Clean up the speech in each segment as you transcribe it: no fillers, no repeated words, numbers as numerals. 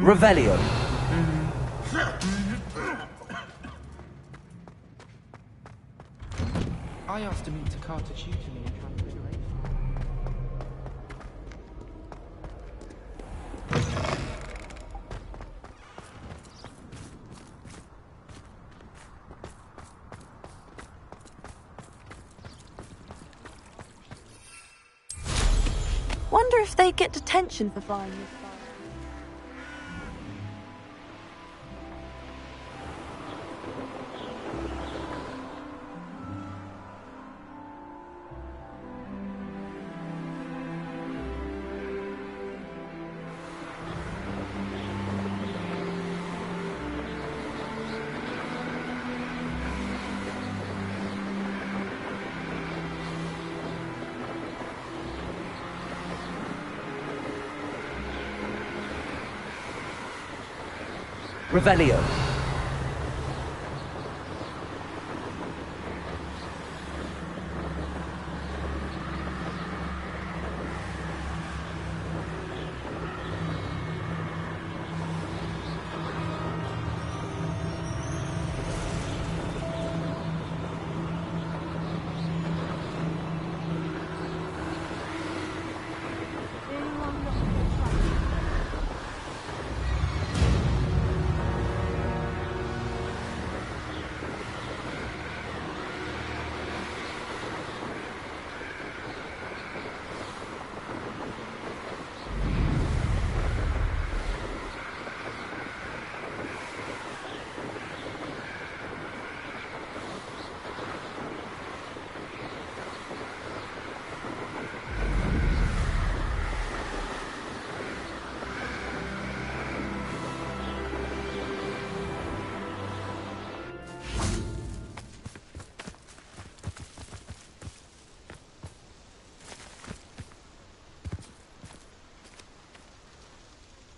Revelio. I asked him to Carter tutor me in Transfiguration. Wonder if they get detention for flying this far. Revelio.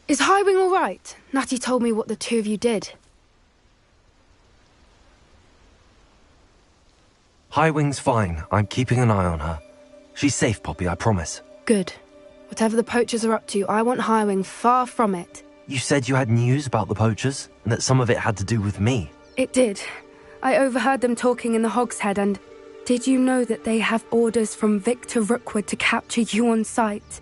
Is Highwing all right? Natty told me what the two of you did. Highwing's fine. I'm keeping an eye on her. She's safe, Poppy, I promise. Good. Whatever the poachers are up to, I want Highwing far from it. You said you had news about the poachers, and that some of it had to do with me. It did. I overheard them talking in the Hogshead, and did you know that they have orders from Victor Rookwood to capture you on sight?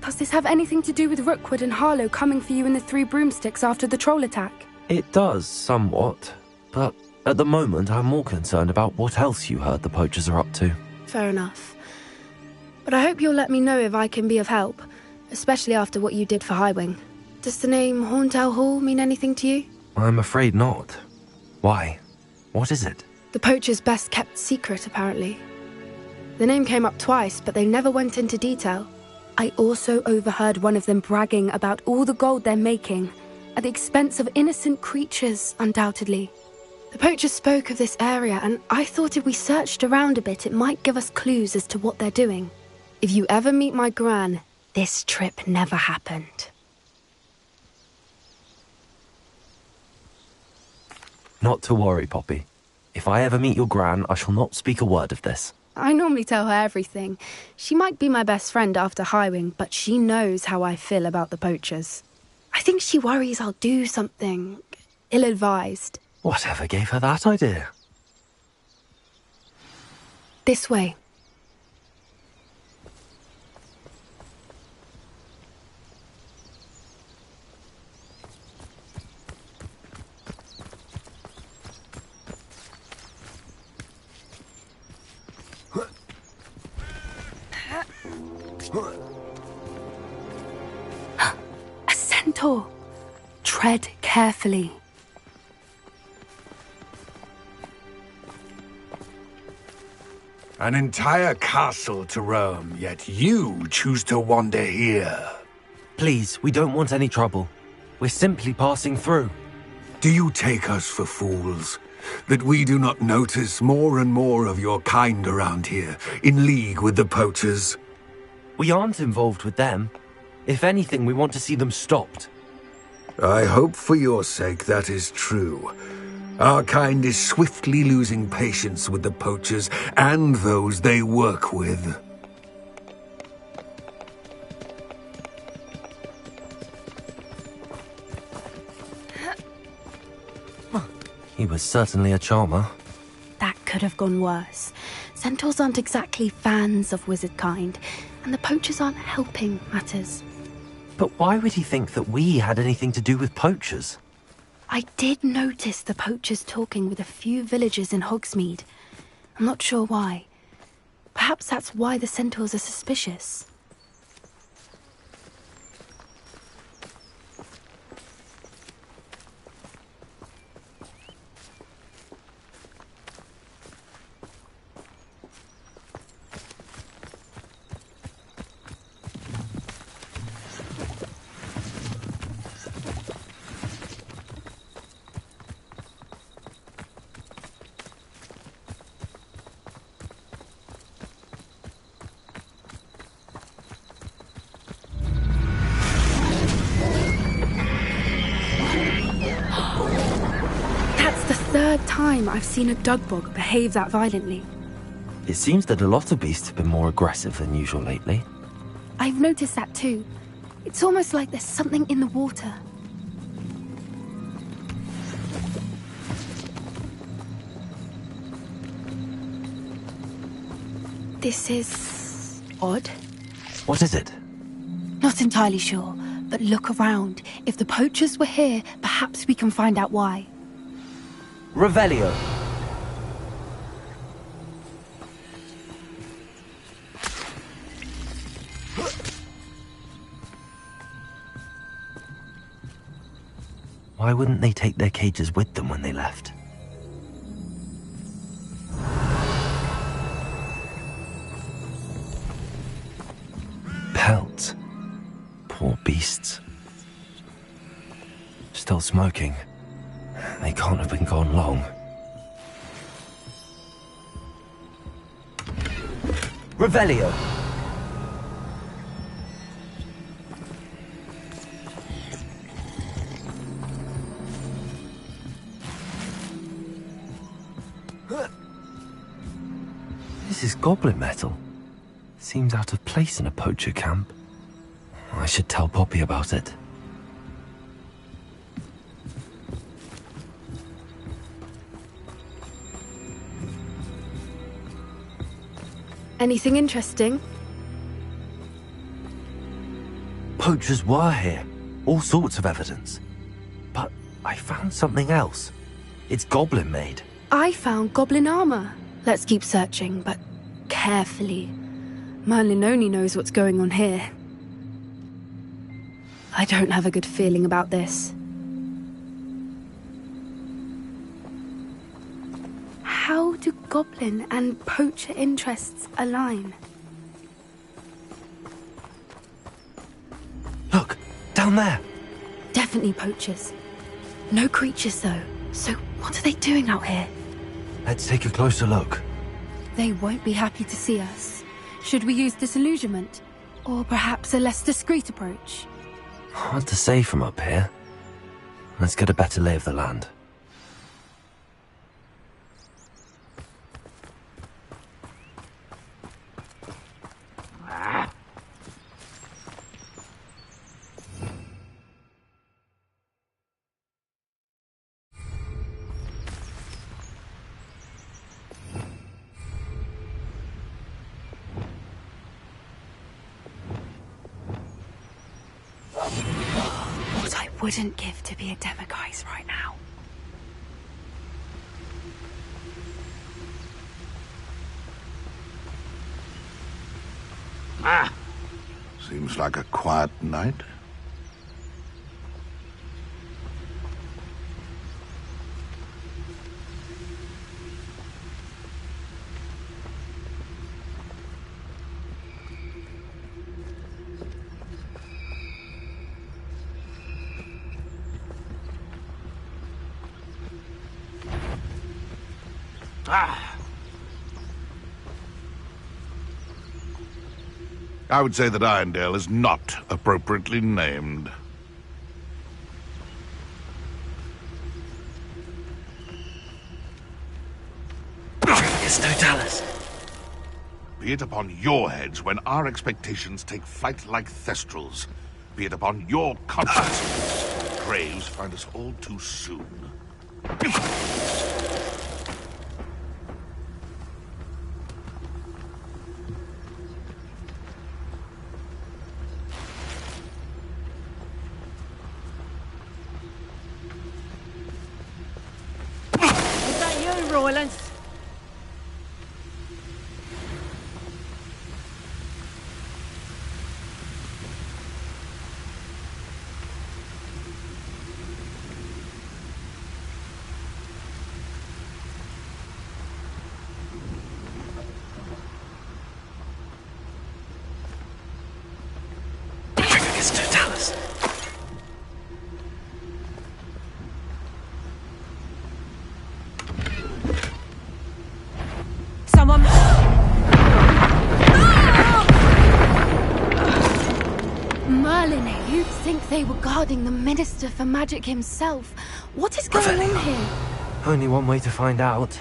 Does this have anything to do with Rookwood and Harlow coming for you in the Three Broomsticks after the troll attack? It does, somewhat. But at the moment, I'm more concerned about what else you heard the poachers are up to. Fair enough. But I hope you'll let me know if I can be of help, especially after what you did for Highwing. Does the name Horntail Hall mean anything to you? I'm afraid not. Why? What is it? The poachers' best-kept secret, apparently. The name came up twice, but they never went into detail. I also overheard one of them bragging about all the gold they're making, at the expense of innocent creatures, undoubtedly. The poachers spoke of this area, and I thought if we searched around a bit, it might give us clues as to what they're doing. If you ever meet my gran, this trip never happened. Not to worry, Poppy. If I ever meet your gran, I shall not speak a word of this. I normally tell her everything. She might be my best friend after Highwing, but she knows how I feel about the poachers. I think she worries I'll do something ill-advised. Whatever gave her that idea? This way. A centaur. Tread carefully. An entire castle to roam, yet you choose to wander here. Please, we don't want any trouble. We're simply passing through. Do you take us for fools? That we do not notice more and more of your kind around here, in league with the poachers? We aren't involved with them. If anything, we want to see them stopped. I hope for your sake that is true. Our kind is swiftly losing patience with the poachers and those they work with. He was certainly a charmer. That could have gone worse. Centaurs aren't exactly fans of wizard kind, and the poachers aren't helping matters. But why would he think that we had anything to do with poachers? I did notice the poachers talking with a few villagers in Hogsmeade. I'm not sure why. Perhaps that's why the centaurs are suspicious. Third time I've seen a dugbog behave that violently. It seems that a lot of beasts have been more aggressive than usual lately. I've noticed that too. It's almost like there's something in the water. This is odd. What is it? Not entirely sure, but look around. If the poachers were here, perhaps we can find out why. Revelio. Why wouldn't they take their cages with them when they left? Pelts. Poor beasts. Still smoking. They can't have been gone long. Revelio! This is goblin metal. Seems out of place in a poacher camp. I should tell Poppy about it. Anything interesting? Poachers were here. All sorts of evidence. But I found something else. It's goblin made. I found goblin armor. Let's keep searching, but carefully. Merlin only knows what's going on here. I don't have a good feeling about this. How do goblin and poacher interests align? Look, down there. Definitely poachers. No creatures though. So what are they doing out here? Let's take a closer look. They won't be happy to see us. Should we use disillusionment? Or perhaps a less discreet approach? Hard to say from up here. Let's get a better lay of the land. What I wouldn't give to be a demiguise right now. Seems like a quiet night. I would say that Irondale is not appropriately named. It's Totalis. Be it upon your heads when our expectations take flight like thestrals. Be it upon your conscience. Craves find us all too soon. Is that you, Roylance? It's Totalis. Someone... Merlin, you'd think they were guarding the Minister for Magic himself. What is going on here? Only one way to find out.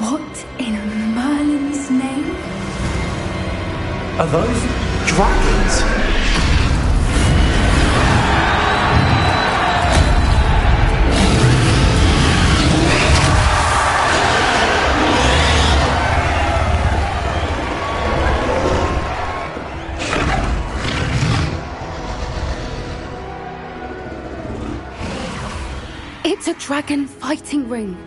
What in Merlin's name? Are those dragons? It's a dragon fighting ring.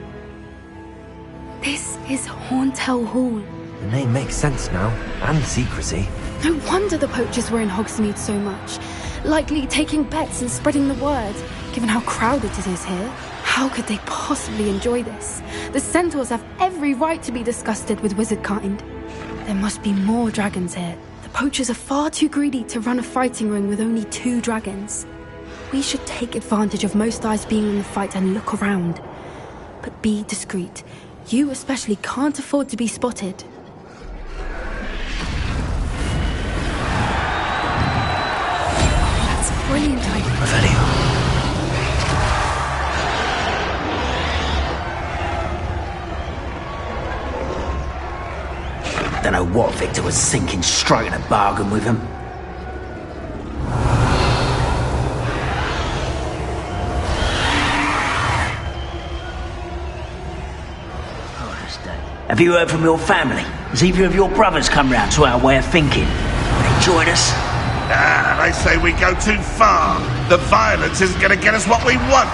This is Hauntel Hall. The name makes sense now, and secrecy. No wonder the poachers were in Hogsmeade so much. Likely taking bets and spreading the word, given how crowded it is here. How could they possibly enjoy this? The centaurs have every right to be disgusted with wizard kind. There must be more dragons here. The poachers are far too greedy to run a fighting ring with only 2 dragons. We should take advantage of most eyes being in the fight and look around. But be discreet. You especially can't afford to be spotted. That's a brilliant idea. Revelio. Don't know what Victor was thinking, striking a bargain with him. Have you heard from your family? Has either of your brothers come round to our way of thinking? Will they join us? Ah, they say we go too far. The violence isn't going to get us what we want.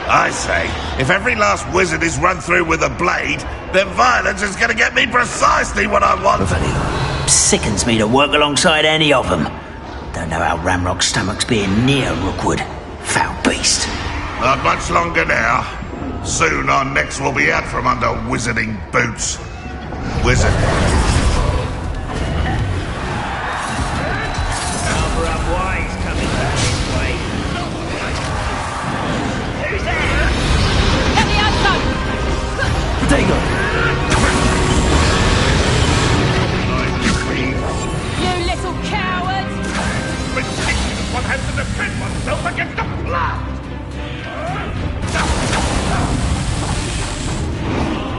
I say, if every last wizard is run through with a blade, then violence is going to get me precisely what I want. Sickens me to work alongside any of them. Don't know how Ramrock's stomach's being near Rookwood. Foul beast. Not much longer now. Soon our necks will be out from under wizarding boots. Wizard. You little coward! One has to defend oneself against the blast!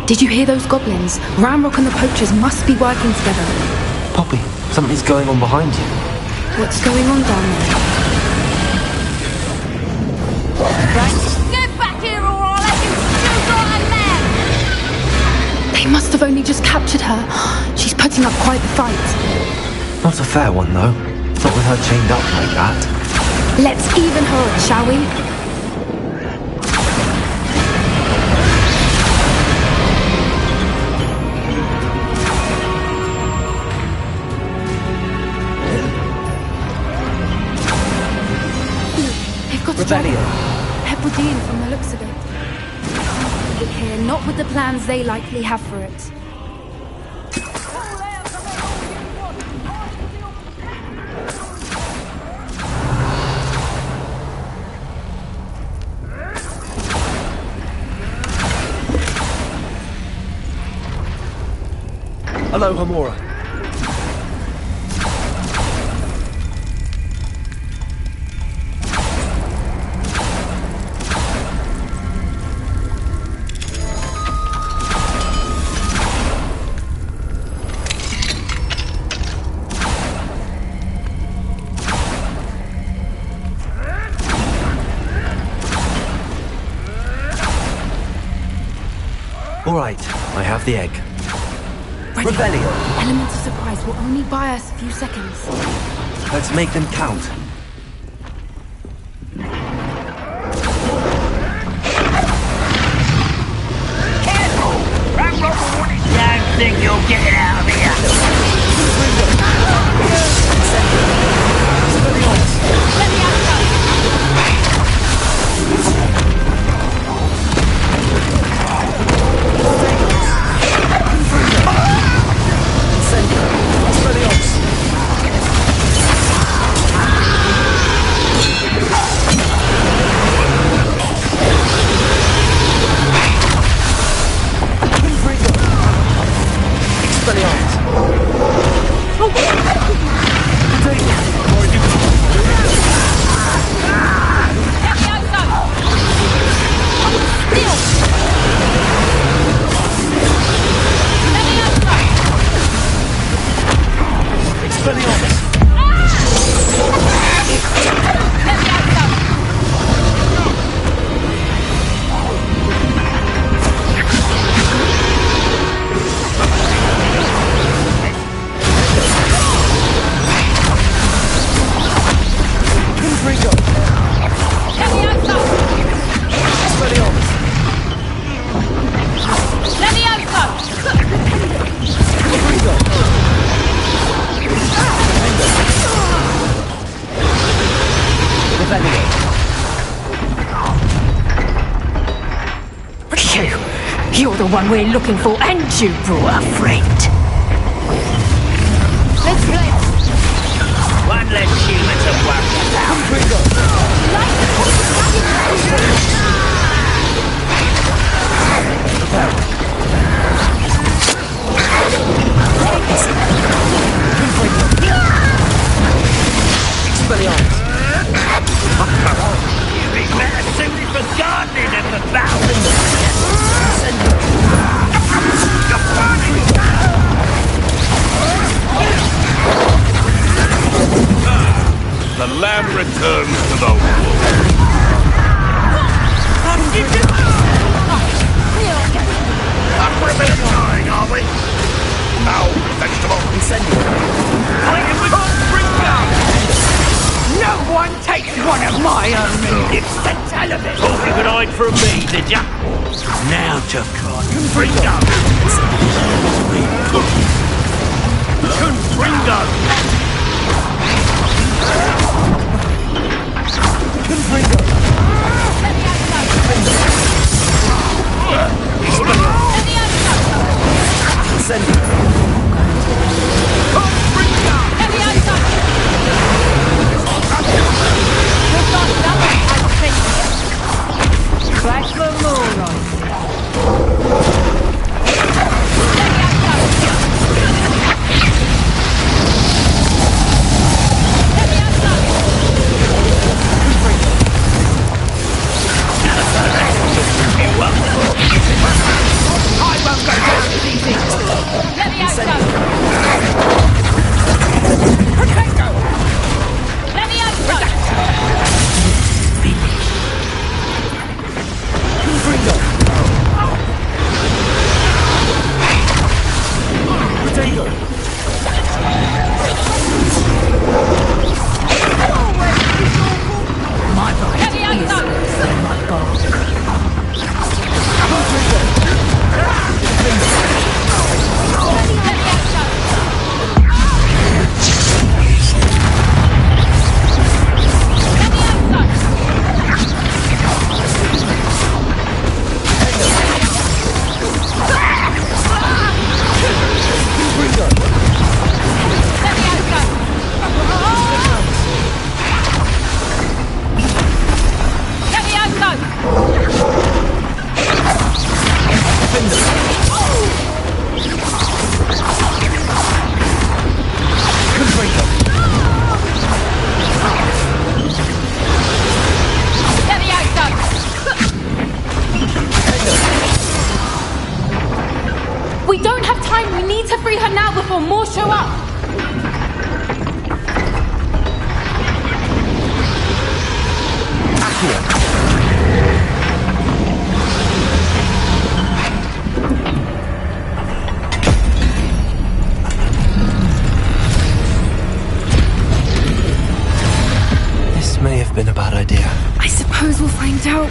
Did you hear those goblins? Ramrock and the poachers must be working together. Poppy, something's going on behind you. What's going on down there? Get back here or I'll let you shoot on a man! They must have only just captured her. She's putting up quite the fight. Not a fair one, though. Not with her chained up like that. Let's even her up, shall we? They've got a dragon. Hebridean from the looks of it. Look here, not with the plans they likely have for it. Hello, Hamura. All right, I have the egg. Rebellion. Element of surprise will only buy us a few seconds. Let's make them count. Careful! Ramrock warning. Don't think you'll get it out of here. Let me out, go. You're the one we're looking for, and you brought a friend. Let's play. One less human to worry You'd be better suited for gardening than for battling. The lamb returns to the wolf. Up for a bit of dying, are we? Now, vegetable. No one takes one of my own. It's the television. Thought you could hide from me, did ya? Now to Confringo! Confringo! Back for more, right? been a bad idea. I suppose we'll find out.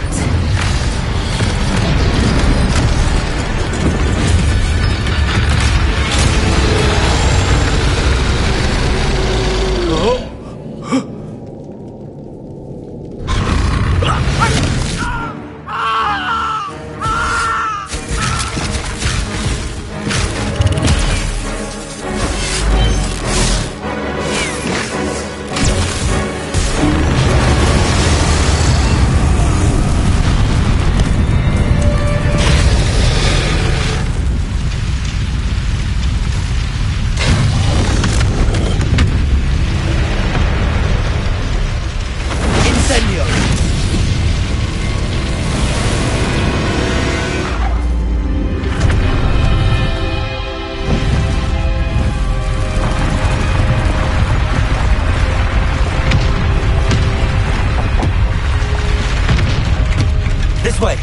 This way!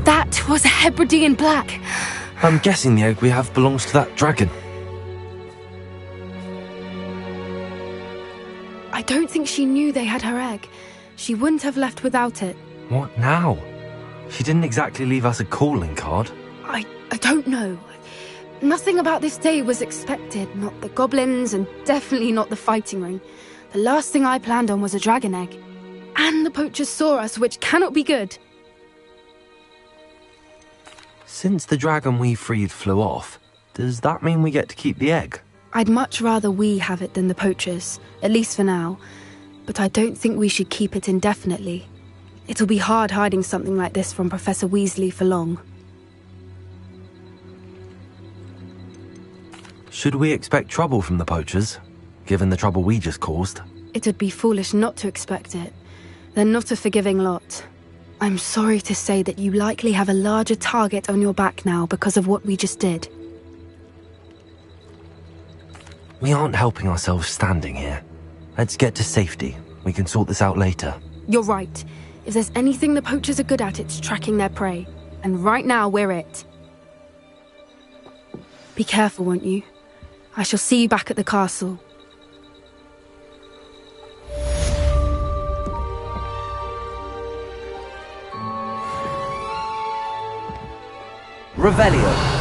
That was a Hebridean black. I'm guessing the egg we have belongs to that dragon. I don't think she knew they had her egg. She wouldn't have left without it. What now? She didn't exactly leave us a calling card. I don't know. Nothing about this day was expected. Not the goblins, and definitely not the fighting ring. The last thing I planned on was a dragon egg. And the poachers saw us, which cannot be good. Since the dragon we freed flew off, does that mean we get to keep the egg? I'd much rather we have it than the poachers, at least for now. But I don't think we should keep it indefinitely. It'll be hard hiding something like this from Professor Weasley for long. Should we expect trouble from the poachers, given the trouble we just caused? It'd be foolish not to expect it. They're not a forgiving lot. I'm sorry to say that you likely have a larger target on your back now because of what we just did. We aren't helping ourselves standing here. Let's get to safety. We can sort this out later. You're right. If there's anything the poachers are good at, it's tracking their prey. And right now, we're it. Be careful, won't you? I shall see you back at the castle. Revelio.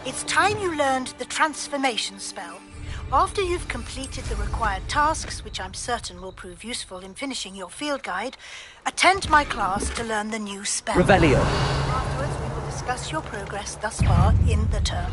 It's time you learned the transformation spell. After you've completed the required tasks, which I'm certain will prove useful in finishing your field guide, attend my class to learn the new spell. Revelio. Afterwards, we will discuss your progress thus far in the term.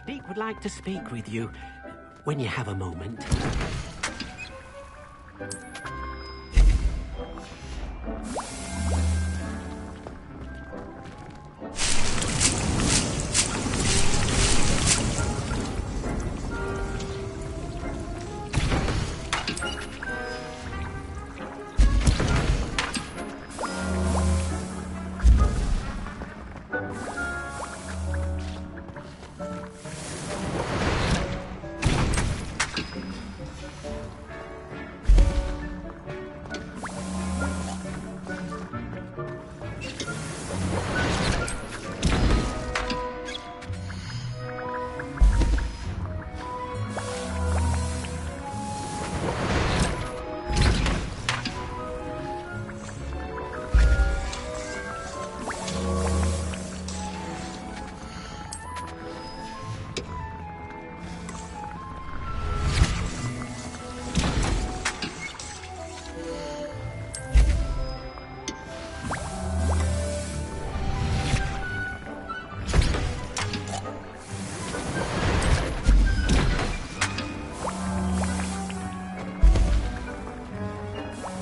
Beak would like to speak with you when you have a moment.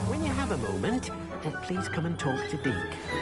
When you have a moment, please come and talk to Deke.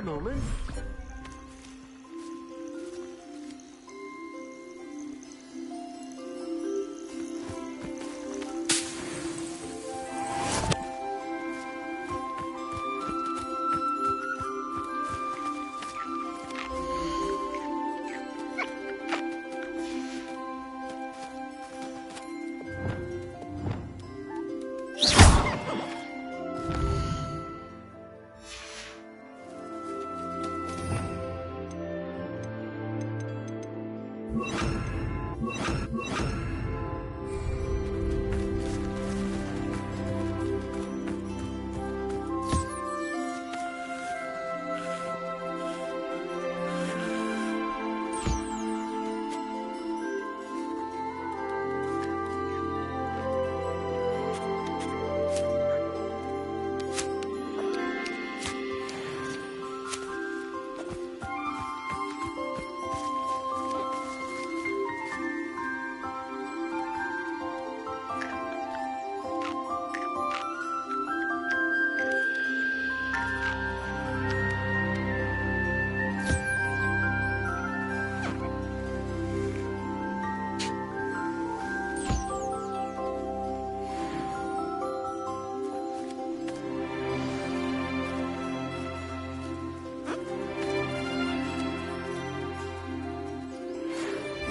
a moment.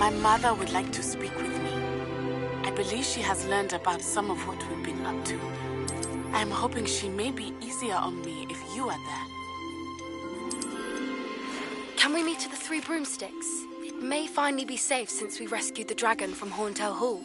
My mother would like to speak with me. I believe she has learned about some of what we've been up to. I'm hoping she may be easier on me if you are there. Can we meet at the Three Broomsticks? It may finally be safe since we rescued the dragon from Horntail Hall.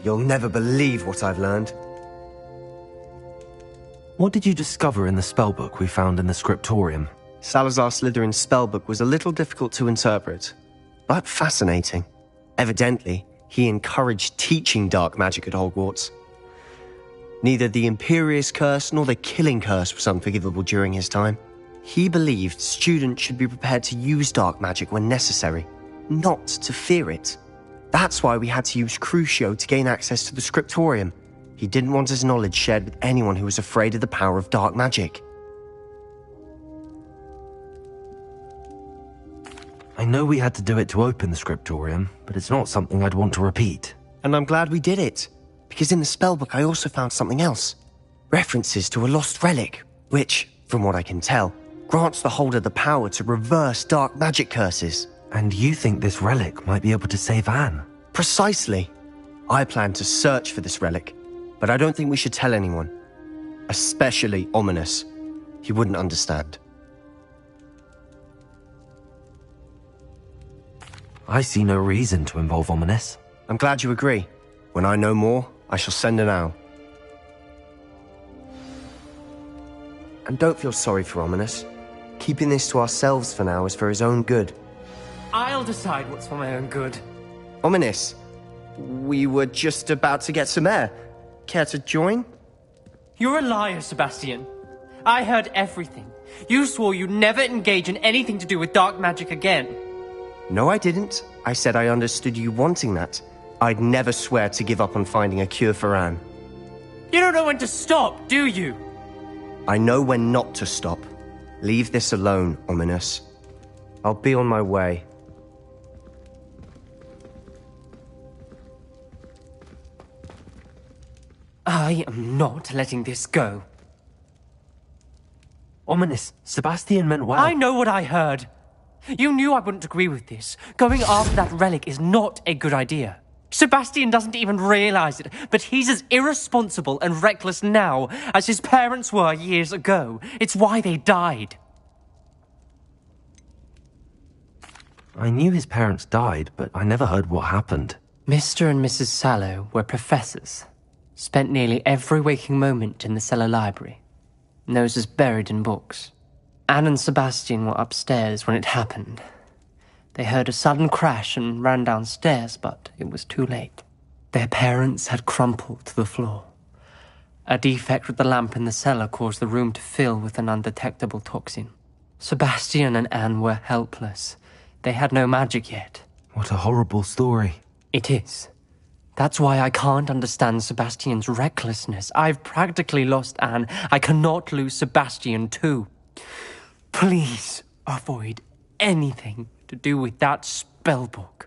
You'll never believe what I've learned. What did you discover in the spellbook we found in the scriptorium? Salazar Slytherin's spellbook was a little difficult to interpret, but fascinating. Evidently, he encouraged teaching dark magic at Hogwarts. Neither the Imperious Curse nor the Killing Curse was unforgivable during his time. He believed students should be prepared to use dark magic when necessary, not to fear it. That's why we had to use Crucio to gain access to the scriptorium. He didn't want his knowledge shared with anyone who was afraid of the power of dark magic. I know we had to do it to open the scriptorium, but it's not something I'd want to repeat. And I'm glad we did it, because in the spellbook I also found something else. References to a lost relic, which, from what I can tell, grants the holder the power to reverse dark magic curses. And you think this relic might be able to save Anne? Precisely. I plan to search for this relic, but I don't think we should tell anyone. Especially Ominous. He wouldn't understand. I see no reason to involve Ominous. I'm glad you agree. When I know more, I shall send an owl. And don't feel sorry for Ominous. Keeping this to ourselves for now is for his own good. I'll decide what's for my own good. Ominous, we were just about to get some air. Care to join? You're a liar, Sebastian. I heard everything. You swore you'd never engage in anything to do with dark magic again. No, I didn't. I said I understood you wanting that. I'd never swear to give up on finding a cure for Anne. You don't know when to stop, do you? I know when not to stop. Leave this alone, Ominous. I'll be on my way. I am not letting this go. Ominous, Sebastian meant well. I know what I heard. You knew I wouldn't agree with this. Going after that relic is not a good idea. Sebastian doesn't even realize it, but he's as irresponsible and reckless now as his parents were years ago. It's why they died. I knew his parents died, but I never heard what happened. Mr. and Mrs. Sallow were professors. Spent nearly every waking moment in the cellar library. Noses buried in books. Anne and Sebastian were upstairs when it happened. They heard a sudden crash and ran downstairs, but it was too late. Their parents had crumpled to the floor. A defect with the lamp in the cellar caused the room to fill with an undetectable toxin. Sebastian and Anne were helpless. They had no magic yet. What a horrible story. It is. That's why I can't understand Sebastian's recklessness. I've practically lost Anne. I cannot lose Sebastian too. Please avoid anything to do with that spellbook.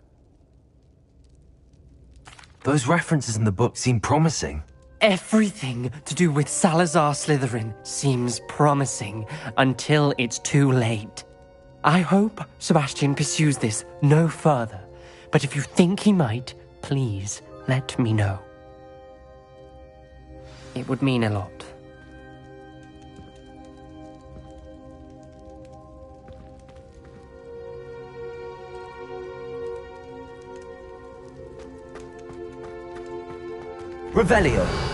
Those references in the book seem promising. Everything to do with Salazar Slytherin seems promising until it's too late. I hope Sebastian pursues this no further, but if you think he might, please let me know. It would mean a lot. Revelio.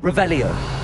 Revelio.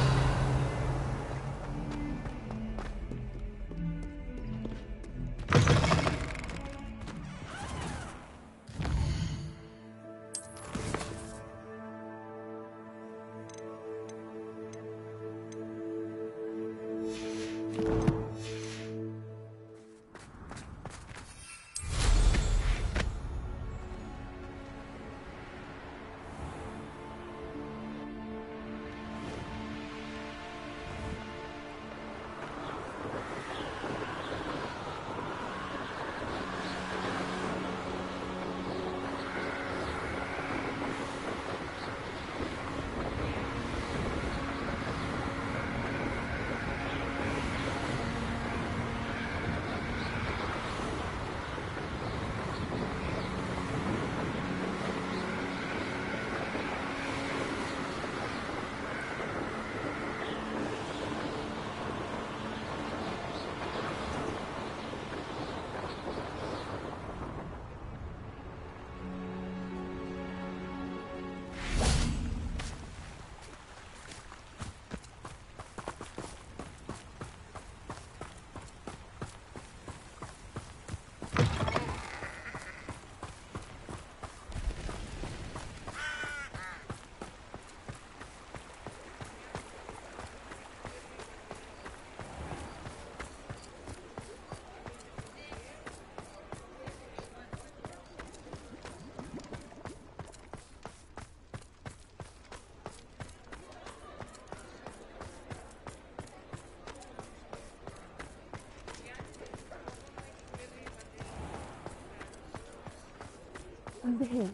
Over here.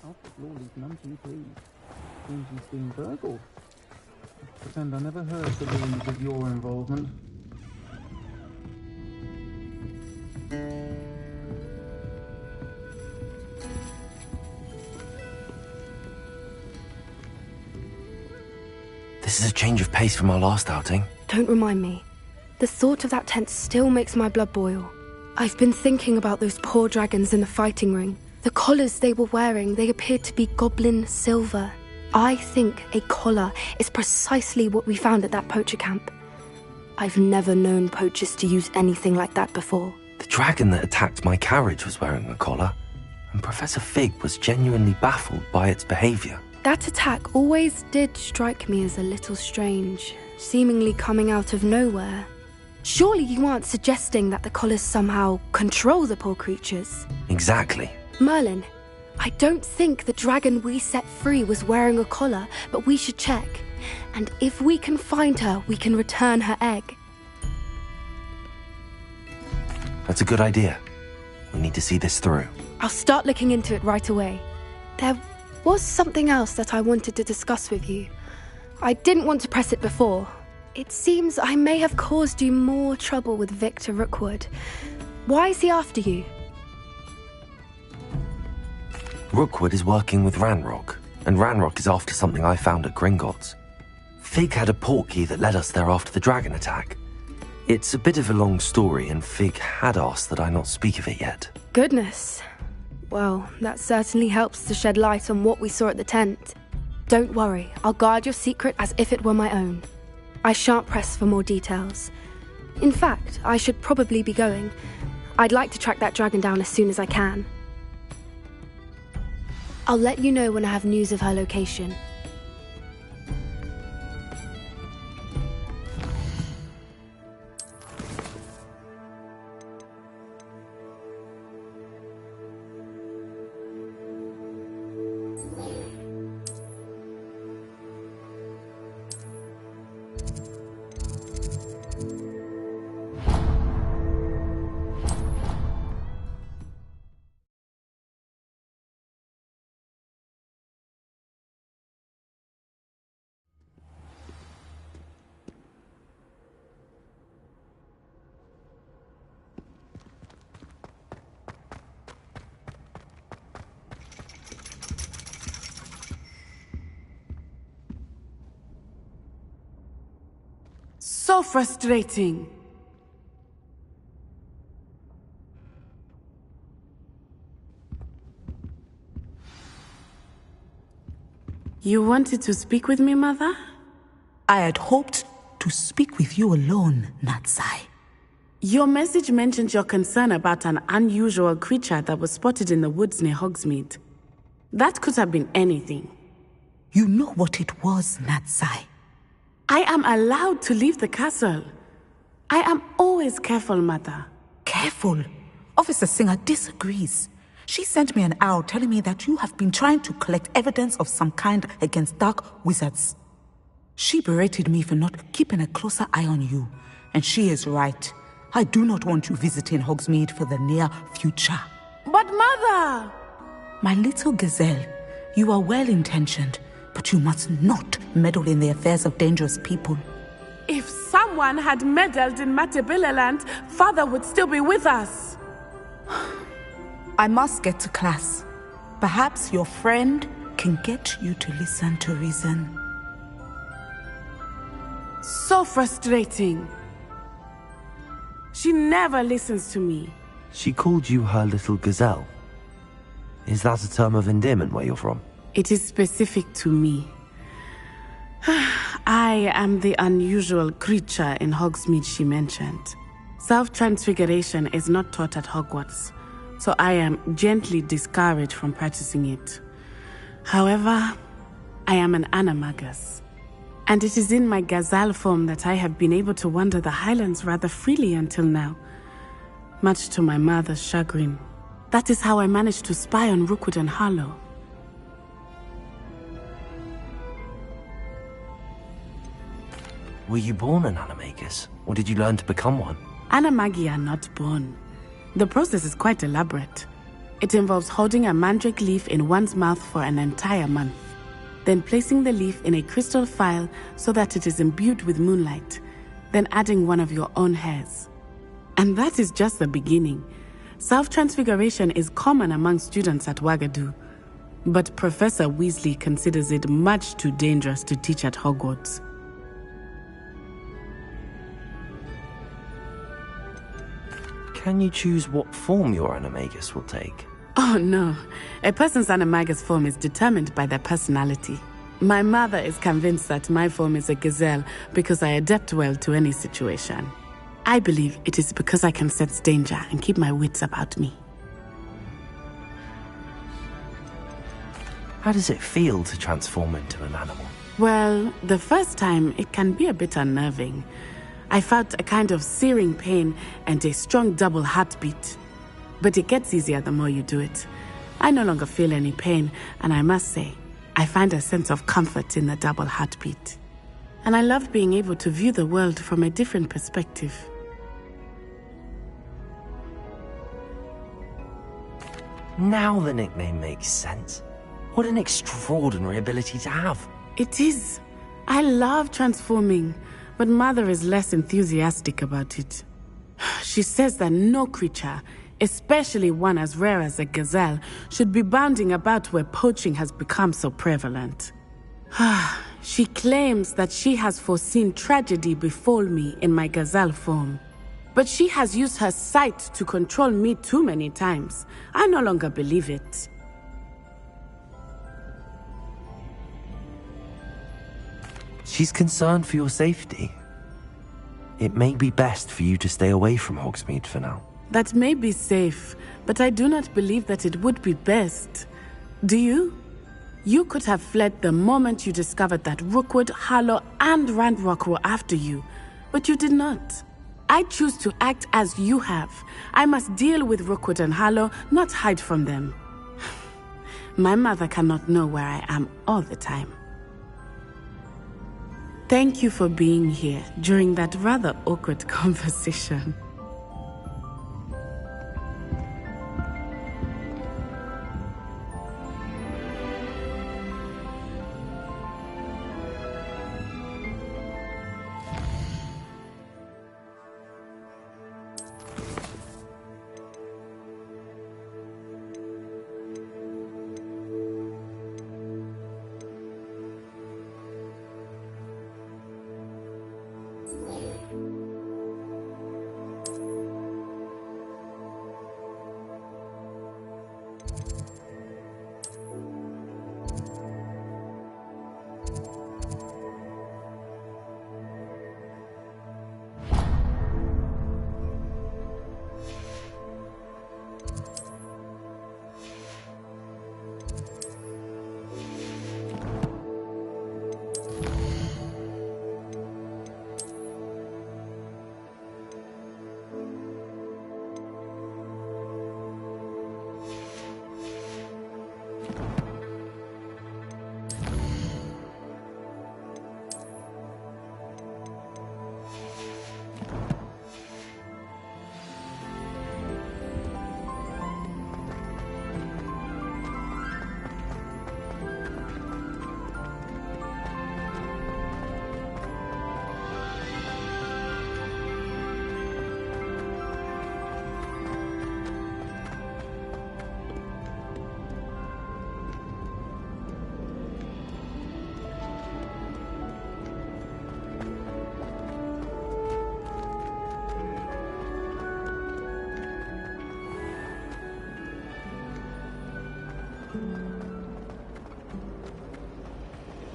After all these numpty please. Seems he's been burgled. Pretend I never heard the rumors of your involvement. This is a change of pace from our last outing. Don't remind me. The thought of that tent still makes my blood boil. I've been thinking about those poor dragons in the fighting ring. The collars they were wearing, they appeared to be goblin silver. I think a collar is precisely what we found at that poacher camp. I've never known poachers to use anything like that before. The dragon that attacked my carriage was wearing a collar, and Professor Fig was genuinely baffled by its behavior. That attack always did strike me as a little strange, seemingly coming out of nowhere. Surely you aren't suggesting that the collars somehow control the poor creatures? Exactly. Merlin, I don't think the dragon we set free was wearing a collar, but we should check. And if we can find her, we can return her egg. That's a good idea. We need to see this through. I'll start looking into it right away. There was something else that I wanted to discuss with you. I didn't want to press it before. It seems I may have caused you more trouble with Victor Rookwood. Why is he after you? Rookwood is working with Ranrock, and Ranrock is after something I found at Gringotts. Fig had a portkey that led us there after the dragon attack. It's a bit of a long story, and Fig had asked that I not speak of it yet. Goodness. Well, that certainly helps to shed light on what we saw at the tent. Don't worry, I'll guard your secret as if it were my own. I shan't press for more details. In fact, I should probably be going. I'd like to track that dragon down as soon as I can. I'll let you know when I have news of her location. So frustrating. You wanted to speak with me, Mother? I had hoped to speak with you alone, Natsai. Your message mentioned your concern about an unusual creature that was spotted in the woods near Hogsmeade. That could have been anything. You know what it was, Natsai. I am allowed to leave the castle. I am always careful, Mother. Careful? Officer Singer disagrees. She sent me an owl telling me that you have been trying to collect evidence of some kind against dark wizards. She berated me for not keeping a closer eye on you, and she is right. I do not want you visiting Hogsmeade for the near future. But Mother! My little gazelle, you are well-intentioned, but you must not meddle in the affairs of dangerous people. If someone had meddled in Matabeleland, Father would still be with us. I must get to class. Perhaps your friend can get you to listen to reason. So frustrating. She never listens to me. She called you her little gazelle. Is that a term of endearment where you're from? It is specific to me. I am the unusual creature in Hogsmeade she mentioned. Self-transfiguration is not taught at Hogwarts, so I am gently discouraged from practicing it. However, I am an animagus, and it is in my gazelle form that I have been able to wander the Highlands rather freely until now, much to my mother's chagrin. That is how I managed to spy on Rookwood and Harlow. Were you born an animagus, or did you learn to become one? Animagi are not born. The process is quite elaborate. It involves holding a mandrake leaf in one's mouth for an entire month, then placing the leaf in a crystal phial so that it is imbued with moonlight, then adding one of your own hairs. And that is just the beginning. Self-transfiguration is common among students at Wagadu, but Professor Weasley considers it much too dangerous to teach at Hogwarts. Can you choose what form your animagus will take? Oh no, a person's animagus form is determined by their personality. My mother is convinced that my form is a gazelle because I adapt well to any situation. I believe it is because I can sense danger and keep my wits about me. How does it feel to transform into an animal? Well, the first time it can be a bit unnerving. I felt a kind of searing pain and a strong double heartbeat. But it gets easier the more you do it. I no longer feel any pain, and I must say, I find a sense of comfort in the double heartbeat. And I love being able to view the world from a different perspective. Now the nickname makes sense. What an extraordinary ability to have. It is. I love transforming, but Mother is less enthusiastic about it. She says that no creature, especially one as rare as a gazelle, should be bounding about where poaching has become so prevalent. She claims that she has foreseen tragedy befall me in my gazelle form. But she has used her sight to control me too many times. I no longer believe it. She's concerned for your safety. It may be best for you to stay away from Hogsmeade for now. That may be safe, but I do not believe that it would be best. Do you? You could have fled the moment you discovered that Rookwood, Harlow, and Ranrock were after you, but you did not. I choose to act as you have. I must deal with Rookwood and Harlow, not hide from them. My mother cannot know where I am all the time. Thank you for being here during that rather awkward conversation.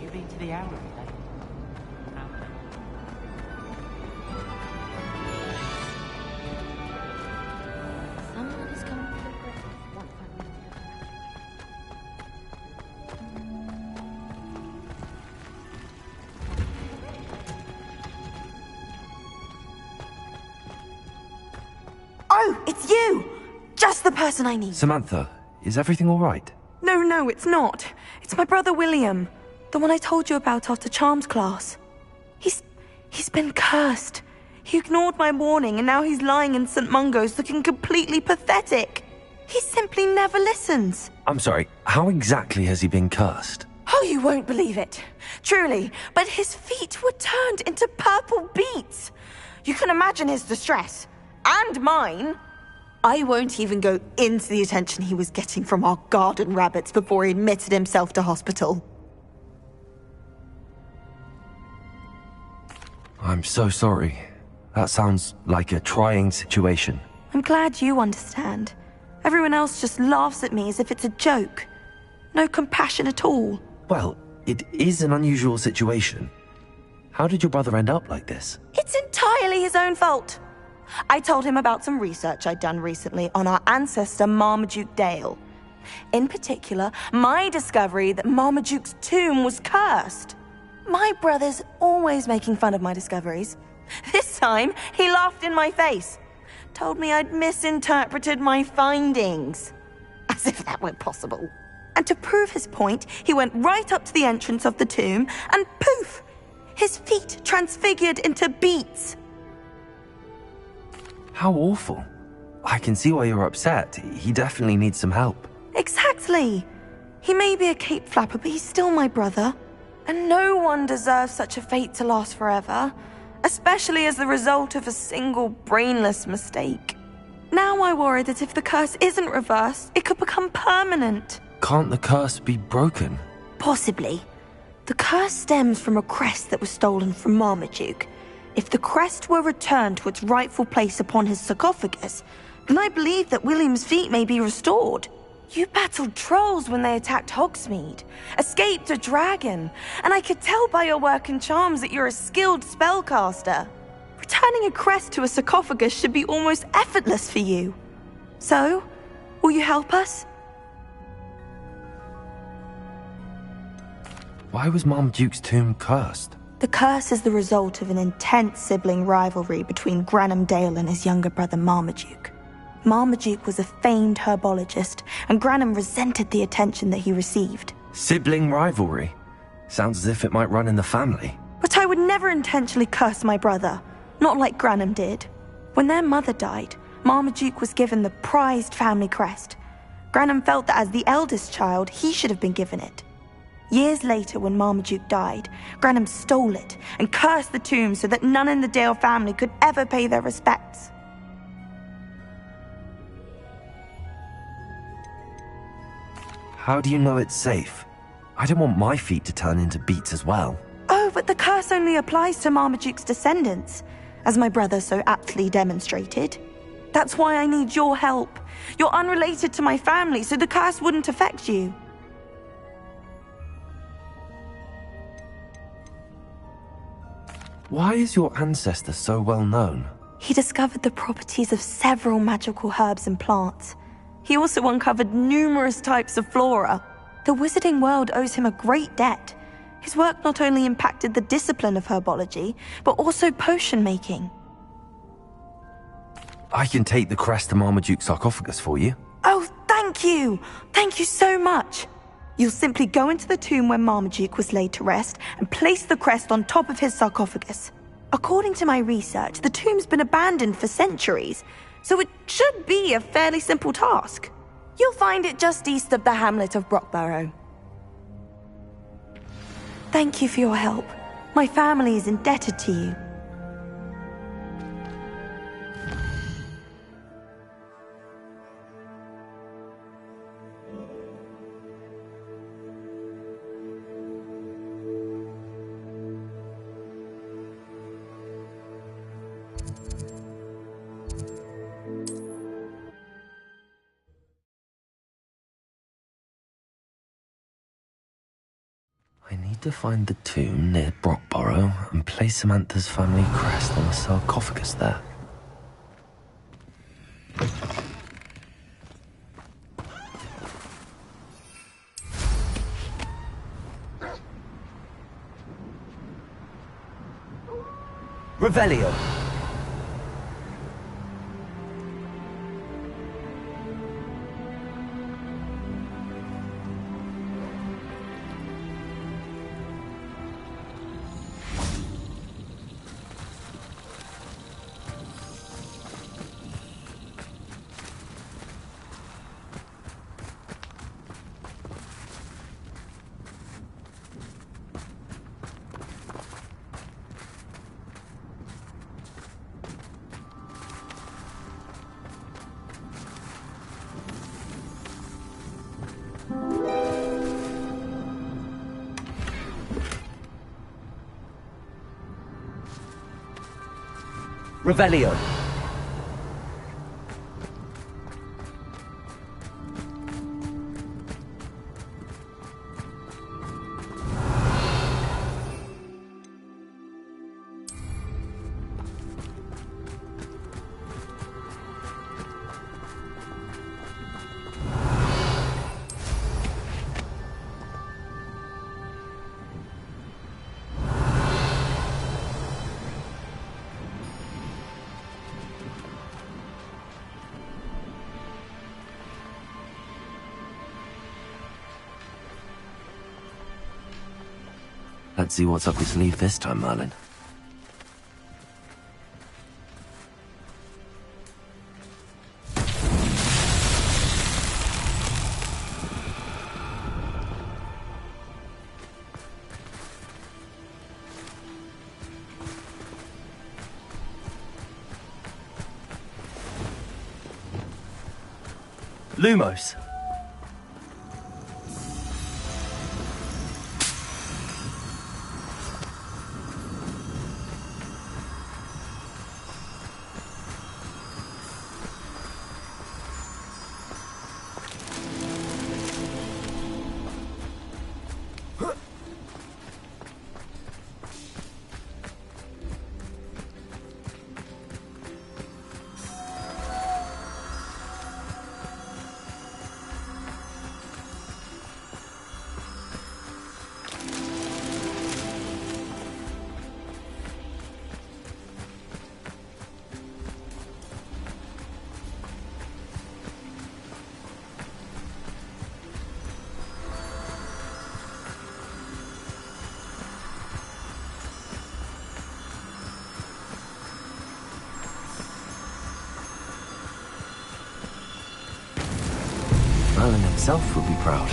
You been to the Owlery lately? Someone is coming for breakfast. Oh, it's you! Just the person I need. Samantha, is everything all right? No, it's not. It's my brother William. The one I told you about after Charms class. He's He's been cursed. He ignored my warning and now he's lying in St. Mungo's looking completely pathetic. He simply never listens. I'm sorry, how exactly has he been cursed? Oh, you won't believe it. Truly, but his feet were turned into purple beets. You can imagine his distress. And mine. I won't even go into the attention he was getting from our garden rabbits before he admitted himself to hospital. I'm so sorry. That sounds like a trying situation. I'm glad you understand. Everyone else just laughs at me as if it's a joke. No compassion at all. Well, it is an unusual situation. How did your brother end up like this? It's entirely his own fault. I told him about some research I'd done recently on our ancestor Marmaduke Dale. In particular, my discovery that Marmaduke's tomb was cursed. My brother's always making fun of my discoveries. This time, he laughed in my face. Told me I'd misinterpreted my findings. As if that were possible. And to prove his point, he went right up to the entrance of the tomb and poof! His feet transfigured into beets. How awful. I can see why you're upset. He definitely needs some help. Exactly. He may be a cape flapper, but he's still my brother. And no one deserves such a fate to last forever, especially as the result of a single brainless mistake. Now I worry that if the curse isn't reversed, it could become permanent. Can't the curse be broken? Possibly. The curse stems from a crest that was stolen from Marmaduke. If the crest were returned to its rightful place upon his sarcophagus, then I believe that William's feet may be restored. You battled trolls when they attacked Hogsmeade, escaped a dragon, and I could tell by your work and charms that you're a skilled spellcaster. Returning a crest to a sarcophagus should be almost effortless for you. So, will you help us? Why was Marmaduke's tomb cursed? The curse is the result of an intense sibling rivalry between Granham Dale and his younger brother Marmaduke. Marmaduke was a famed herbologist, and Granham resented the attention that he received. Sibling rivalry? Sounds as if it might run in the family. But I would never intentionally curse my brother, not like Granham did. When their mother died, Marmaduke was given the prized family crest. Granham felt that as the eldest child, he should have been given it. Years later, when Marmaduke died, Granham stole it and cursed the tomb so that none in the Dale family could ever pay their respects. How do you know it's safe? I don't want my feet to turn into beets as well. Oh, but the curse only applies to Marmaduke's descendants, as my brother so aptly demonstrated. That's why I need your help. You're unrelated to my family, so the curse wouldn't affect you. Why is your ancestor so well known? He discovered the properties of several magical herbs and plants. He also uncovered numerous types of flora. The wizarding world owes him a great debt. His work not only impacted the discipline of herbology, but also potion making. I can take the crest to Marmaduke's sarcophagus for you. Oh, thank you! Thank you so much! You'll simply go into the tomb where Marmaduke was laid to rest and place the crest on top of his sarcophagus. According to my research, the tomb's been abandoned for centuries, so it should be a fairly simple task. You'll find it just east of the hamlet of Brockborough. Thank you for your help. My family is indebted to you. I need to find the tomb near Brockborough and place Samantha's family crest on the sarcophagus there. Revelio! Revelio. Let's see what's up your sleeve this time, Merlin. Lumos. Merlin himself would be proud.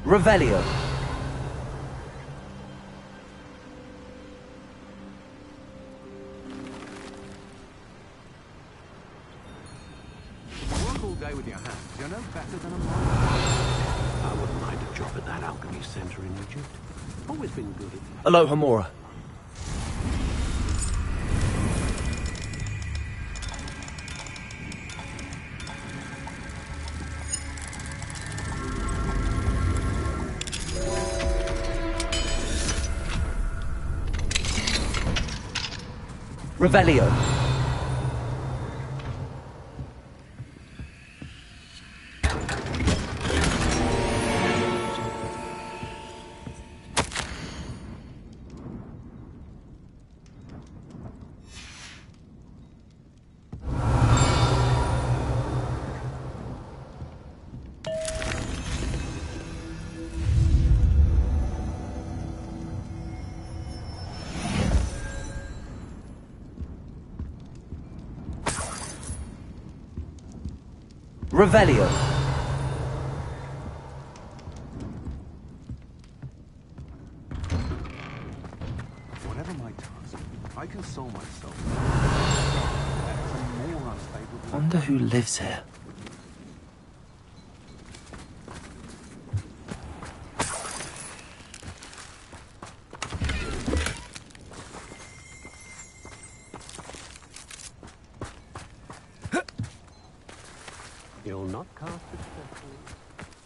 Revelio. With your hands, you're no better than a monk. I wouldn't mind a job at that alchemy center in Egypt. Always been good at that. Aloha Mora. Revelio. Revelio. Whatever my task, I console myself. Wonder who lives here. You'll not cast successfully.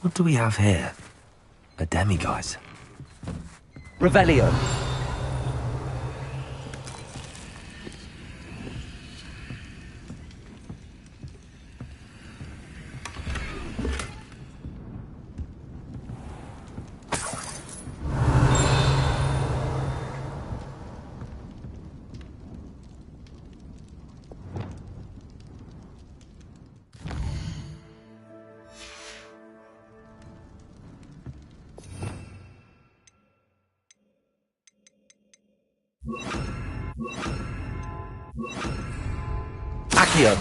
What do we have here? A demiguise. Revelio. Accio.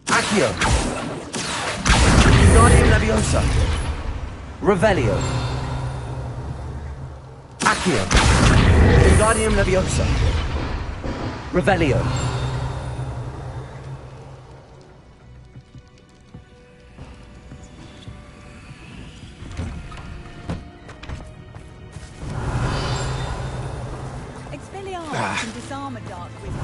Accio. Guardian Leviosa. Revelio. Accio. Wingardium Leviosa. Revelio. Expelliarmus can disarm a dark wizard.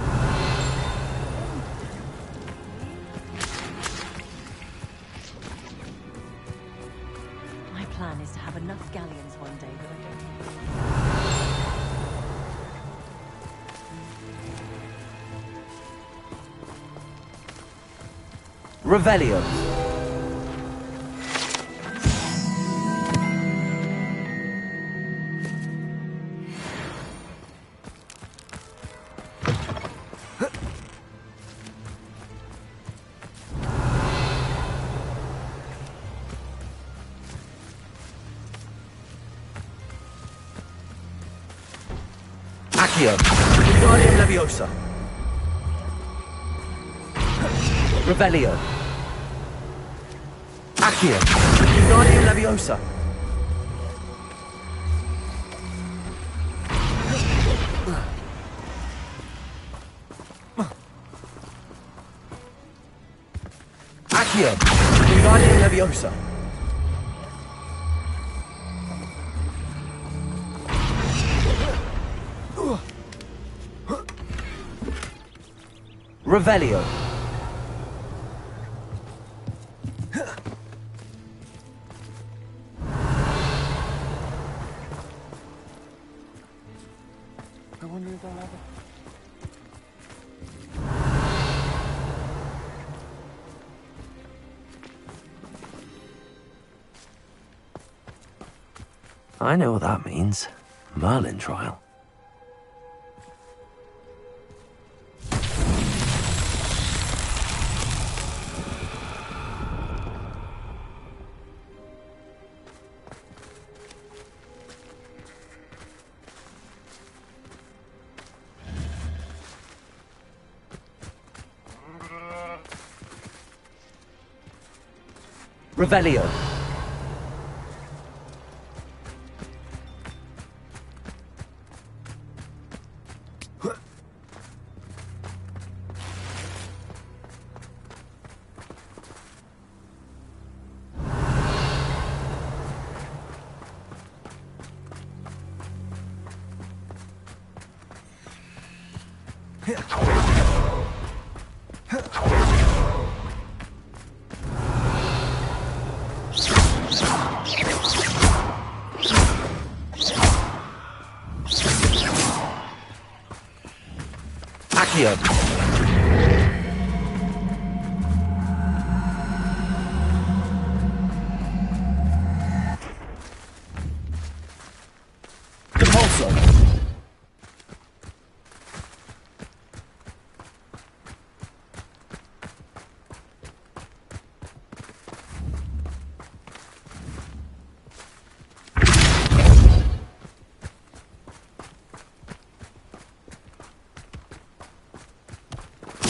My plan is to have enough galleons one day that I don't Revelio. Accio. Wingardium Leviosa. Revelio. Accio. Wingardium Leviosa. Accio. Wingardium Leviosa. Revelio. I wonder if I'll have it. I know what that means. Merlin trial. Revelio. Accio. Depulso.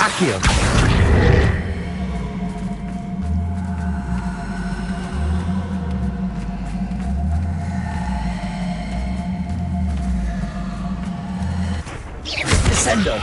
Accio. Descendo.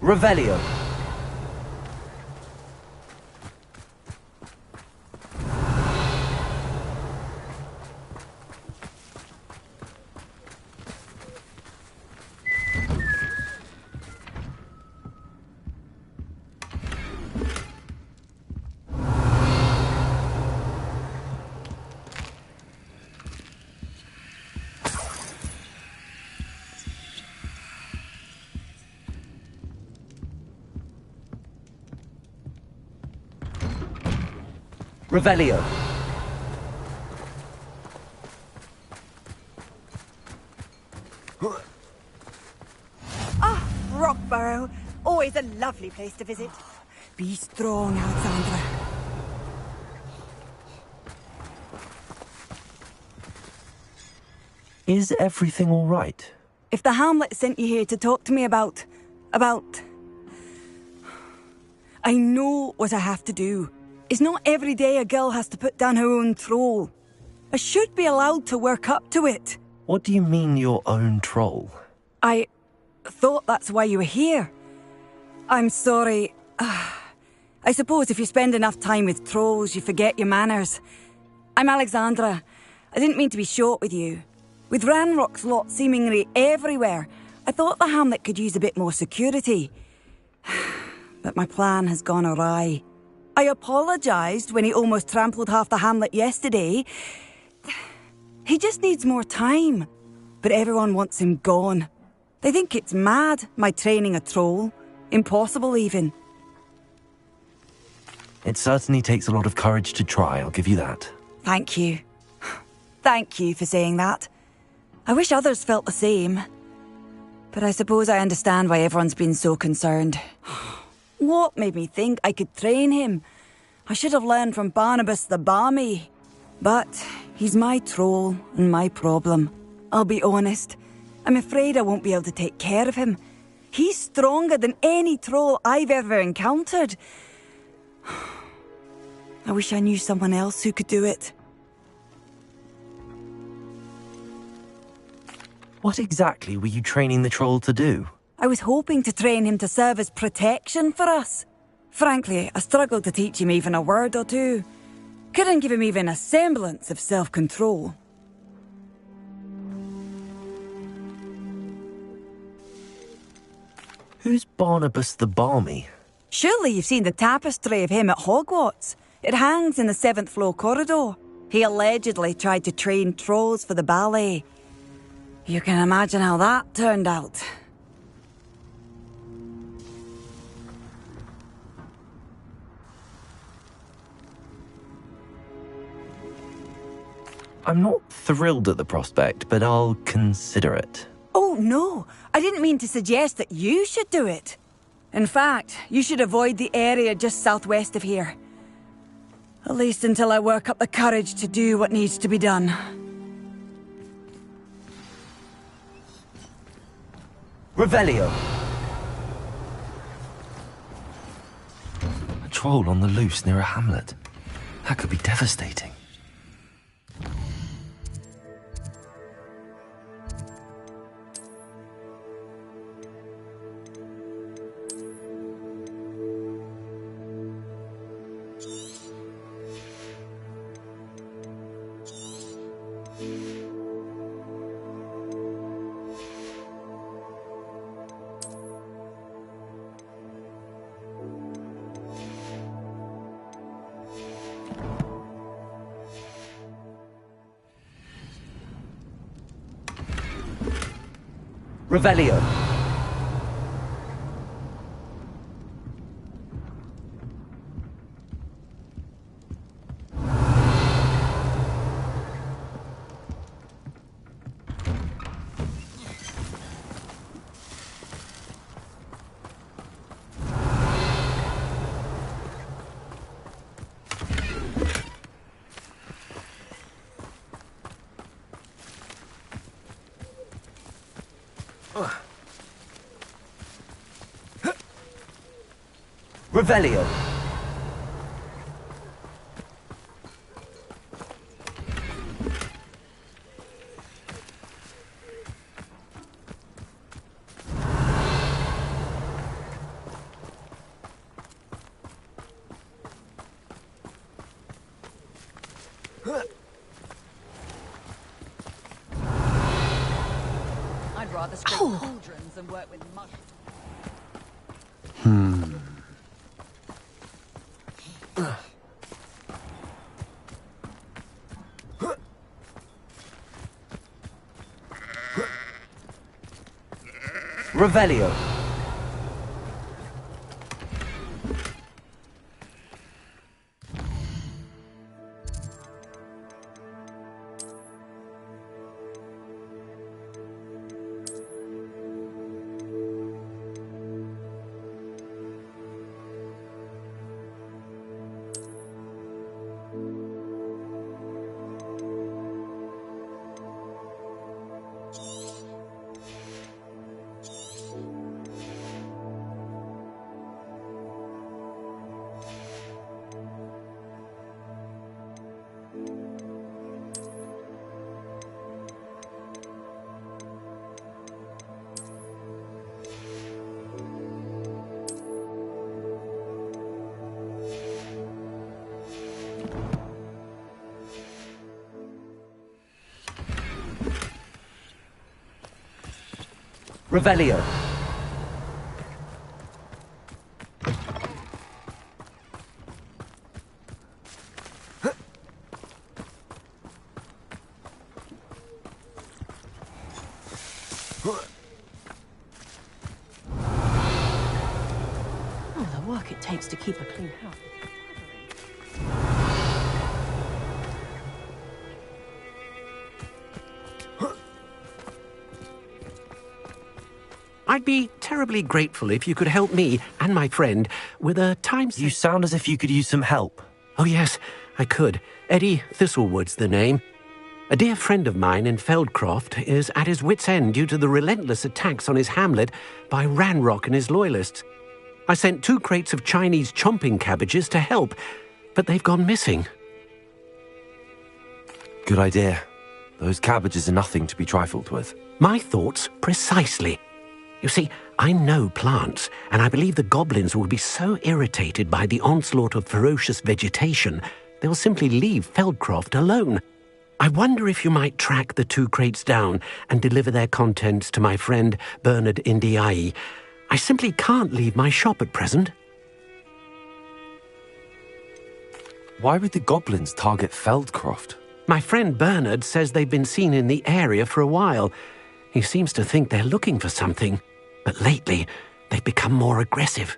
Revelio. Revelio. Ah, Rockborough. Always a lovely place to visit. Be strong, Alexandra. Is everything all right? If the Hamlet sent you here to talk to me about... I know what I have to do. It's not every day a girl has to put down her own troll. I should be allowed to work up to it. What do you mean, your own troll? I thought that's why you were here. I'm sorry. I suppose if you spend enough time with trolls, you forget your manners. I'm Alexandra. I didn't mean to be short with you. With Ranrock's lot seemingly everywhere, I thought the Hamlet could use a bit more security. But my plan has gone awry. I apologised when he almost trampled half the Hamlet yesterday. He just needs more time. But everyone wants him gone. They think it's mad, my training a troll. Impossible, even. It certainly takes a lot of courage to try, I'll give you that. Thank you. Thank you for saying that. I wish others felt the same. But I suppose I understand why everyone's been so concerned. What made me think I could train him? I should have learned from Barnabas the Balmy. But he's my troll and my problem. I'll be honest. I'm afraid I won't be able to take care of him. He's stronger than any troll I've ever encountered. I wish I knew someone else who could do it. What exactly were you training the troll to do? I was hoping to train him to serve as protection for us. Frankly, I struggled to teach him even a word or two. Couldn't give him even a semblance of self-control. Who's Barnabas the Balmy? Surely you've seen the tapestry of him at Hogwarts. It hangs in the 7th floor corridor. He allegedly tried to train trolls for the ballet. You can imagine how that turned out. I'm not thrilled at the prospect, but I'll consider it. Oh, no. I didn't mean to suggest that you should do it. In fact, you should avoid the area just southwest of here. At least until I work up the courage to do what needs to be done. Revelio. A troll on the loose near a hamlet. That could be devastating. Revelio. Revelio. I'd rather scrape cauldrons than work with monks. Revelio. Revelio. Oh, the work it takes to keep a clean house. I'd be terribly grateful if you could help me and my friend with a time... You sound as if you could use some help. Oh, yes, I could. Eddie Thistlewood's the name. A dear friend of mine in Feldcroft is at his wit's end due to the relentless attacks on his hamlet by Ranrock and his loyalists. I sent 2 crates of Chinese chomping cabbages to help, but they've gone missing. Good idea. Those cabbages are nothing to be trifled with. My thoughts precisely. You see, I know plants, and I believe the goblins will be so irritated by the onslaught of ferocious vegetation, they'll simply leave Feldcroft alone. I wonder if you might track the 2 crates down and deliver their contents to my friend Bernard Indiai. I simply can't leave my shop at present. Why would the goblins target Feldcroft? My friend Bernard says they've been seen in the area for a while. He seems to think they're looking for something, but lately they've become more aggressive.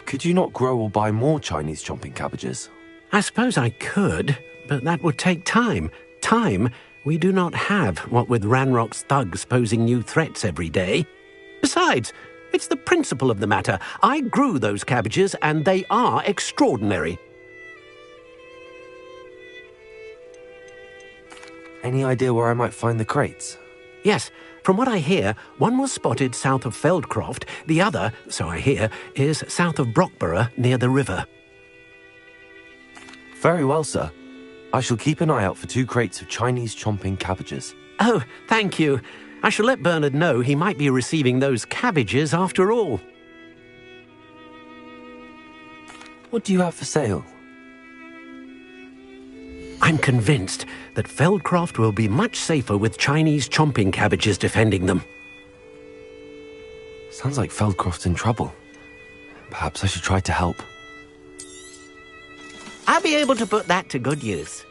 Could you not grow or buy more Chinese chomping cabbages? I suppose I could, but that would take time. Time we do not have, what with Ranrock's thugs posing new threats every day. Besides, it's the principle of the matter. I grew those cabbages, and they are extraordinary. Any idea where I might find the crates? Yes. From what I hear, one was spotted south of Feldcroft, the other, so I hear, is south of Brockborough near the river. Very well, sir. I shall keep an eye out for 2 crates of Chinese chomping cabbages. Oh, thank you. I shall let Bernard know he might be receiving those cabbages after all. What do you have for sale? I'm convinced that Feldcroft will be much safer with Chinese chomping cabbages defending them. Sounds like Feldcroft's in trouble. Perhaps I should try to help. I'll be able to put that to good use.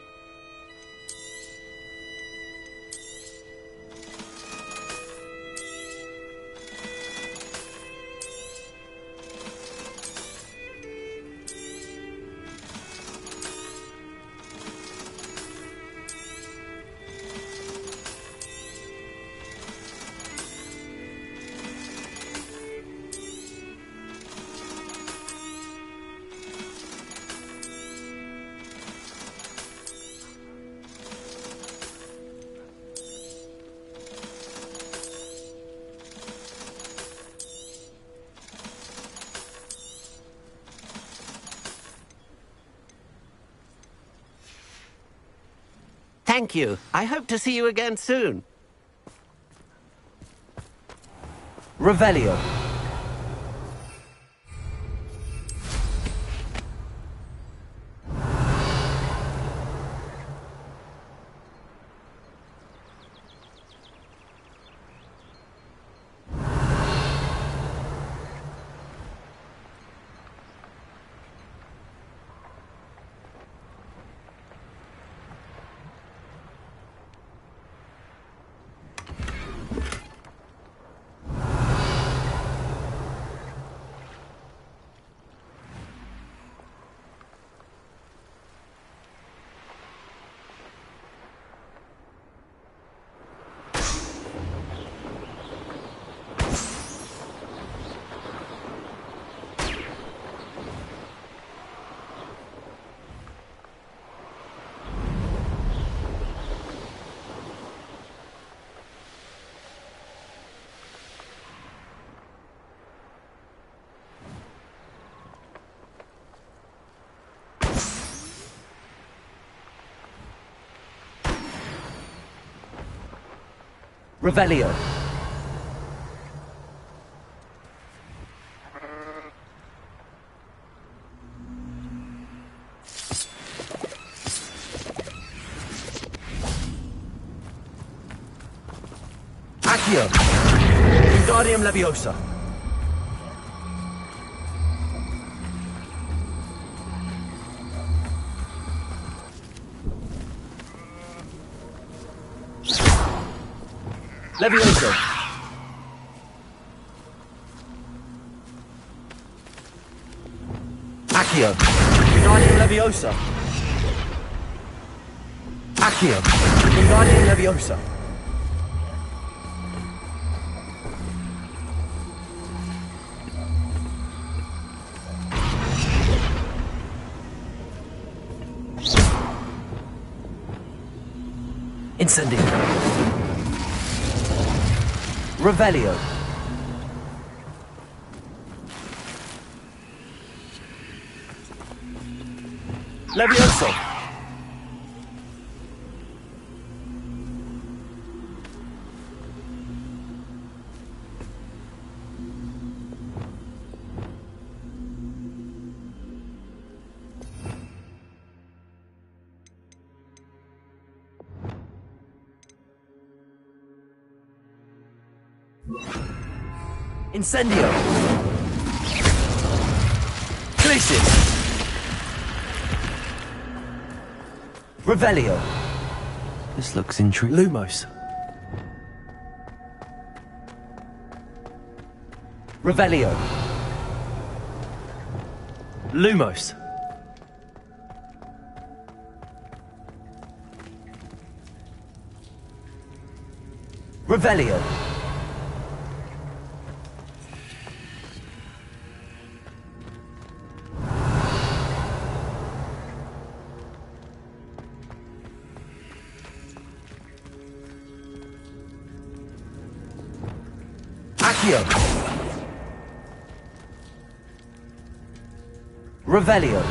Thank you. I hope to see you again soon. Revelio. Revelio. Accio! Wingardium Leviosa! Leviosa! Accio! Wingardium Leviosa! Accio! Wingardium Leviosa! Incendio. Revelio. Levioso. Incendio! Glacius! Revelio! This looks intriguing. Lumos! Revelio! Lumos! Revelio! Accio! Revelio!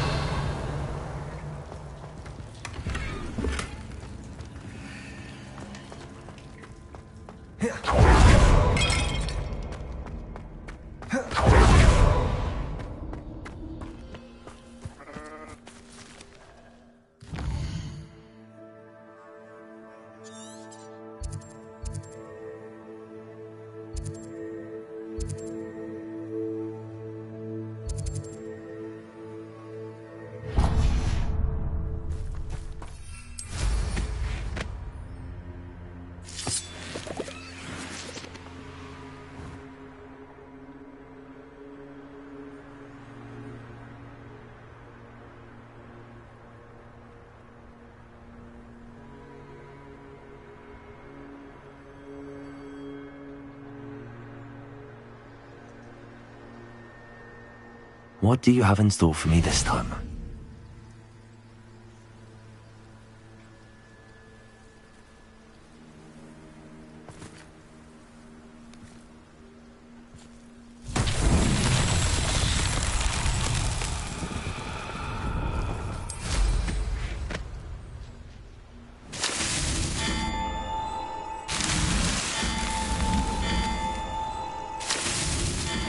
What do you have in store for me this time?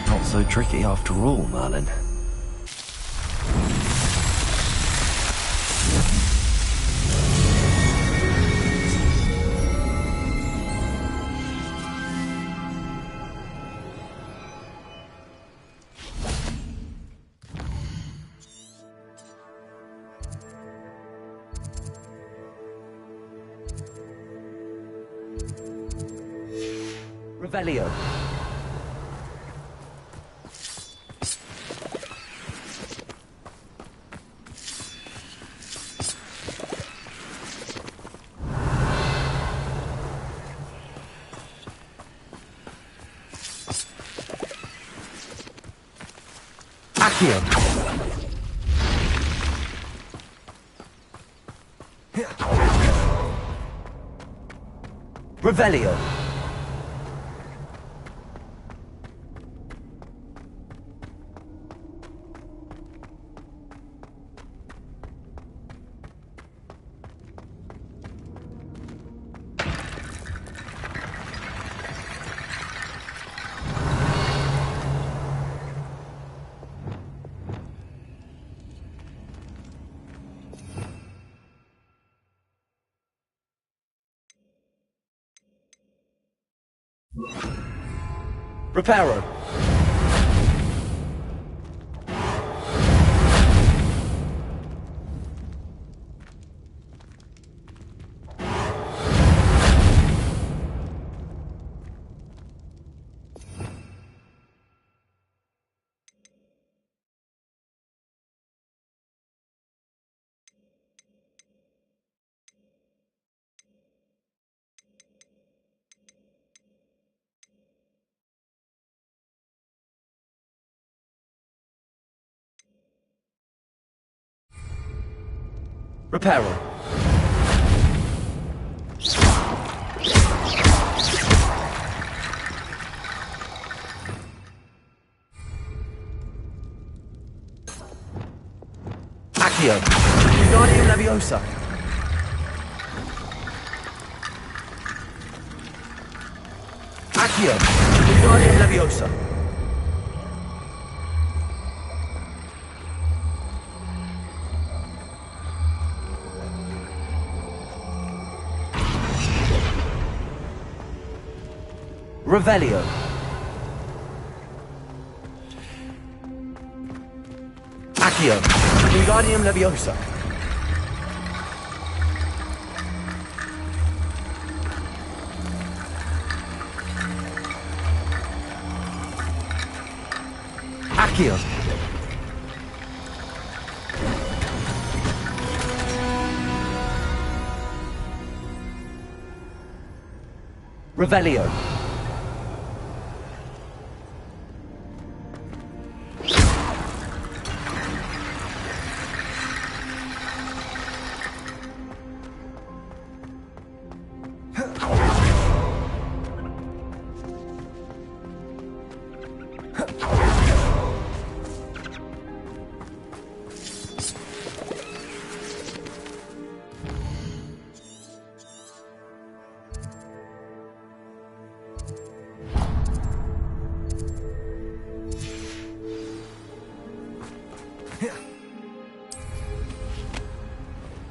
Not so tricky after all, Merlin. Revelio. Accio. Revelio. Reparo. Reparo. Accio. Wingardium Leviosa. Accio. Wingardium Leviosa. Revelio. Accio. Wingardium Leviosa. Accio. Revelio.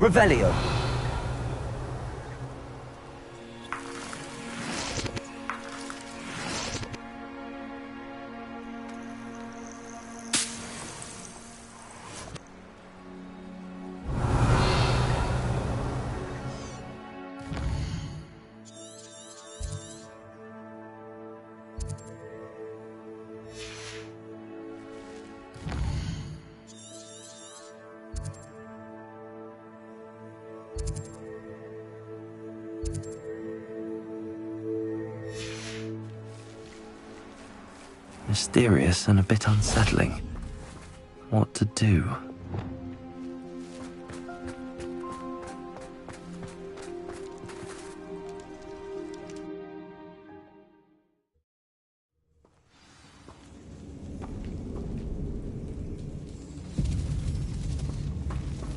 Revelio. Mysterious and a bit unsettling. What to do?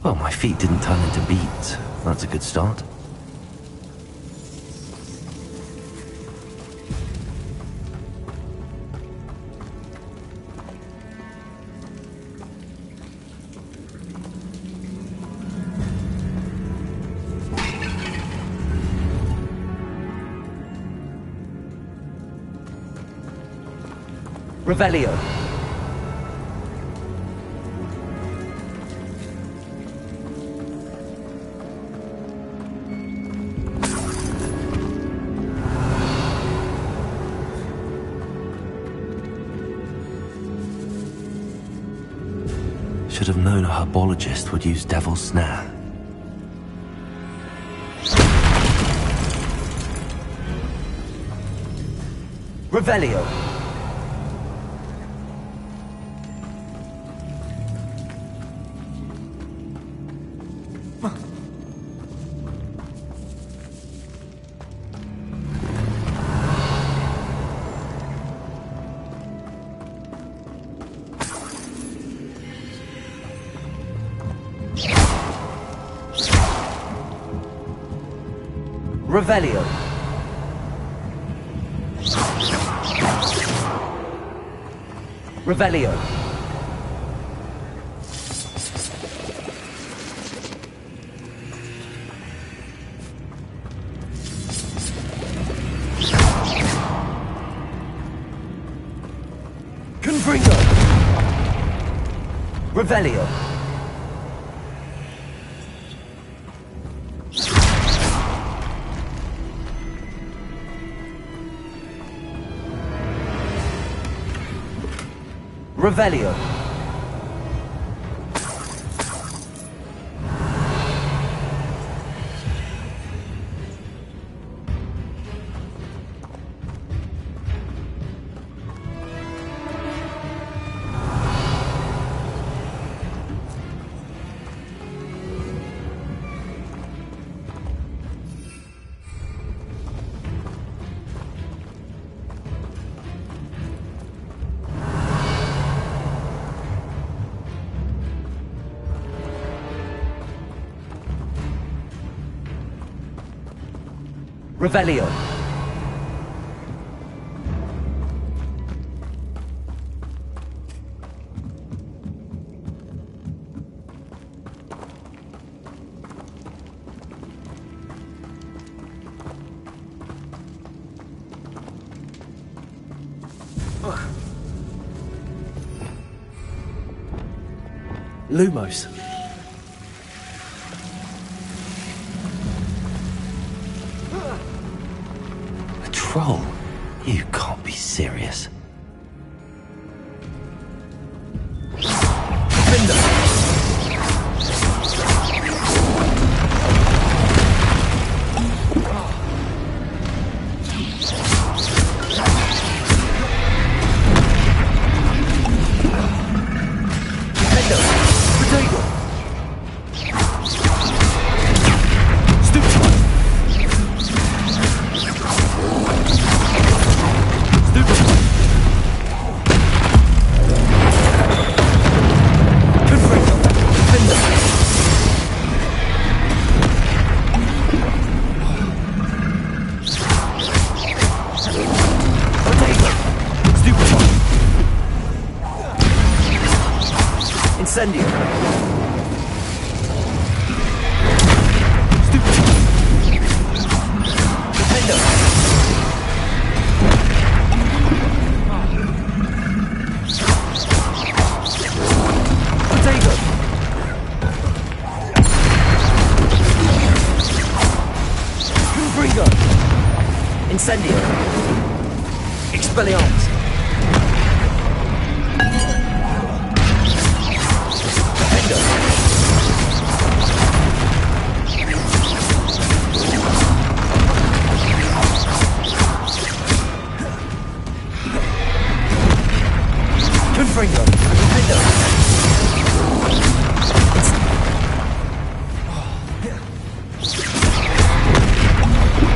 Well, my feet didn't turn into beads. That's a good start. Revelio. Should have known a herbologist would use Devil's Snare. Revelio. Revelio. Revelio. Confringo! Revelio! Revelio! Revelio. Lumos. A troll? You can't be serious. Incendio. Nintendo. Potato. Confringo. Incendio. Expelliarmus. Confringo. Nintendo.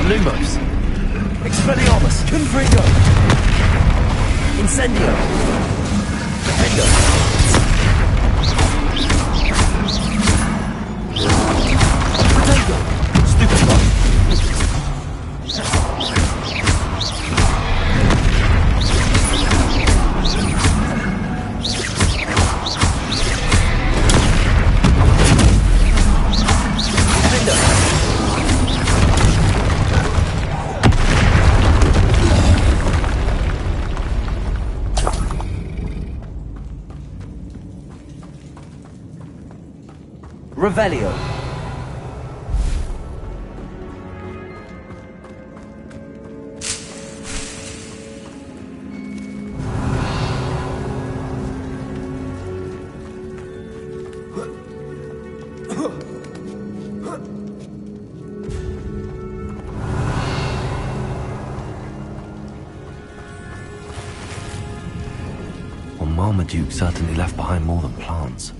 Lumos. Expelliarmus. Confringo. Incendio. Nintendo. Potato. Stupefy. Revelio. Well, Marmaduke certainly left behind more than plants.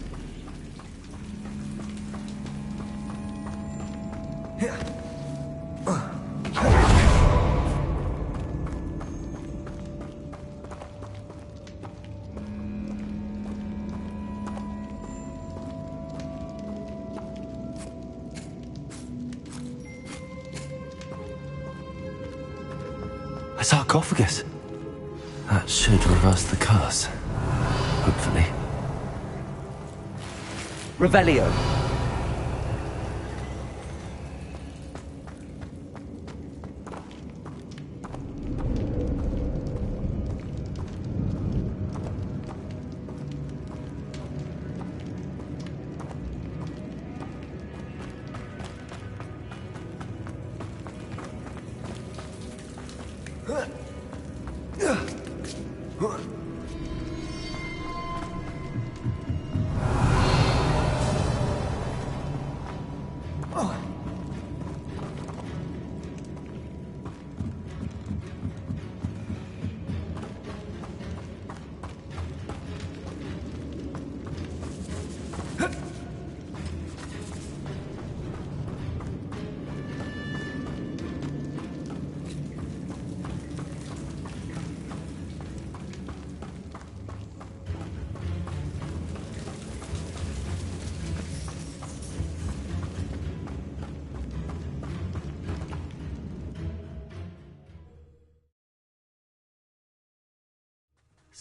A sarcophagus. That should reverse the curse. Hopefully. Revelio.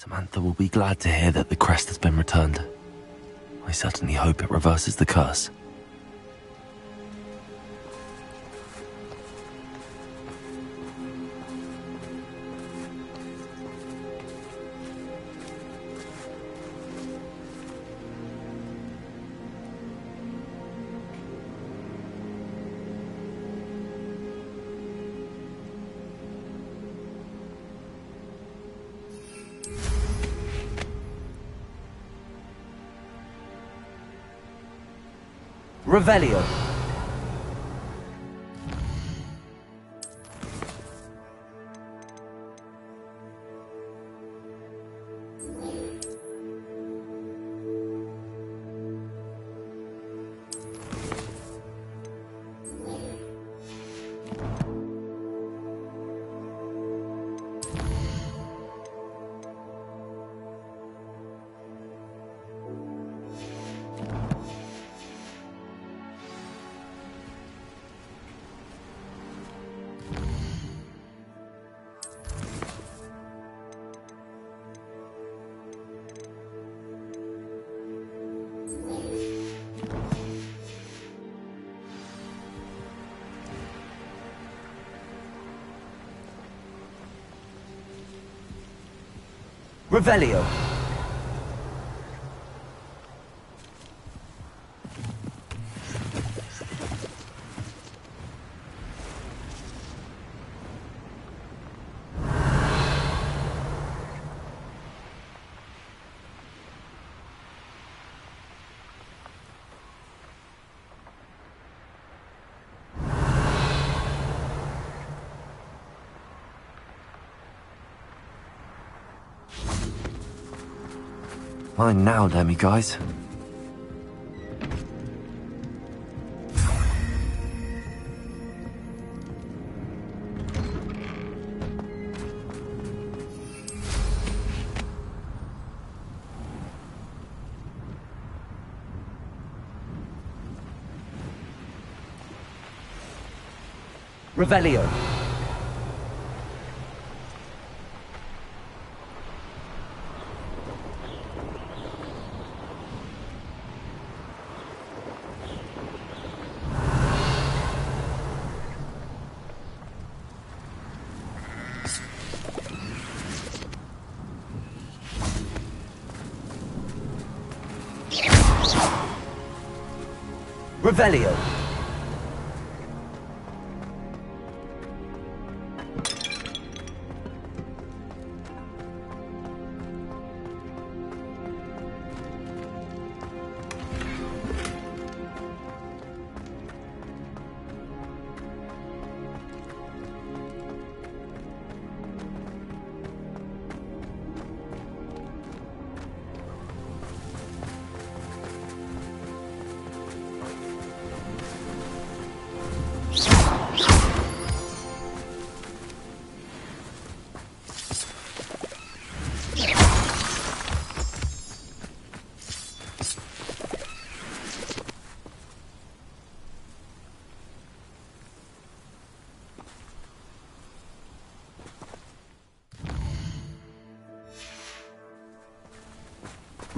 Samantha will be glad to hear that the crest has been returned. I certainly hope it reverses the curse. Revelio. Revelio. Mine now, Demi guys. Revelio. Revelio.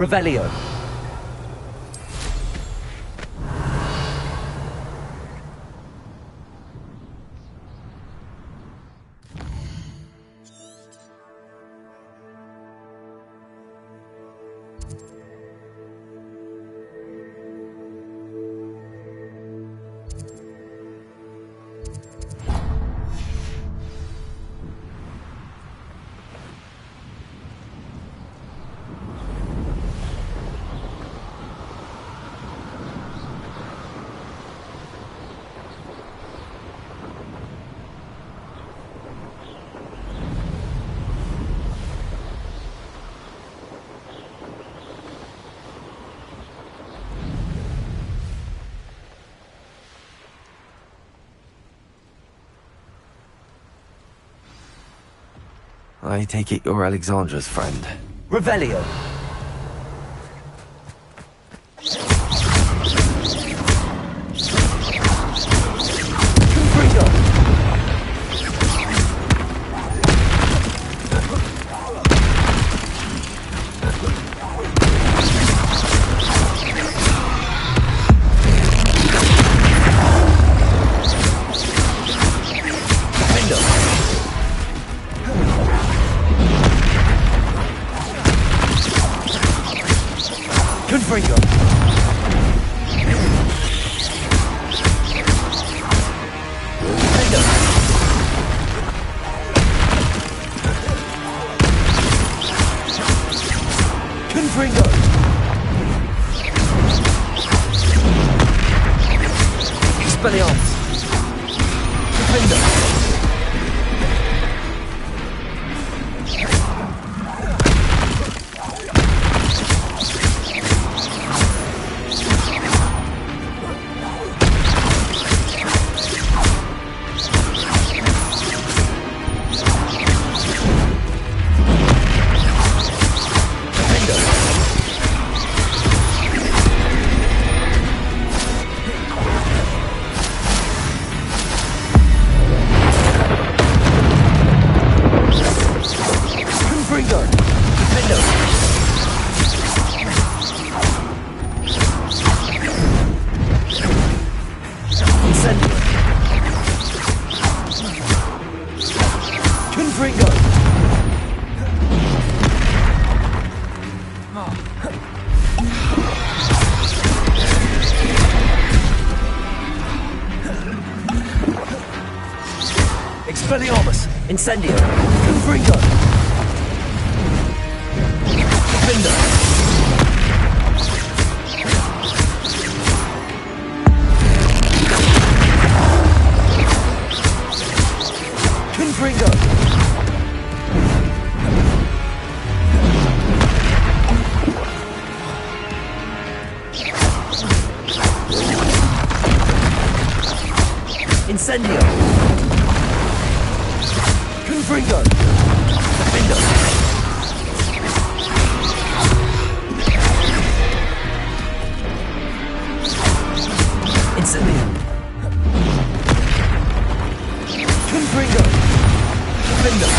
Revelio. I take it you're Alexandra's friend. Revelio. Confringo. Confringo. Expelliarmus. Defender. Expelliarmus. Incendio. Confringo. Defender. Confringo. Incendio. Confringo. Defender. Incendio. Confringo. Defender.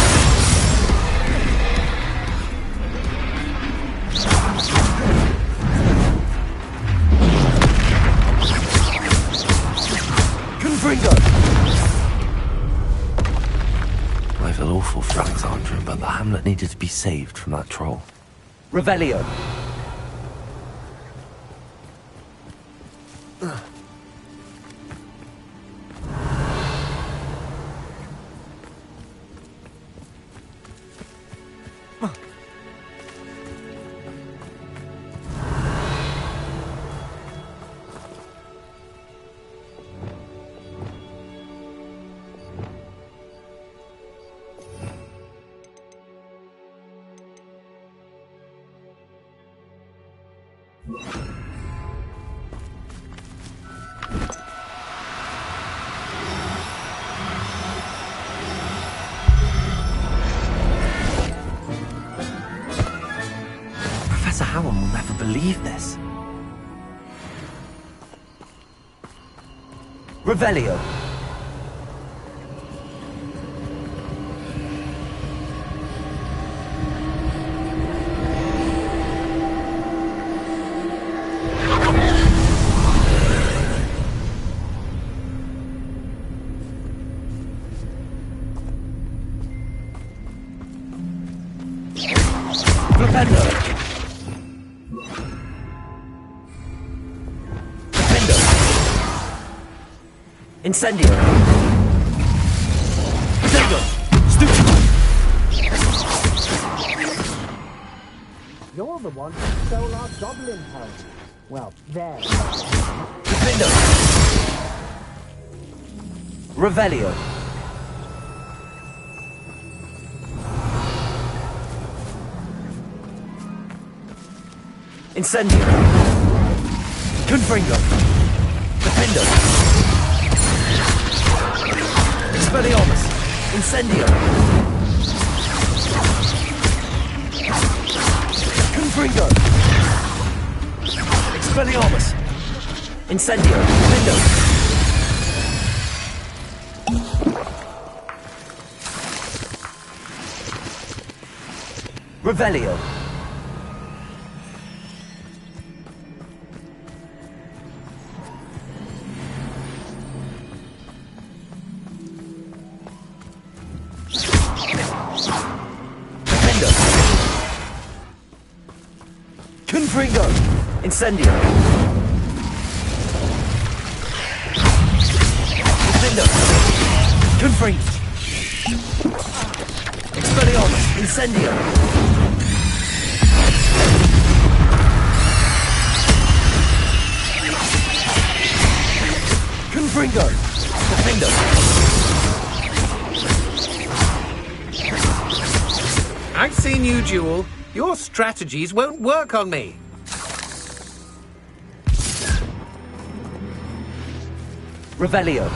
Confringo. I feel awful for Alexandra, but the hamlet needed to be saved from that troll. Revelio. Professor Howard will never believe this. Revelio. Flipendo. Defender. Incendio. Defender. Stupid. You're the one who stole our goblin helm. Well, there. Defender. Revelio. Incendio. Confringo. Defender. Expelliarmus. Incendio. Confringo. Expelliarmus. Incendio. Defender. Revelio. Confringo. Incendio! Defendo! Confringo! Expelliarmus! Incendio! Confringo! Defendo! I've seen you, Jewel. Your strategies won't work on me. Revelio.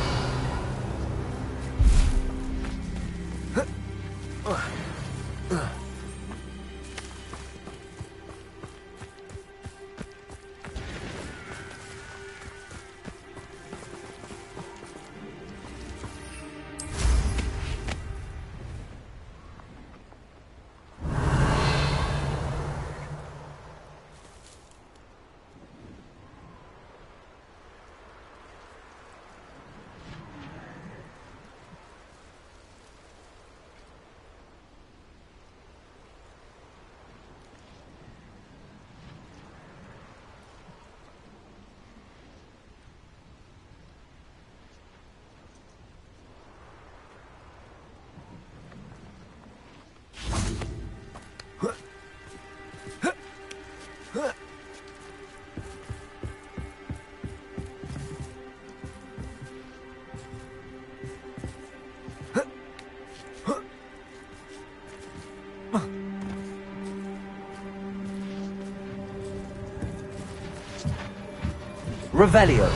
Revelio.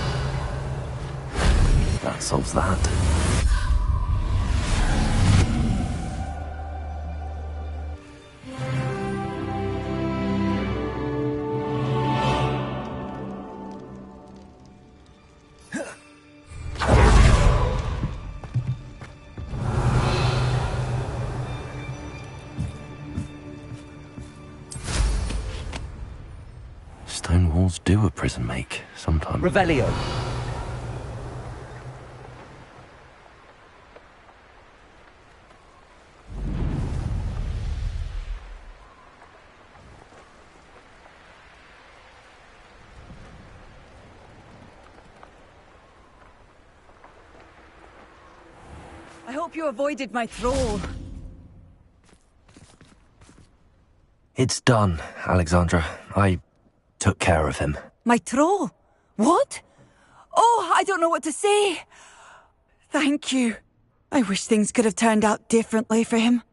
That solves that. Stone walls do a prison make, sometimes. Revelio. I hope you avoided my troll. It's done, Alexandra. I took care of him. My troll? What? Oh, I don't know what to say. Thank you. I wish things could have turned out differently for him.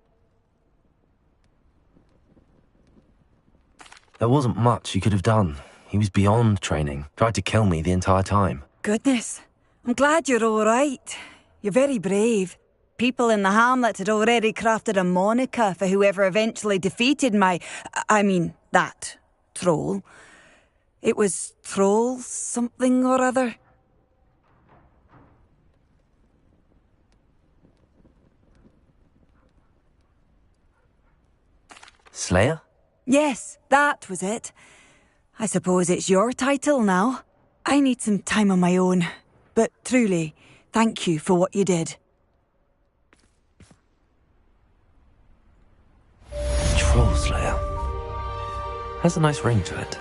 There wasn't much you could have done. He was beyond training. Tried to kill me the entire time. Goodness. I'm glad you're all right. You're very brave. People in the hamlet had already crafted a moniker for whoever eventually defeated that troll. It was Troll something or other. Slayer? Yes, that was it. I suppose it's your title now. I need some time on my own. But truly, thank you for what you did. Troll Slayer. Has a nice ring to it.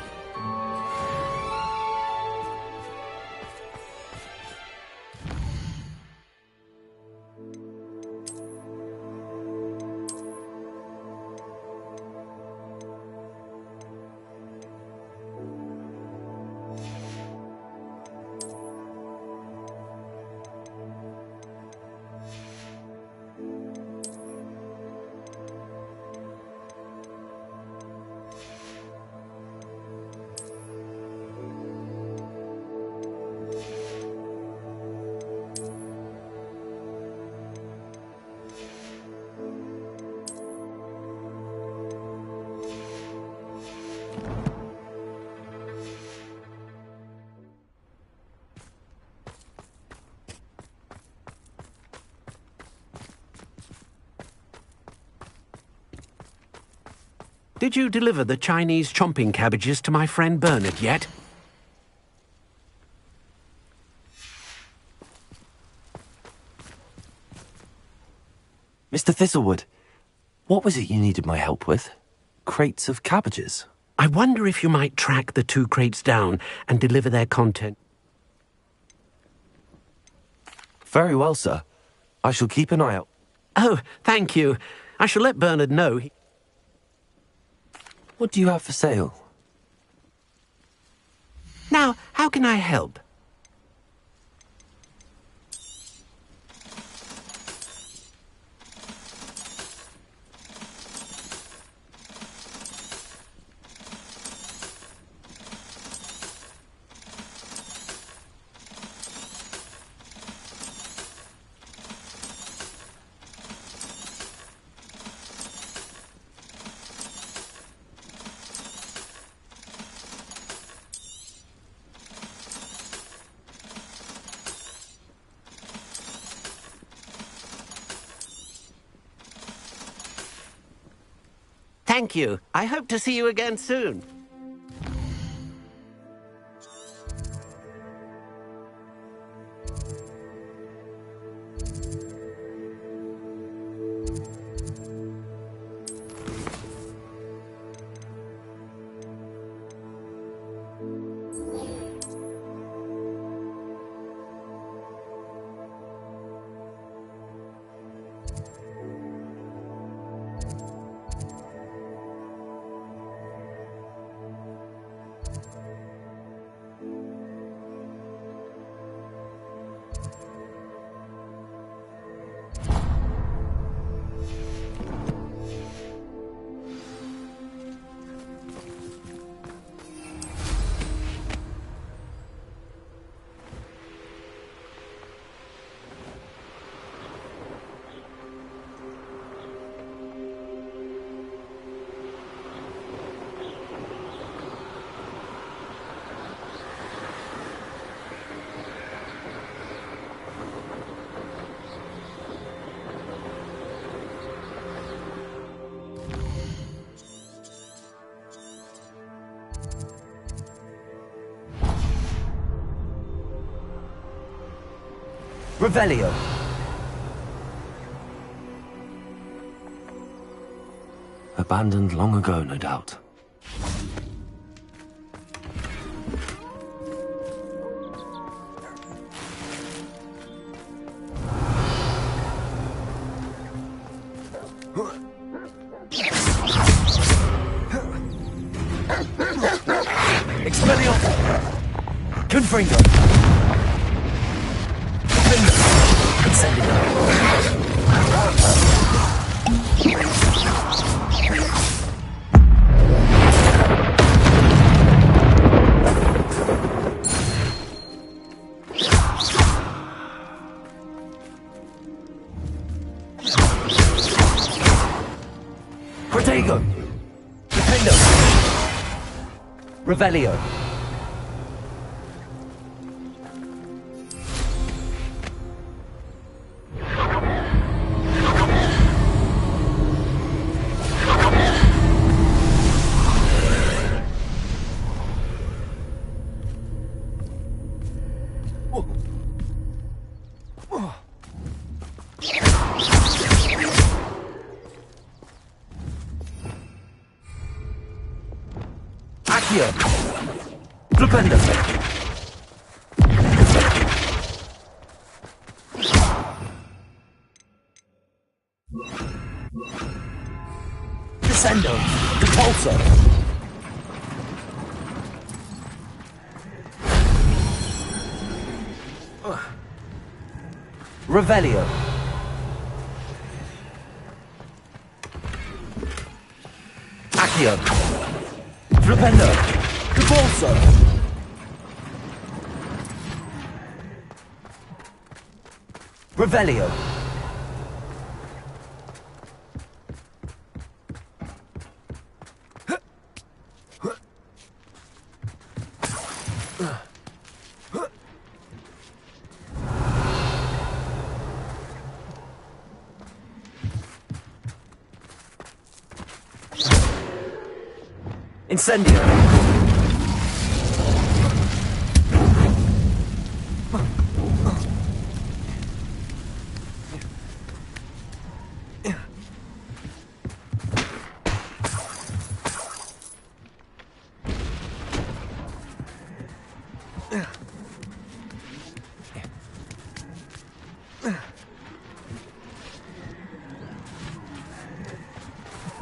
Did you deliver the Chinese chomping cabbages to my friend Bernard yet? Mr. Thistlewood, what was it you needed my help with? Crates of cabbages? I wonder if you might track the 2 crates down and deliver their content. Very well, sir. I shall keep an eye out. Oh, thank you. I shall let Bernard know. What do you have for sale? Now, how can I help? Thank you. I hope to see you again soon. Revelio. Abandoned long ago, no doubt. Expelliarmus. Confringo. Protego. Defendo. Revelio. Accio. Flipendo. Descendo. Repulso. Revelio. Accio. Flipendo. Repulso. Revelio. Incendio.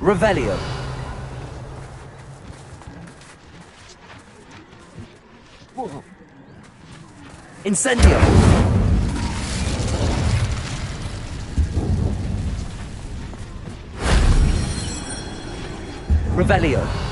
Revelio. Incendio. Revelio.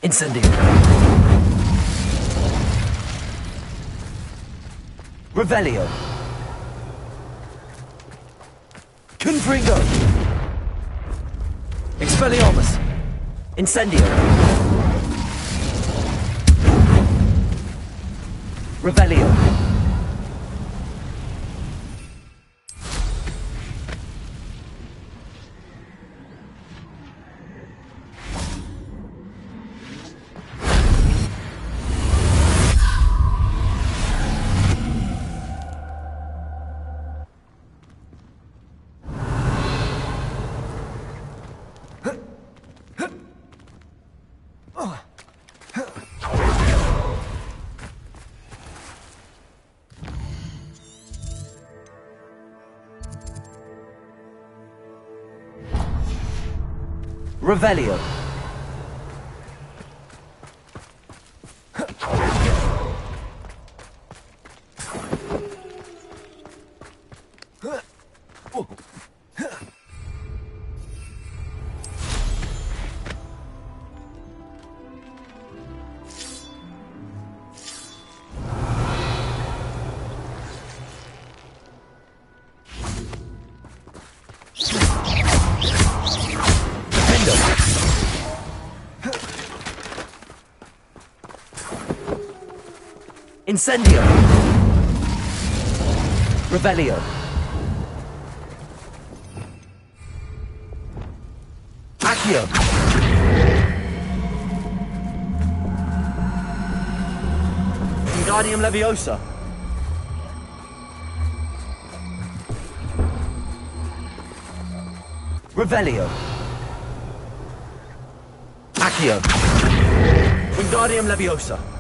Incendio. Revelio. Confringo. Expelliarmus. Incendio. Revelio. Revelio. Incendio. Revelio. Accio. Wingardium Leviosa. Revelio. Accio. Wingardium Leviosa.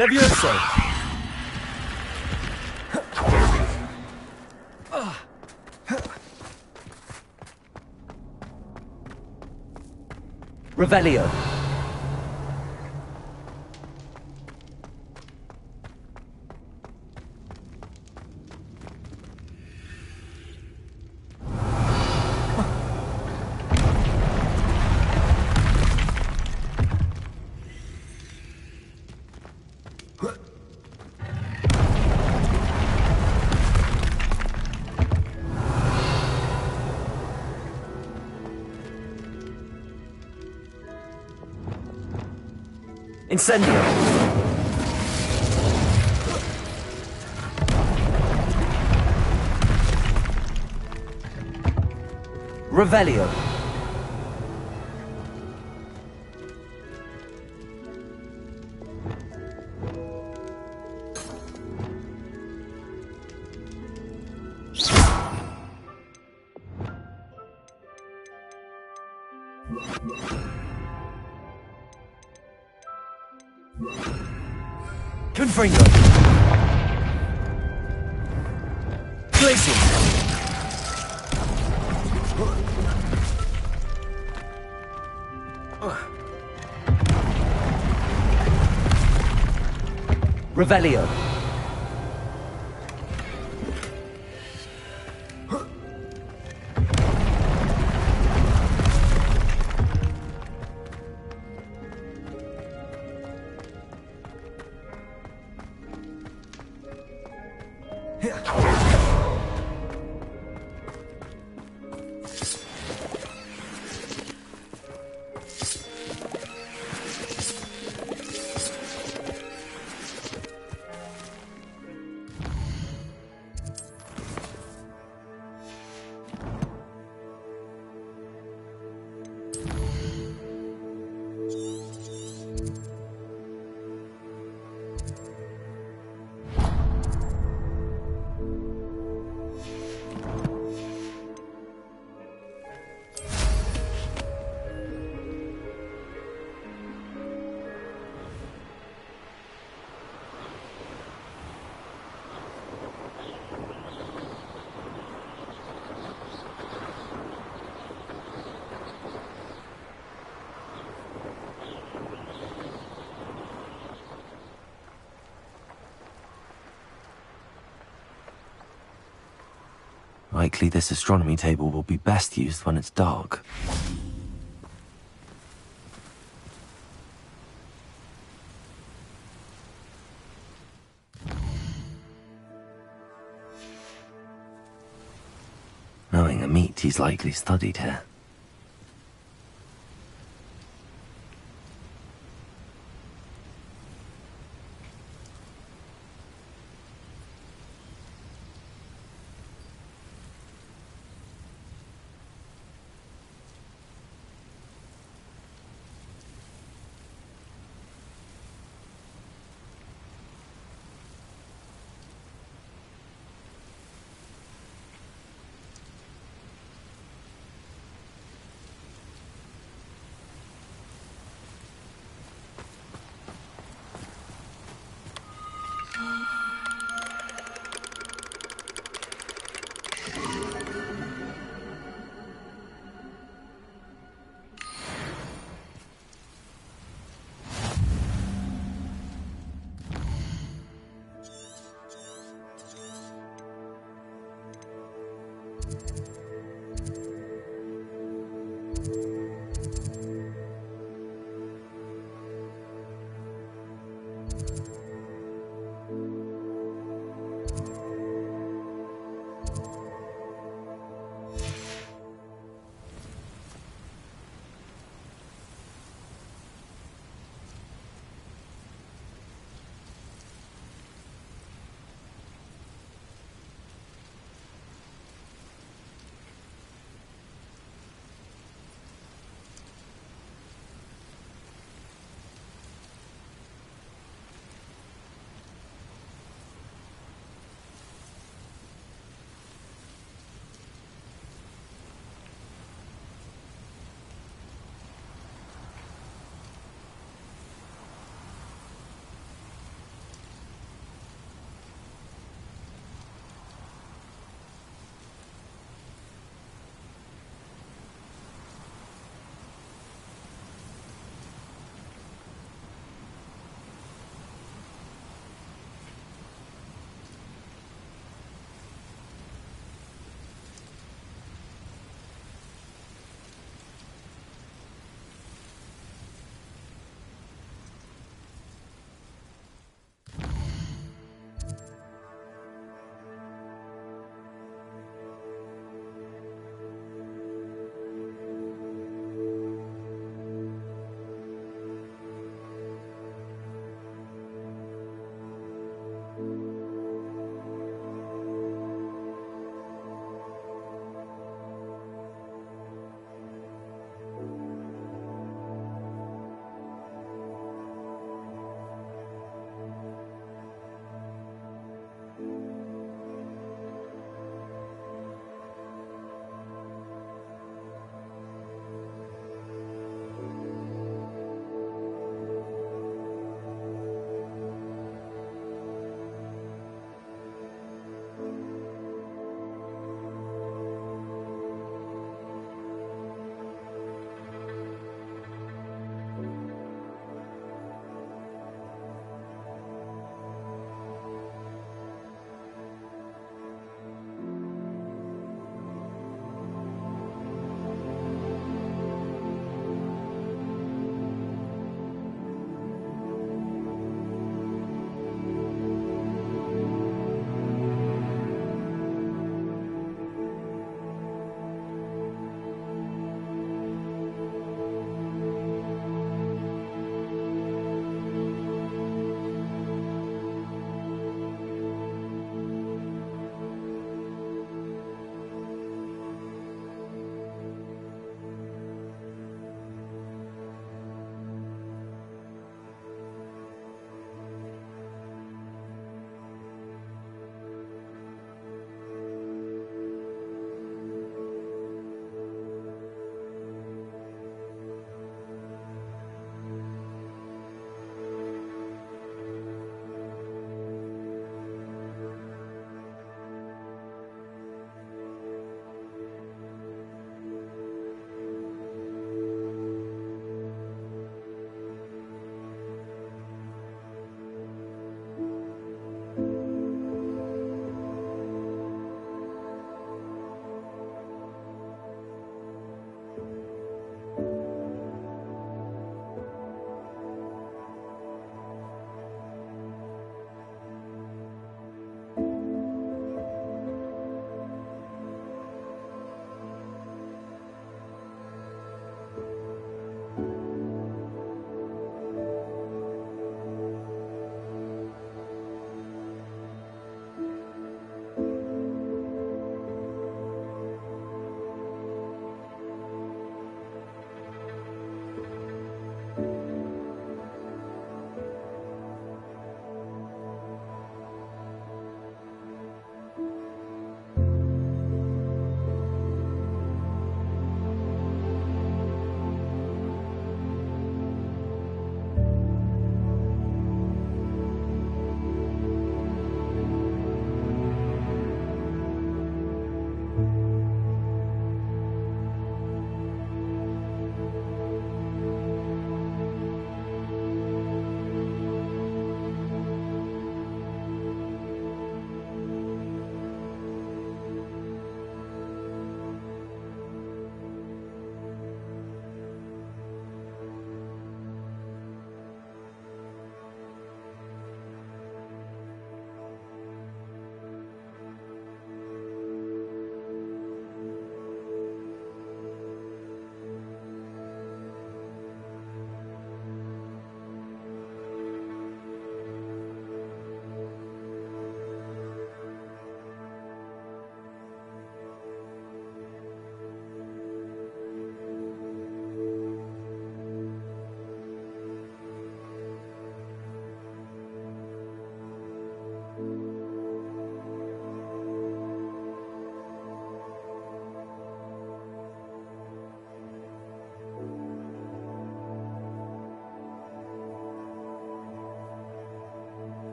Levioso! Revelio. Incendio. Revelio. Confringo. Glacial. Revelio. Likely this astronomy table will be best used when it's dark. Knowing Amit, he's likely studied here.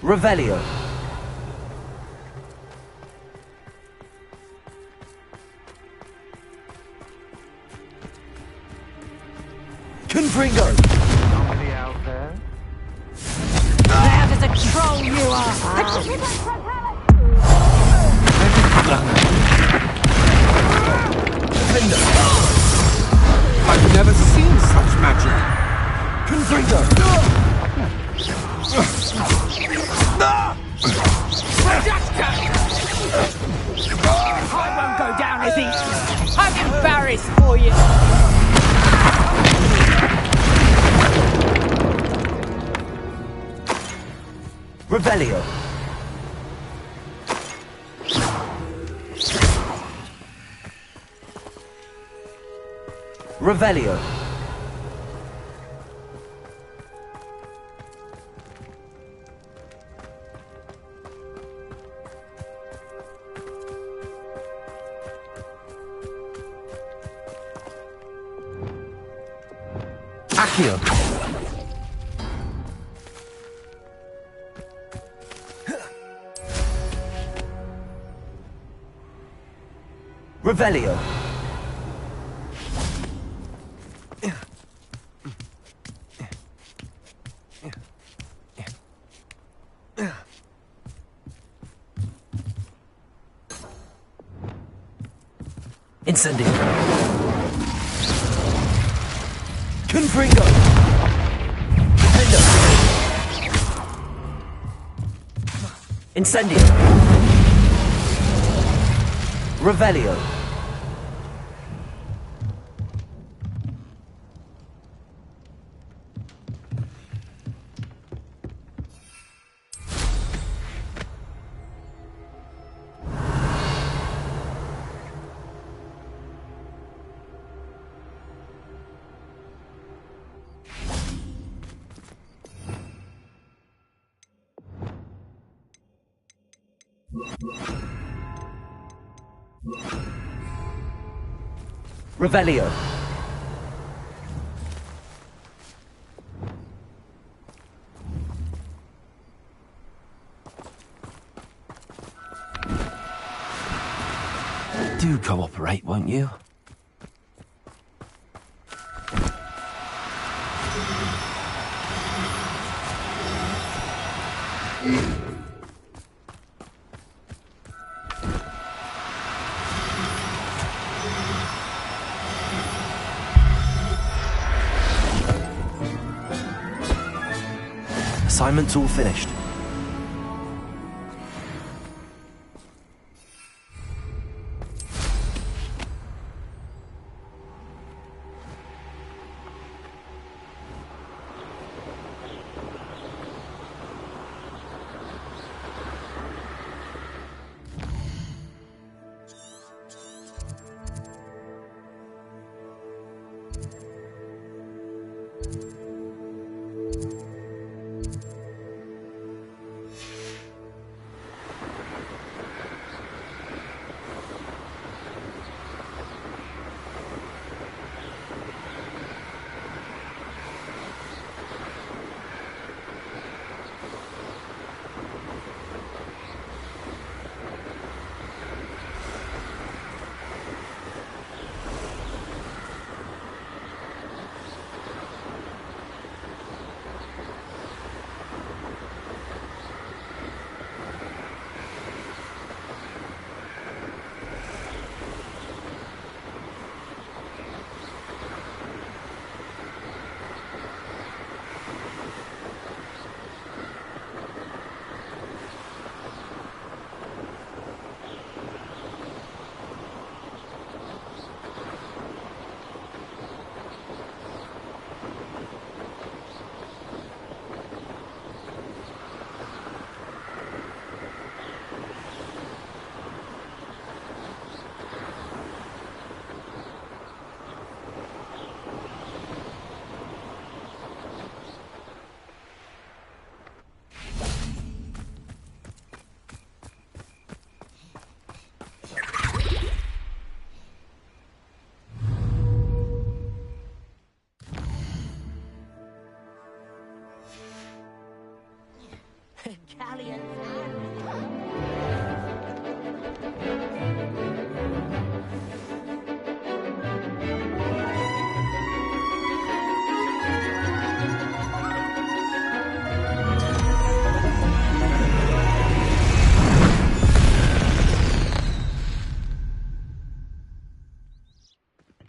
Revelio. Confringo. Somebody out there? Loud as a troll you are! Defender. I've never seen such magic. Confringo. I won't go down as easy. I'm embarrassed for you. Revelio. Revelio. Accio. Revelio. Incendio. Confringo. Defendo. Incendio. Revelio. Revelio. Do cooperate, won't you? Assignment's all finished.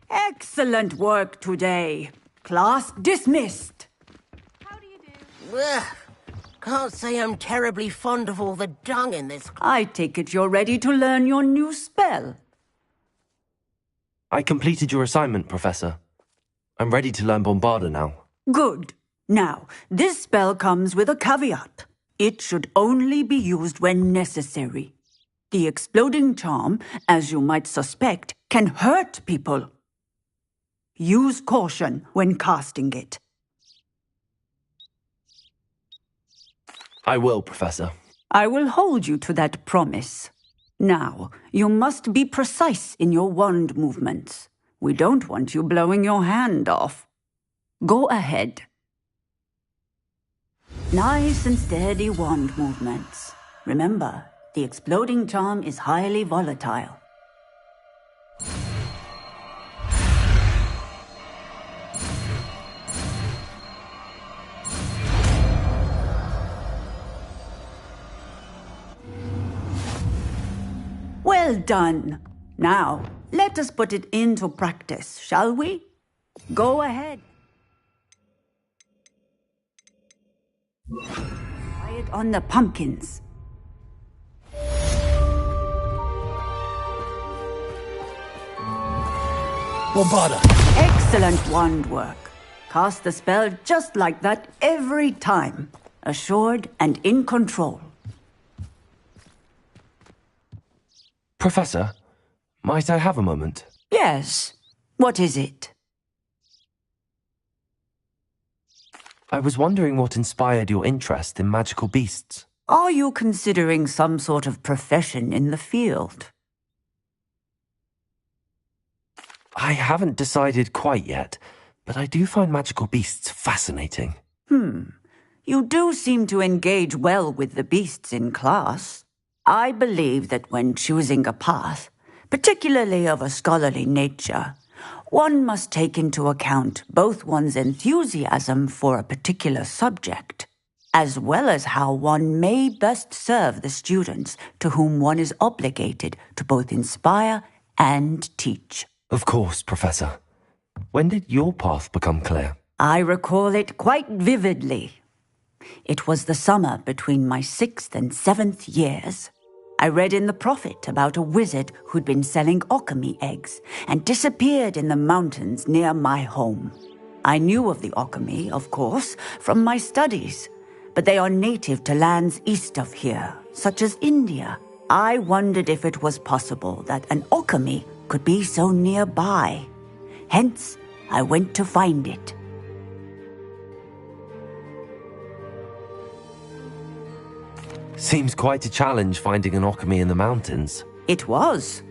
Excellent work today. Class dismissed. Ugh. Can't say I'm terribly fond of all the dung in this. I take it you're ready to learn your new spell. I completed your assignment, Professor. I'm ready to learn Bombarda now. Good. Now, this spell comes with a caveat. It should only be used when necessary. The exploding charm, as you might suspect, can hurt people. Use caution when casting it. I will, Professor. I will hold you to that promise. Now, you must be precise in your wand movements. We don't want you blowing your hand off. Go ahead. Nice and steady wand movements. Remember, the exploding charm is highly volatile. Well done. Now, let us put it into practice, shall we? Go ahead. Try it on the pumpkins. Bombarda! Excellent wand work. Cast the spell just like that every time. Assured and in control. Professor, might I have a moment? Yes. What is it? I was wondering what inspired your interest in magical beasts. Are you considering some sort of profession in the field? I haven't decided quite yet, but I do find magical beasts fascinating. You do seem to engage well with the beasts in class. I believe that when choosing a path, particularly of a scholarly nature, one must take into account both one's enthusiasm for a particular subject, as well as how one may best serve the students to whom one is obligated to both inspire and teach. Of course, Professor. When did your path become clear? I recall it quite vividly. It was the summer between my 6th and 7th years. I read in the Prophet about a wizard who'd been selling alchemy eggs and disappeared in the mountains near my home. I knew of the alchemy, of course, from my studies, but they are native to lands east of here, such as India. I wondered if it was possible that an alchemy could be so nearby. Hence, I went to find it. Seems quite a challenge finding an alchemy in the mountains. It was.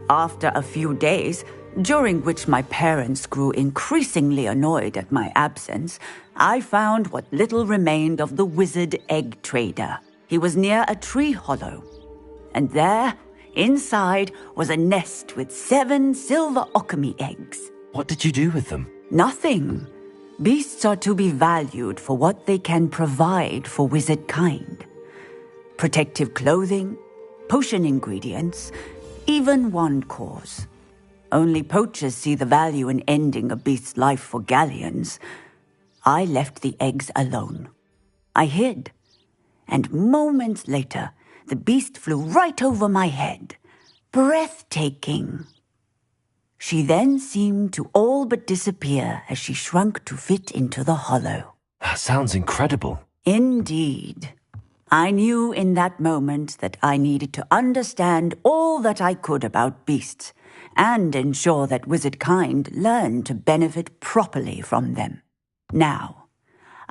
After a few days, during which my parents grew increasingly annoyed at my absence, I found what little remained of the wizard egg trader. He was near a tree hollow. And there, inside, was a nest with 7 silver alchemy eggs. What did you do with them? Nothing. Beasts are to be valued for what they can provide for wizard kind. Protective clothing, potion ingredients, even wand cores. Only poachers see the value in ending a beast's life for galleons. I left the eggs alone. I hid, and moments later, the beast flew right over my head. Breathtaking. She then seemed to all but disappear as she shrunk to fit into the hollow. That sounds incredible. Indeed. I knew in that moment that I needed to understand all that I could about beasts and ensure that wizard kind learned to benefit properly from them. Now,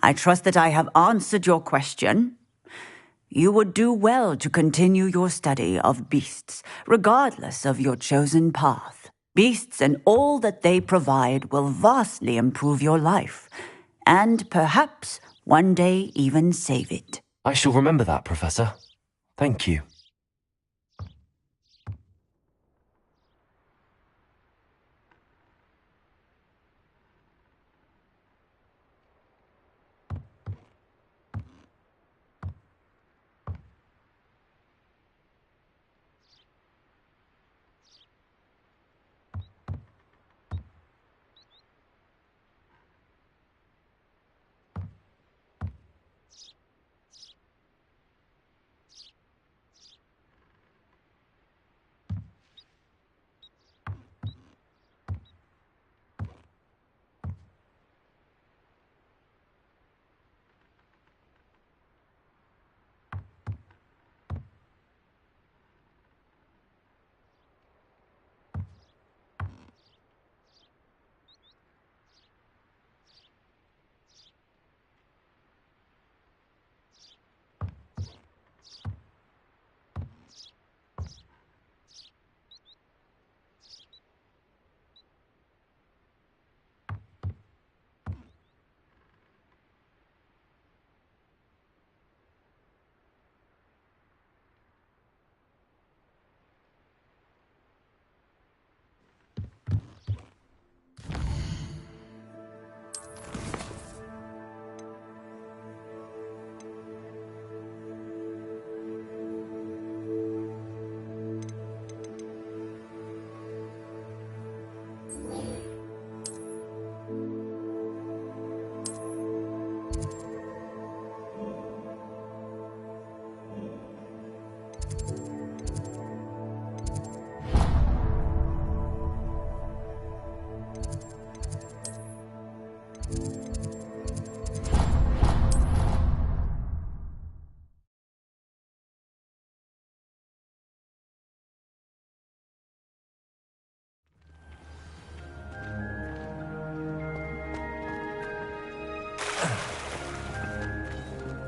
I trust that I have answered your question. You would do well to continue your study of beasts, regardless of your chosen path. Beasts and all that they provide will vastly improve your life, and perhaps one day even save it. I shall remember that, Professor. Thank you.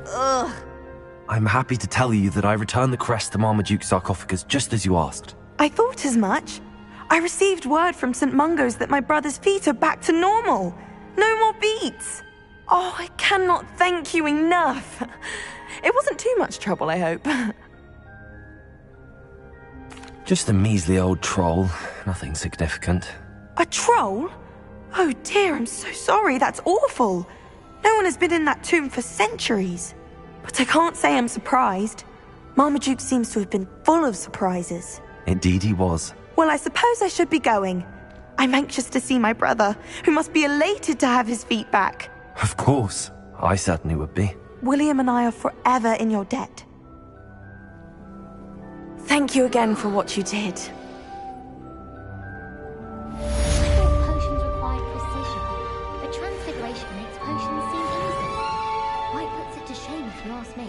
Ugh. I'm happy to tell you that I returned the crest to Marmaduke's sarcophagus just as you asked. I thought as much. I received word from St. Mungo's that my brother's feet are back to normal. No more beats. Oh, I cannot thank you enough. It wasn't too much trouble, I hope. Just a measly old troll. Nothing significant. A troll? Oh dear, I'm so sorry. That's awful. No one has been in that tomb for centuries. But I can't say I'm surprised. Marmaduke seems to have been full of surprises. Indeed he was. Well, I suppose I should be going. I'm anxious to see my brother, who must be elated to have his feet back. Of course. I certainly would be. William and I are forever in your debt. Thank you again for what you did. Potions require precision, but transfiguration makes potions seem easy. Quite puts it to shame if you ask me.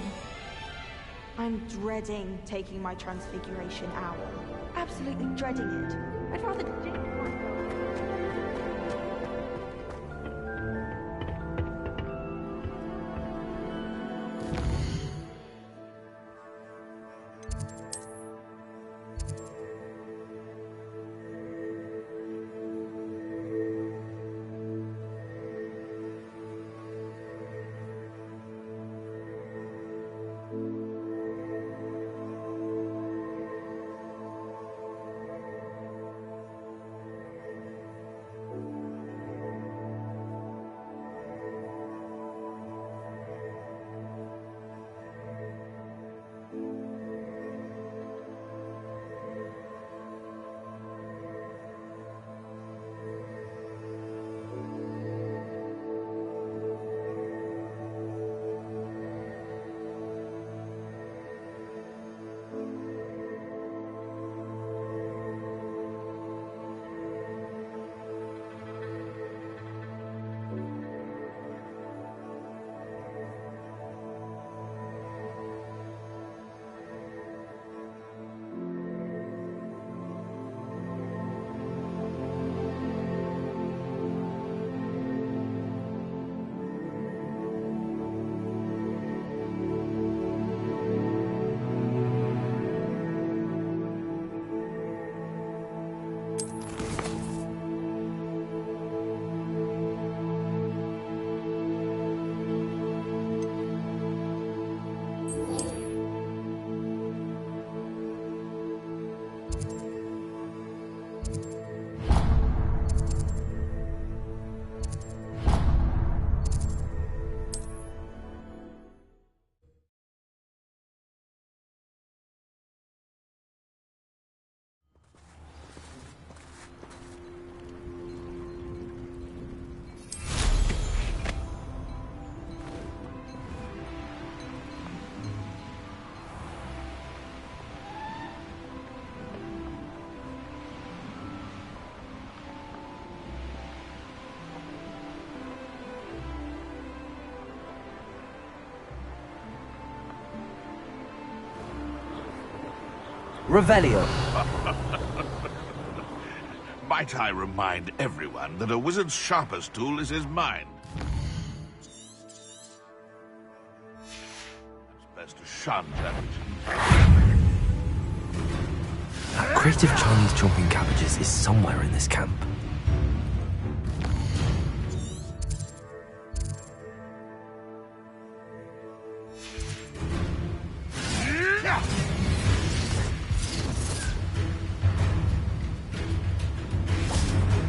I'm dreading taking my transfiguration hour. Absolutely dreading it. I'd rather jinx myself. Revelio. Might I remind everyone that a wizard's sharpest tool is his mind? It's best to shun that which Creative Chinese chomping cabbages is somewhere in this camp.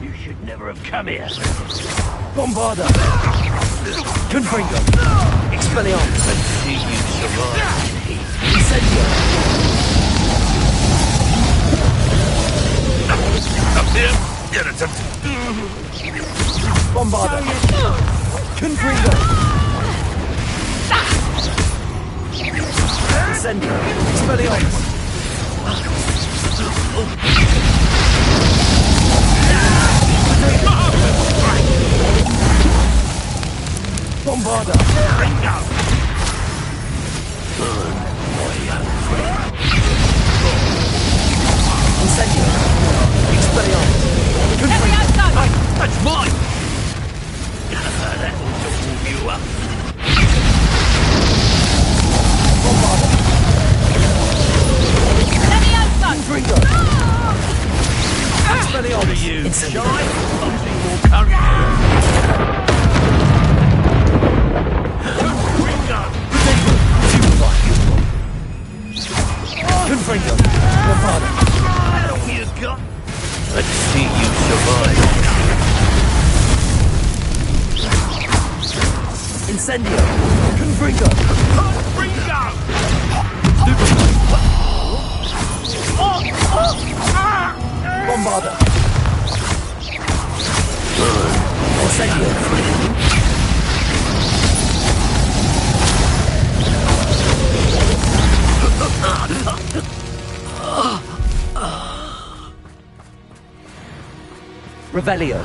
You should never have come here. Bombarda. Confringo. Expelliarmus. Let's see you survive. Incendio. Up here. Get it. Bombarda. Confringo. Incendio. Expelliarmus. Bombarda. Incendio. Expelliarmus. That's mine! That ought to warm you up. Bombarda. Confringo. Expelliarmus. You Incendio. I'll see more courage. Confringo. Bombarda. That all you got? Let's see you survive. Incendio. Confringo. Bombarda. Incendio. Revelio.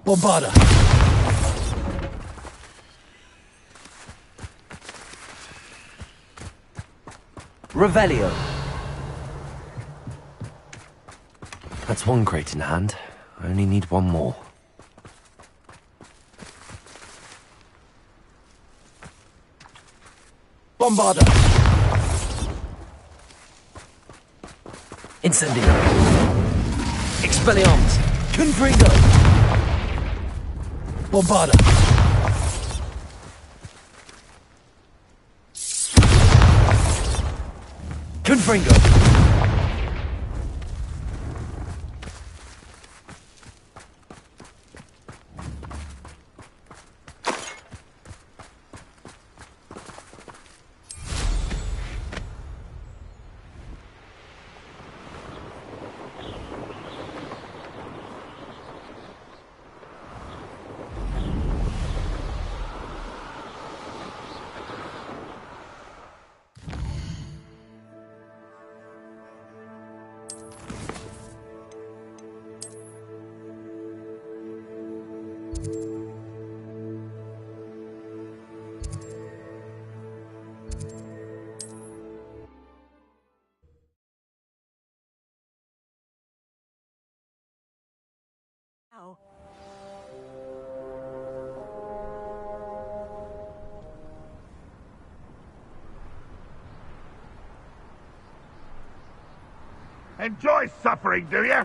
Bombarda. Revelio. That's one crate in hand. I only need one more. Bombarda. Incendio. Expelliarmus. Confringo. Bombarda. Confringo. Enjoy suffering, do you?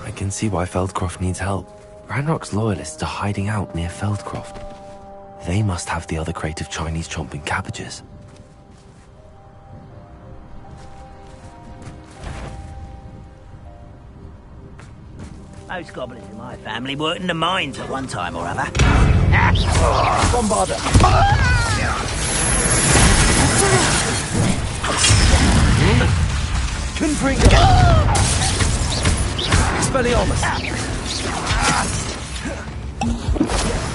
I can see why Feldcroft needs help. Ranrock's loyalists are hiding out near Feldcroft. They must have the other crate of Chinese chomping cabbages. Most goblins in my family worked in the mines at one time or other. Bombarda. Confringo. Expelliarmus.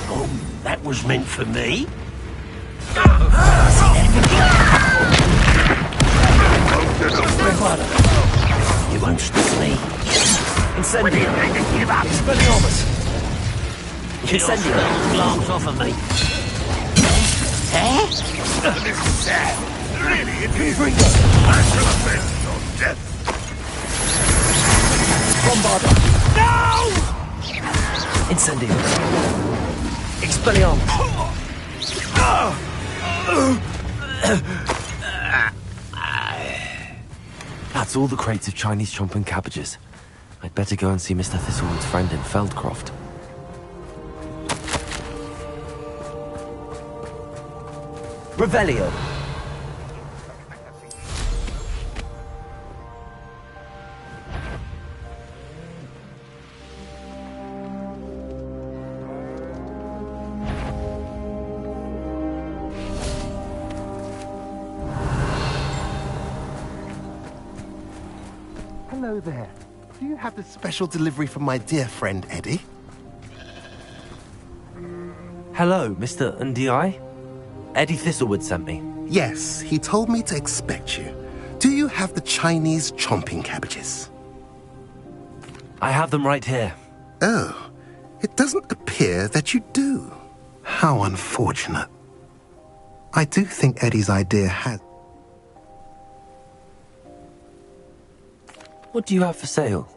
Oh, that was meant for me? Bombada! You won't stop me. Incendio! Expelliarmus! Incendio! Glance off of me. Eh? This is sad. Really, it is. Confringo! I shall avenge your death. Bombada! No! Incendio! Expelliarmus! That's all the crates of Chinese chomping cabbages. I'd better go and see Mr. Thistlewood's friend in Feldcroft. Revelio! Hello there. Do you have the special delivery from my dear friend Eddie? Hello, Mr. Ndi? Eddie Thistlewood sent me. Yes, he told me to expect you. Do you have the Chinese chomping cabbages? I have them right here. Oh, it doesn't appear that you do. How unfortunate. I do think Eddie's idea has... What do you have for sale?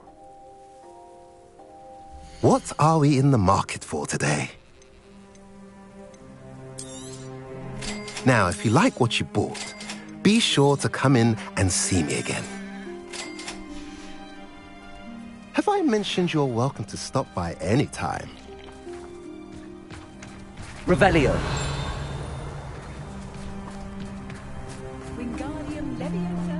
What are we in the market for today? Now, if you like what you bought, be sure to come in and see me again. Have I mentioned you're welcome to stop by any time? Revelio! Wingardium Leviosa.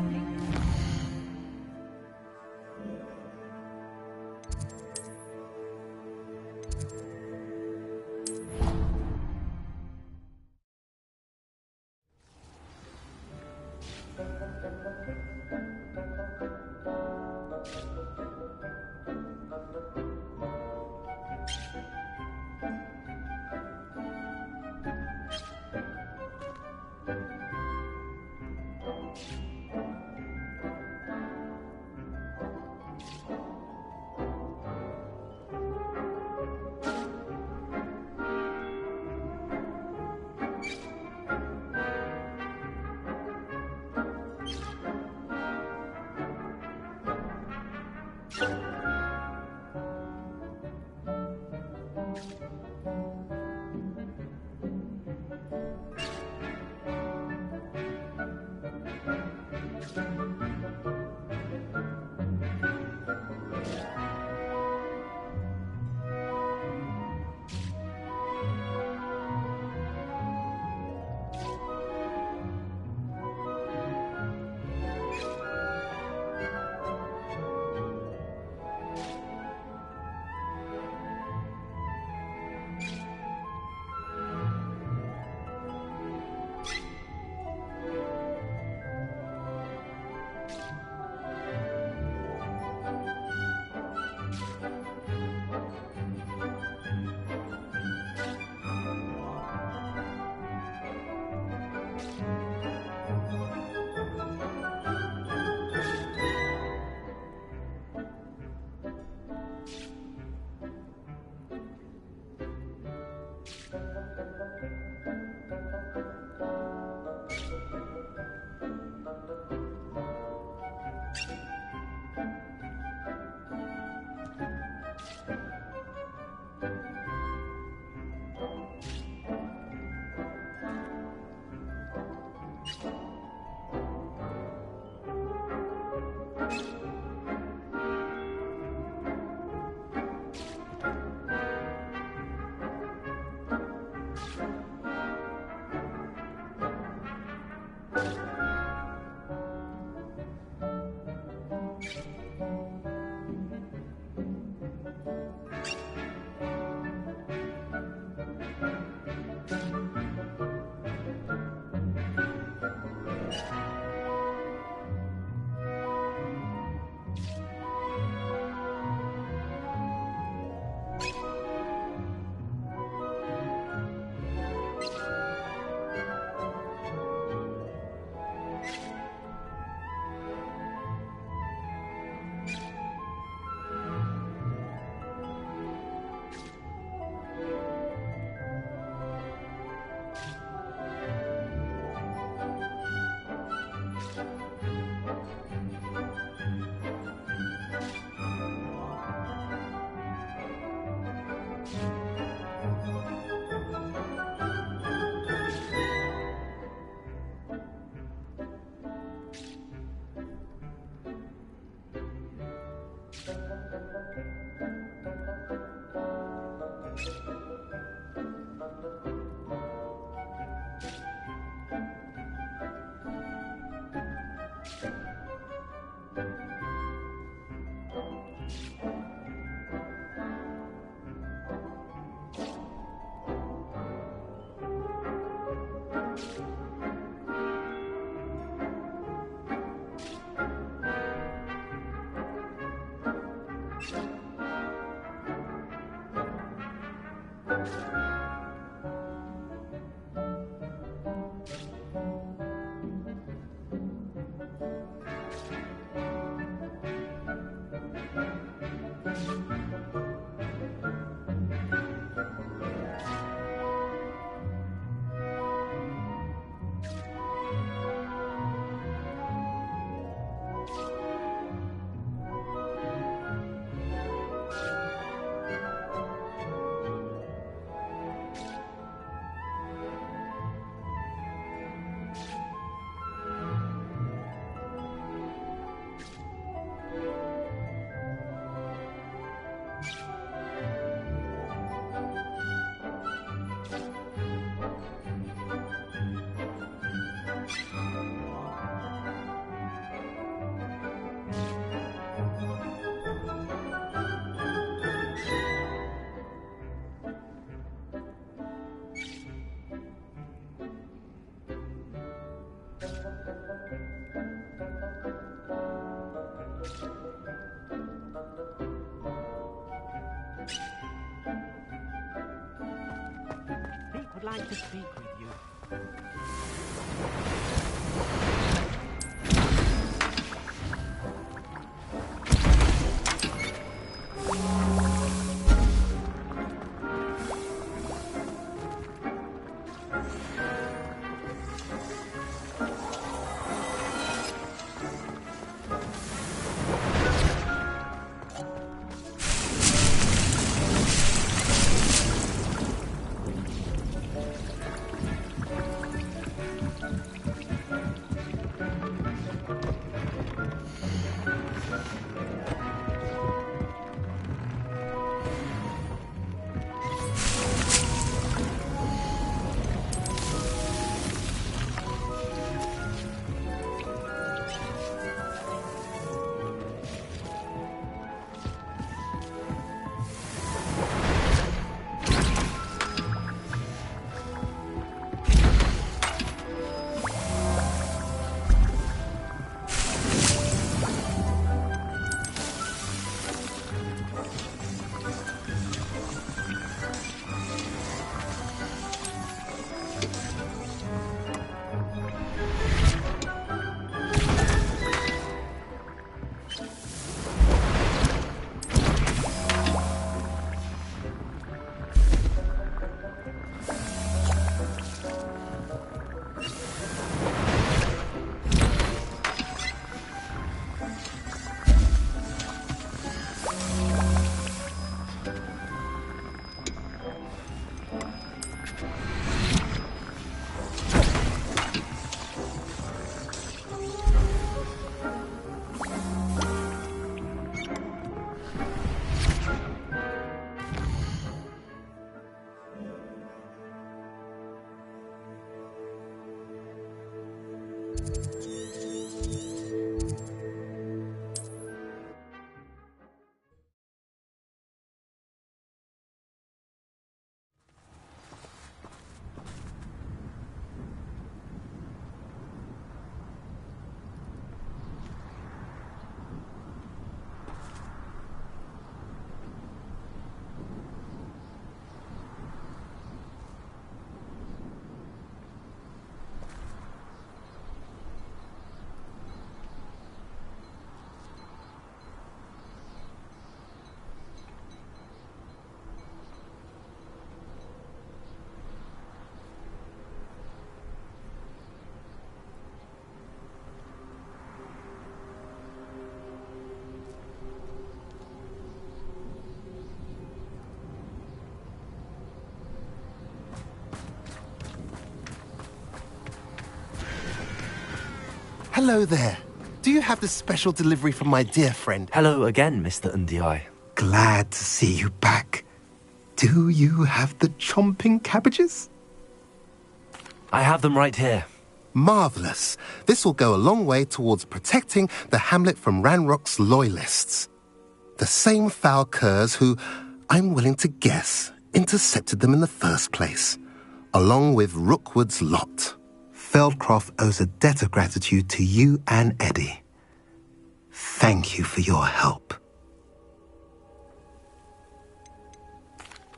like to speak with you. Hello there. Do you have the special delivery from my dear friend? Hello again, Mr. Undiai. Glad to see you back. Do you have the chomping cabbages? I have them right here. Marvellous. This will go a long way towards protecting the hamlet from Ranrock's loyalists. The same foul curs who, I'm willing to guess, intercepted them in the first place, along with Rookwood's lot. Feldcroft owes a debt of gratitude to you and Eddie. Thank you for your help.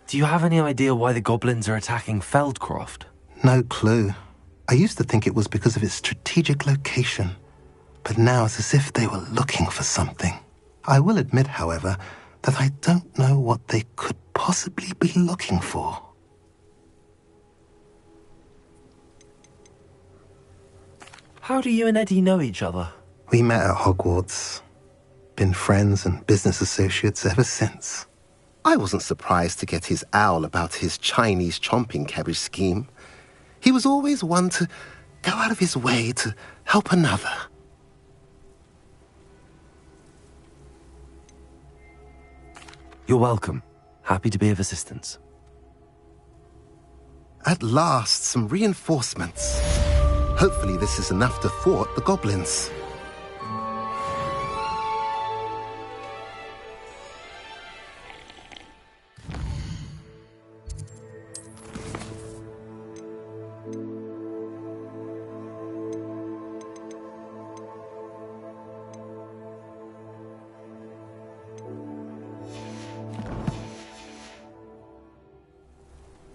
Do you have any idea why the goblins are attacking Feldcroft? No clue. I used to think it was because of its strategic location, but now it's as if they were looking for something. I will admit, however, that I don't know what they could possibly be looking for. How do you and Eddie know each other? We met at Hogwarts. Been friends and business associates ever since. I wasn't surprised to get his owl about his Chinese chomping cabbage scheme. He was always one to go out of his way to help another. You're welcome. Happy to be of assistance. At last, some reinforcements. Hopefully this is enough to thwart the goblins.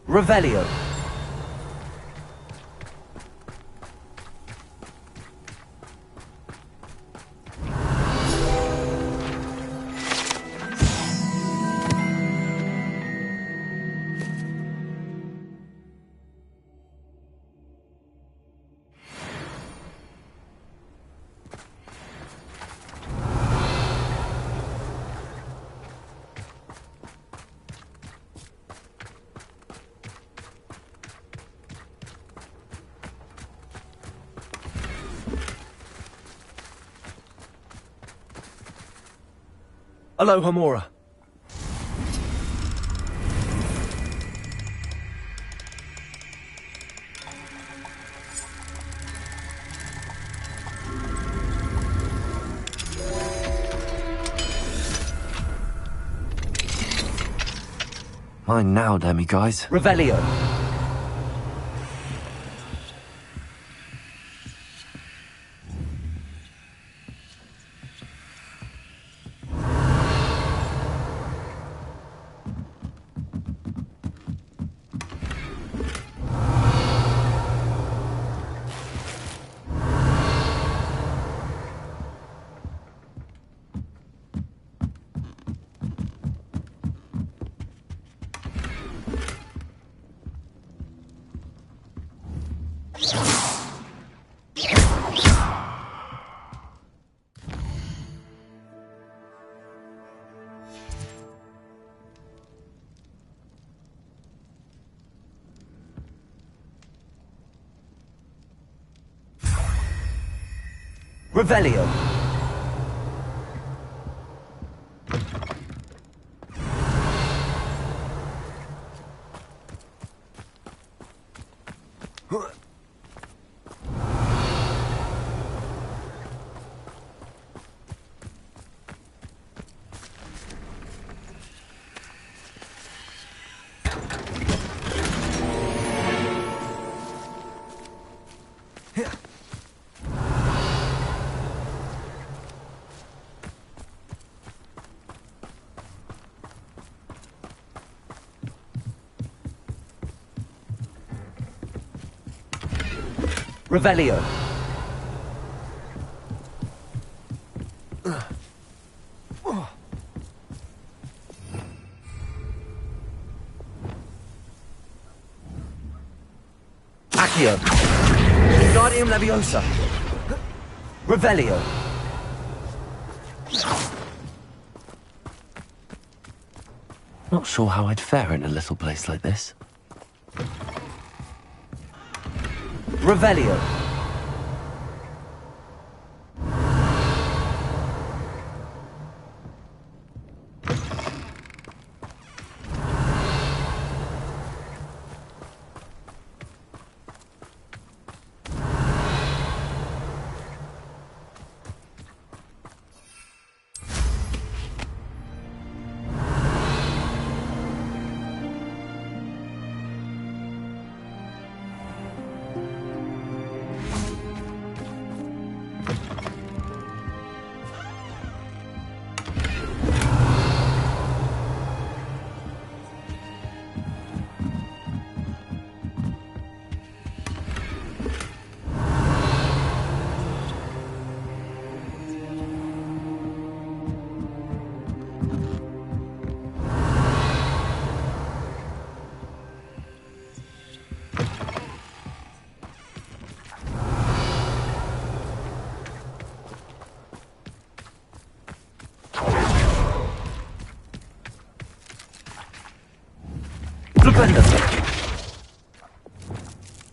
Revelio. Aloha Mora. Mine now, Demi guys. Revelio. Revelio. Revelio. Accio. Wingardium Leviosa. Revelio. Not sure how I'd fare in a little place like this. Revelio.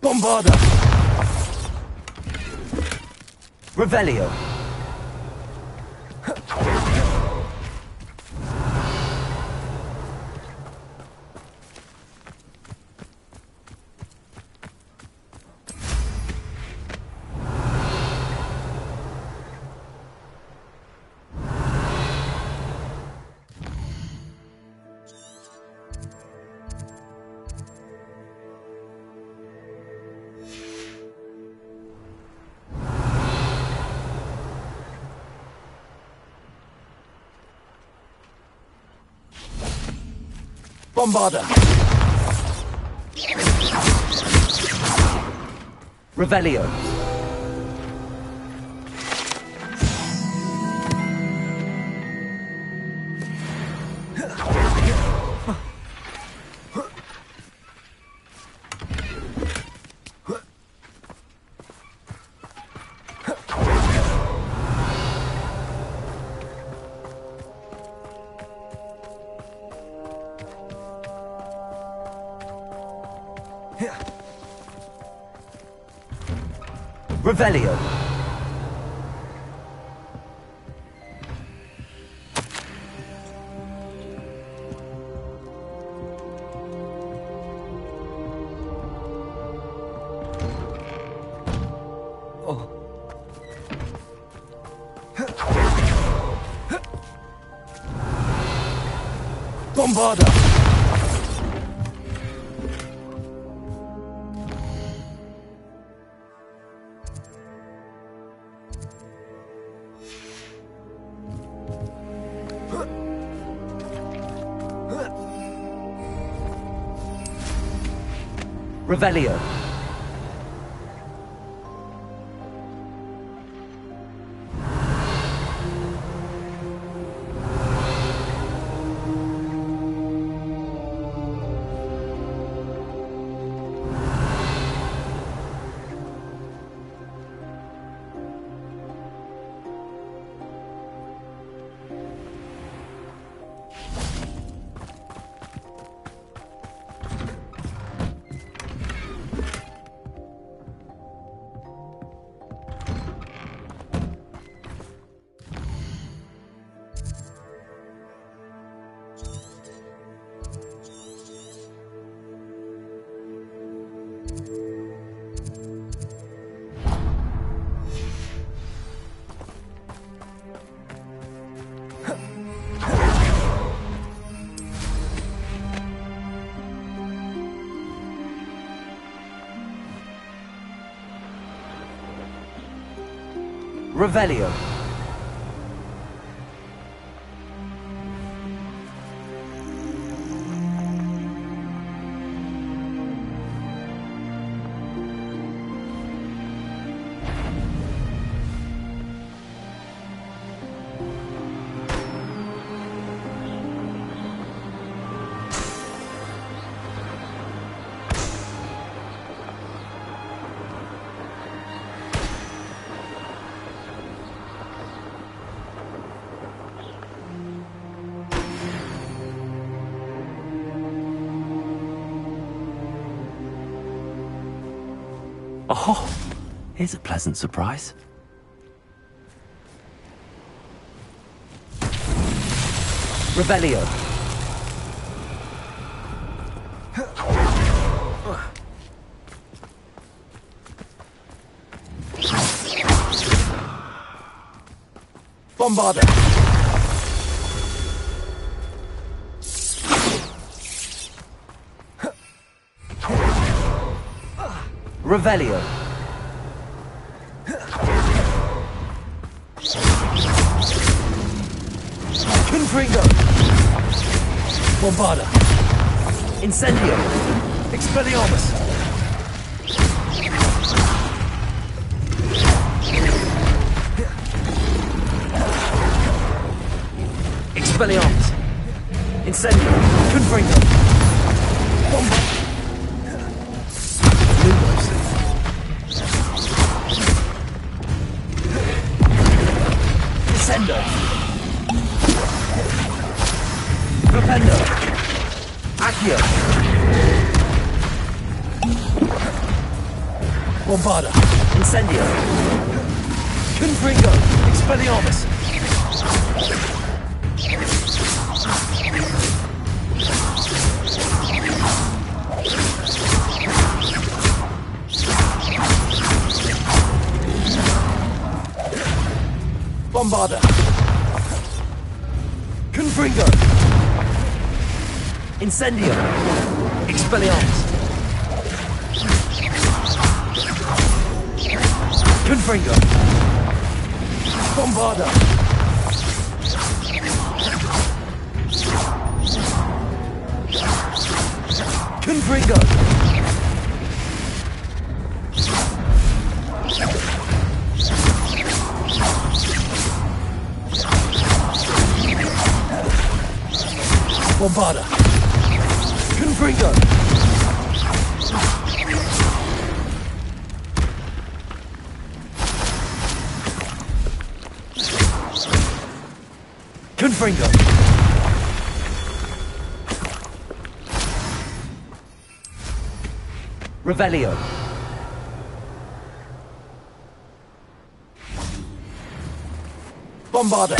Bombarda. Revelio. Bombarda. Revelio. Revelio. Bombarda! Revelio. Revelio. Oh, here's a pleasant surprise. Revelio. Bombarda. Revelio. Confringo. Bombarda. Incendio. Expelliarmus. Expelliarmus. Incendio. Confringo. Bombarda. Lumos. Descendo. Propendo. Accio. Bombarda. Incendio. Confringo. Expelliarmus. Bombarda. Confringo. Incendio. Expelliarmus. Confringo. Bombarda. Confringo. Bombarda. Confringo. Confringo. Revelio. Bombarda.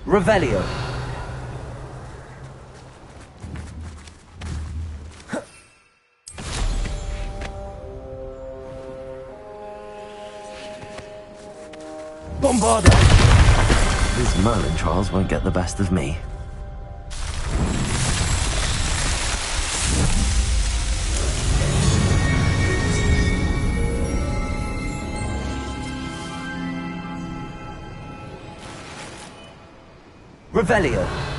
Revelio. Bombarda! These Merlin trials won't get the best of me. Revelio.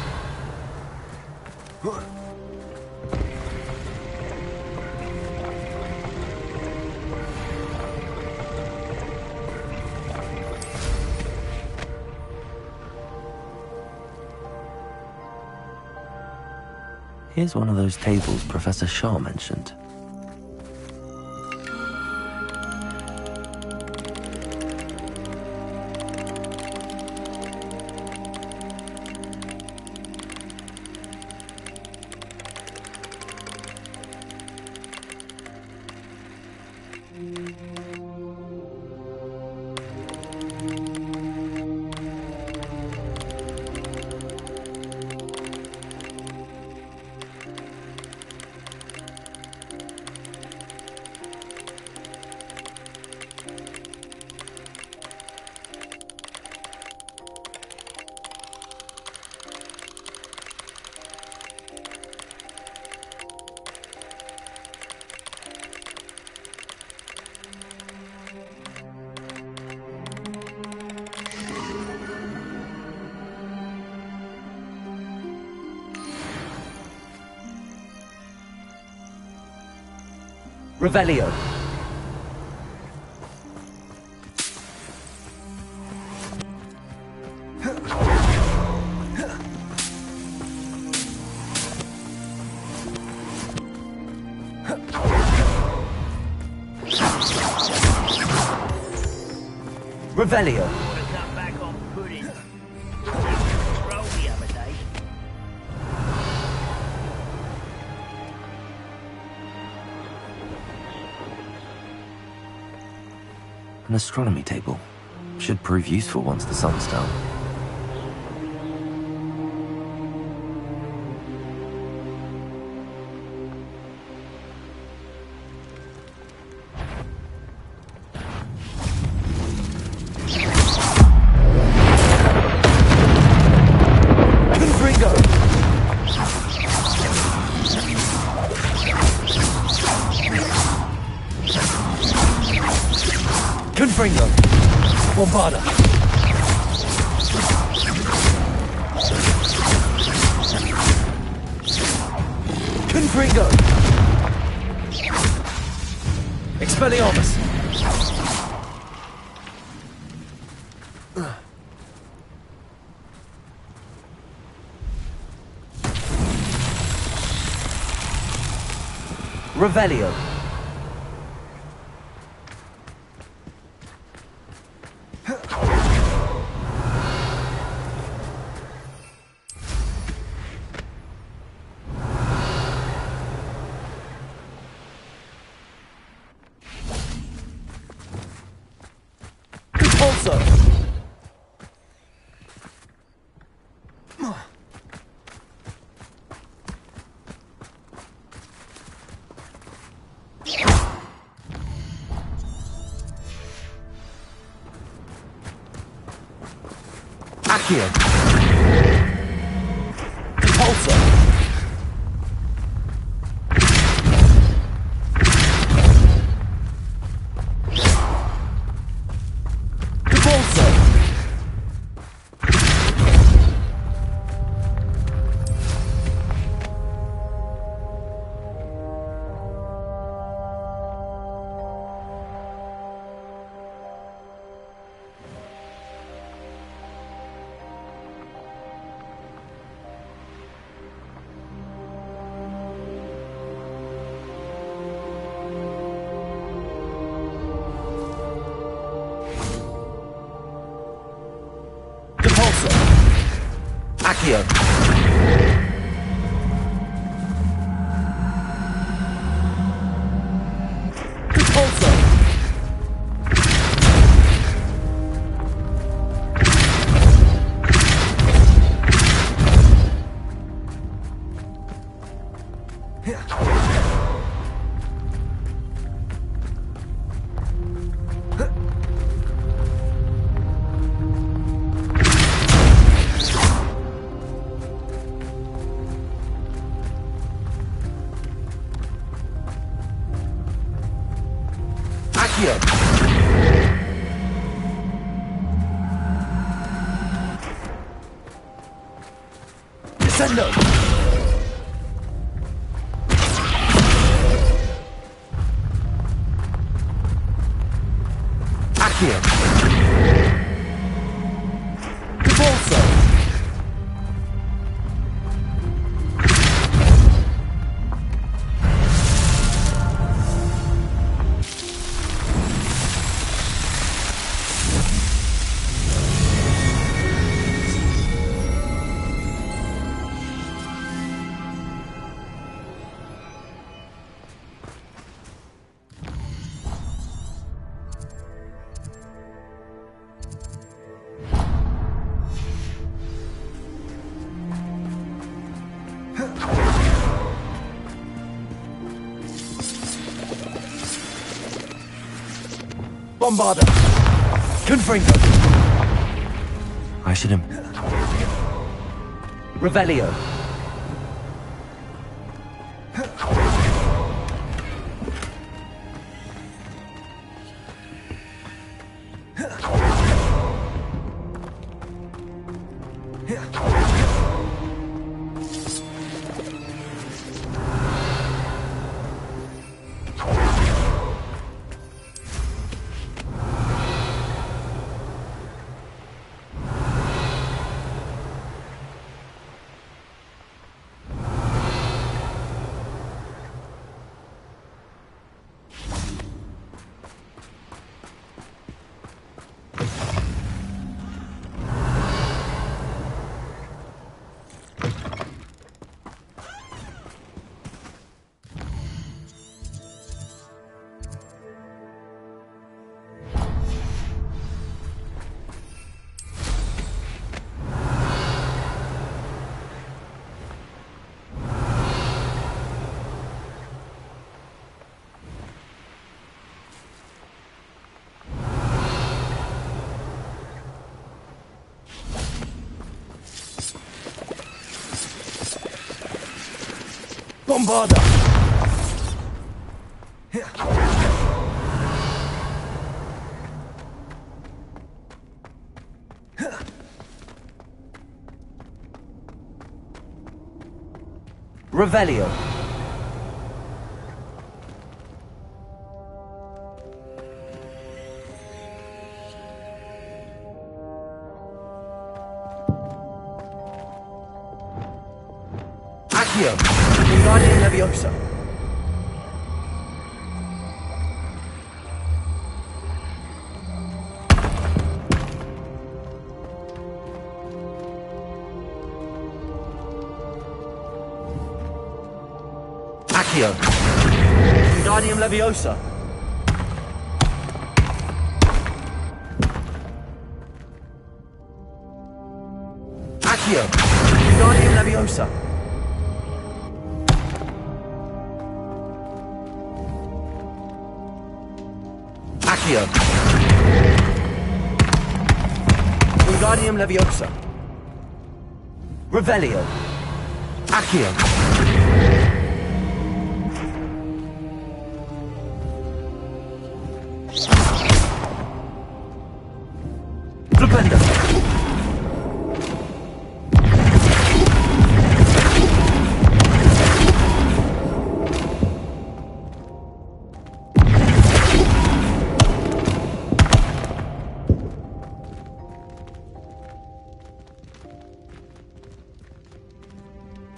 Here's one of those tables Professor Shaw mentioned. Revelio. Revelio. An astronomy table. Should prove useful once the sun's down. Confringo. Bombarda. Confringo. Expelliarmus. Revelio. Also. Accio. Repulsor. Accio. Repulsor. Crescendo! Accio! Repulso! Bombarda! Confringo! I should have... Revelio! Bombarda! Revelio! Accio! Guardian Leviosa! Accio! Guardian Leviosa! Accio! Guardian Leviosa! Accio! Wingardium Leviosa! Revelio! Accio! Flipendo!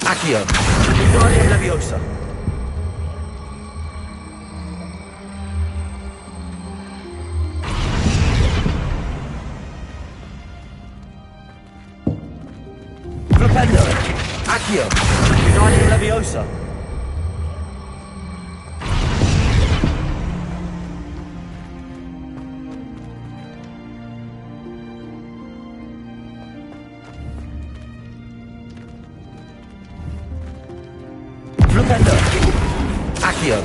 Accio! Wingardium Leviosa! Flipendo! Accio! Wingardium Leviosa! Flipendo! Accio!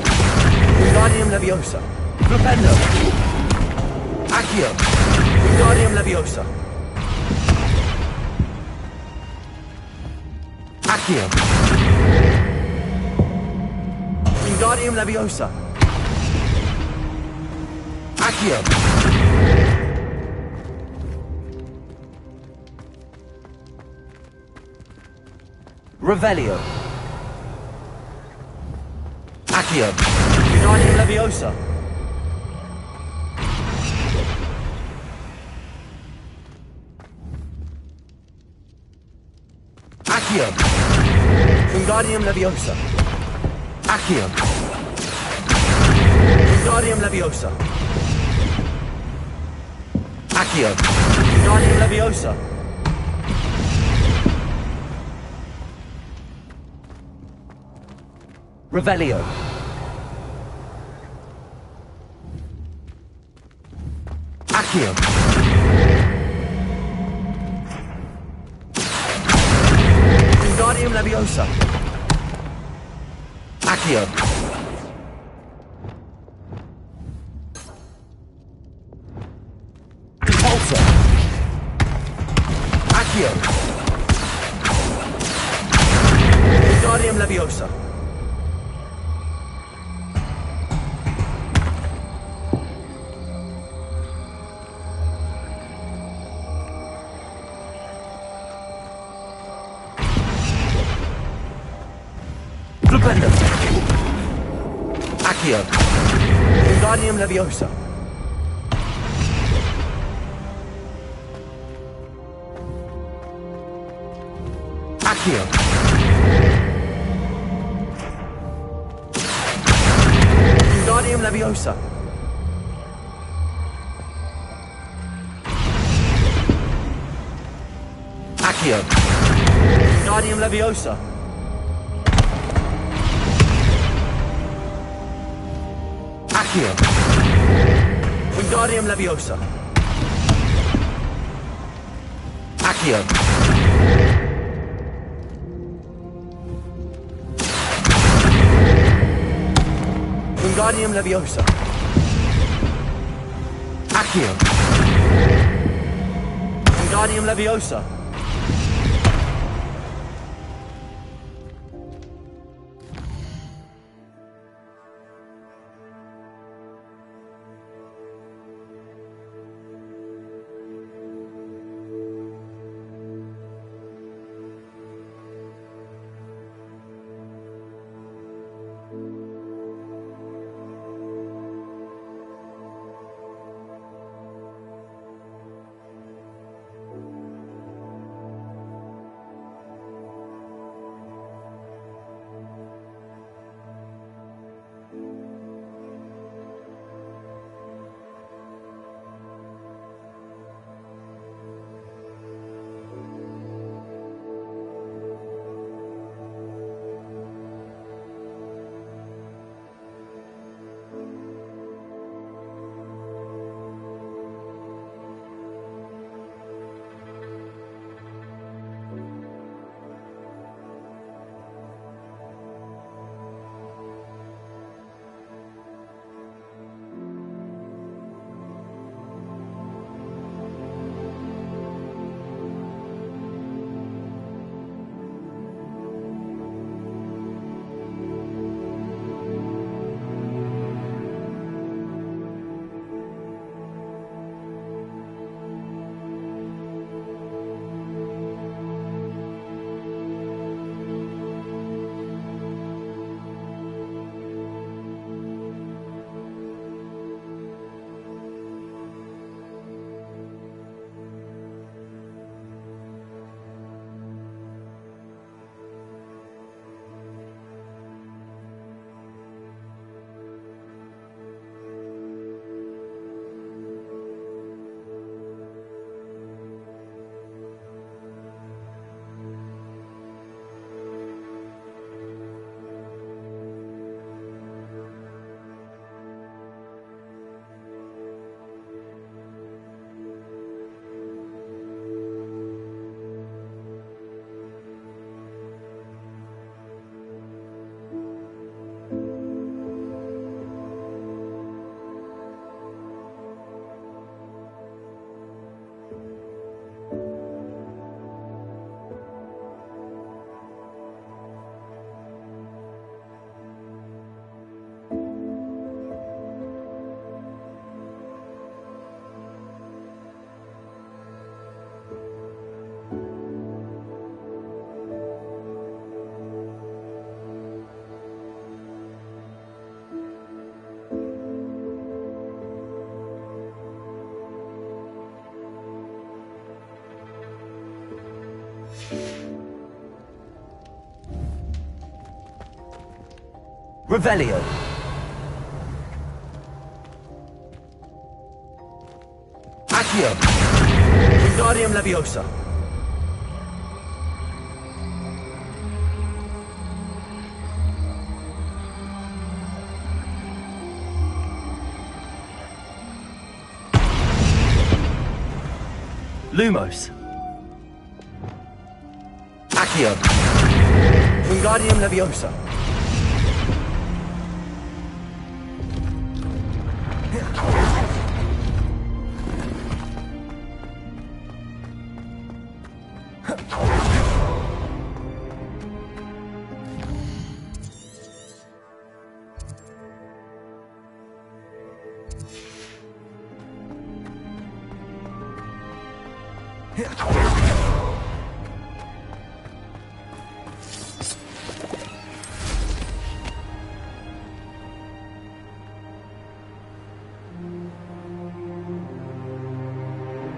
Wingardium Leviosa! Flipendo! Accio! Wingardium Leviosa! Accio! Wingardium Leviosa! Accio! Revelio. Accio. Wingardium Leviosa. Accio. Wingardium Leviosa. Accio. Wingardium Leviosa. Accio. Wingardium Leviosa. Revelio. Accio. Wingardium Leviosa. Accio. Repulsor. Accio. Wingardium Leviosa. Flipendo. Accio. Wingardium Leviosa. Accio. Wingardium Leviosa. Accio. Wingardium Leviosa. Accio. Wingardium Leviosa. Accio. Wingardium Leviosa. Accio. Wingardium Leviosa. Revelio. Accio. Wingardium Leviosa. Lumos. Accio. Wingardium Leviosa.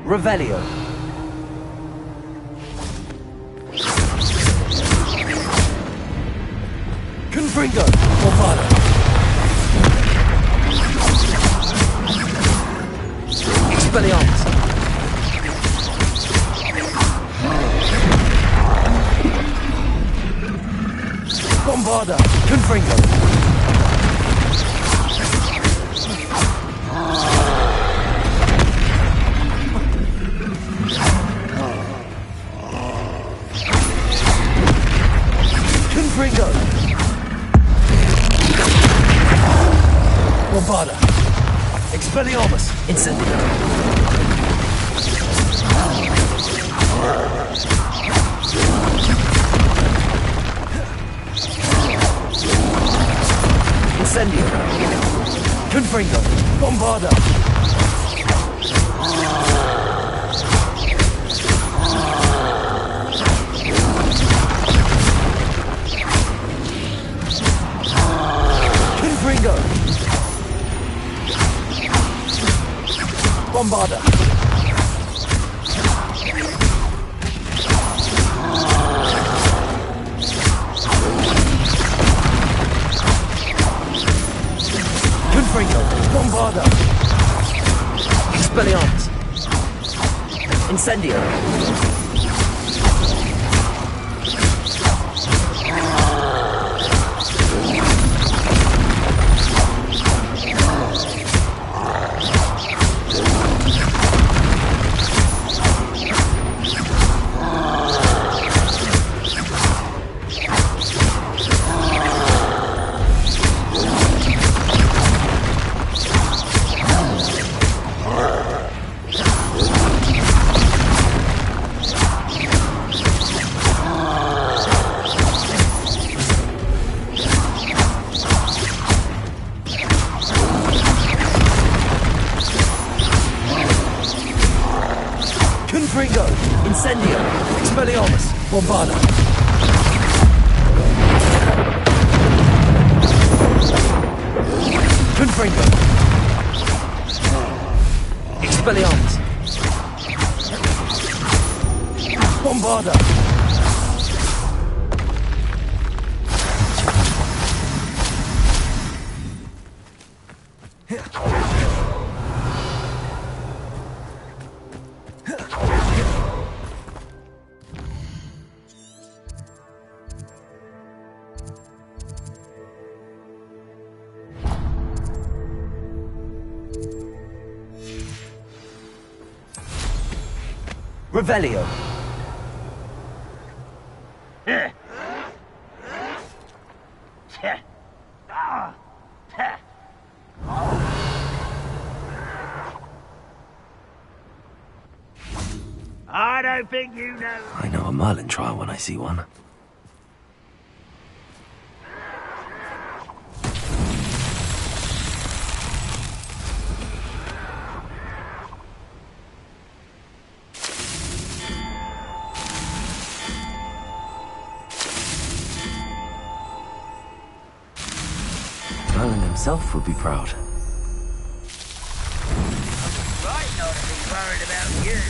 Revelio. Confringo. Bombada. Expelliarmus. Bombarda. Confringo. Confringo. Bombarda. Expelliarmus. Incendio. Incendio. Confringo. Bombarda. Confringo. Bombarda. Confringo. Bombarda. Expelliarmus. Incendio. Confringo. Incendio. Expelliarmus. Bombarda. Confringo. Expelliarmus. Bombarda. Revelio. I don't think you know. I know a Merlin trial when I see one. Merlin himself would be proud. Right not to be worried about you.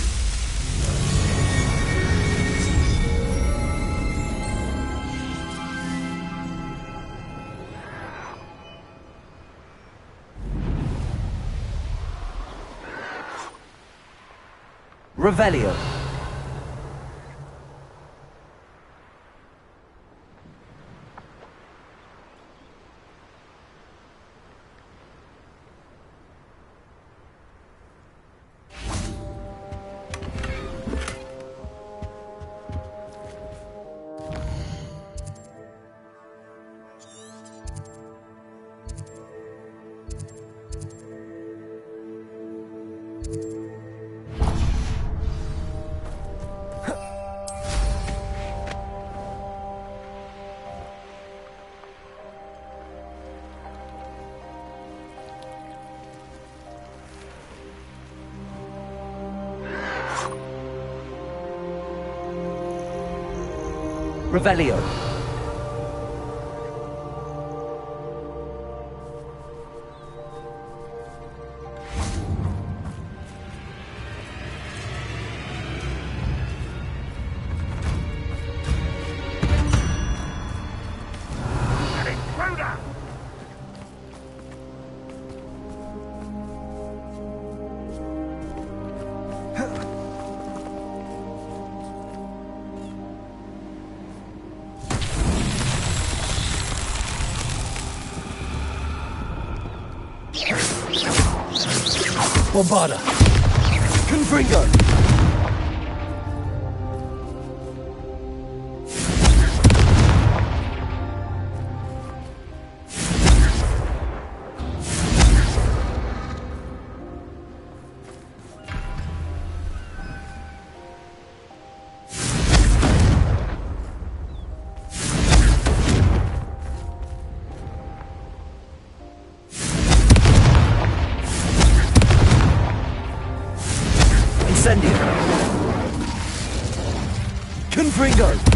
Revelio. Revelio. Bombarda. Confringo. Incendio. Confringo.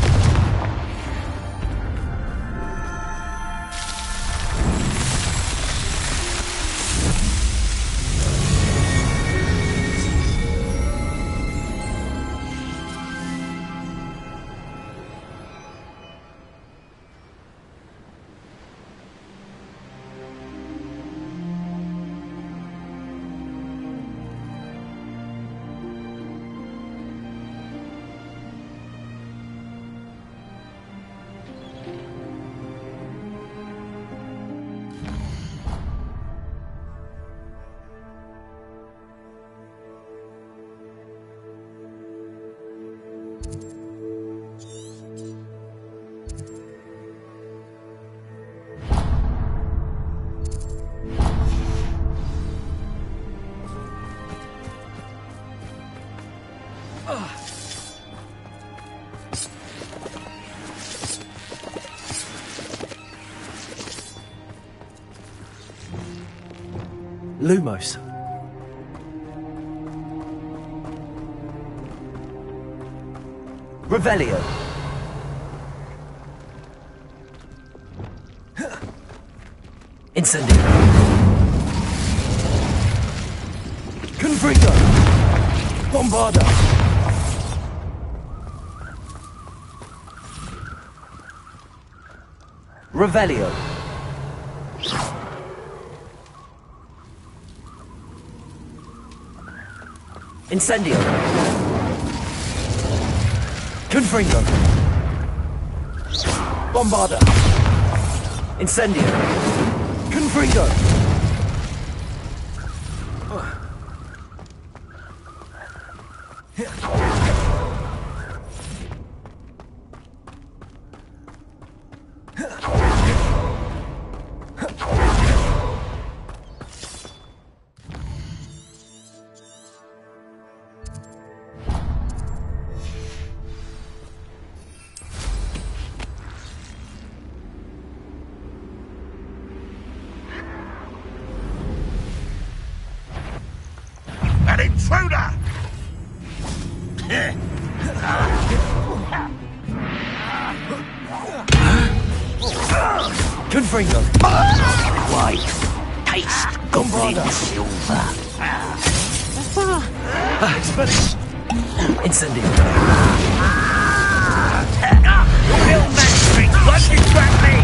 Lumos. Revelio. Incendio. Confringo. Bombarda. Revelio. Incendio. Confringo. Bombarda. Incendio. Confringo. An intruder! Confringo. White. Taste goblin silver. Incendio. Bill Magistrate, what distract me?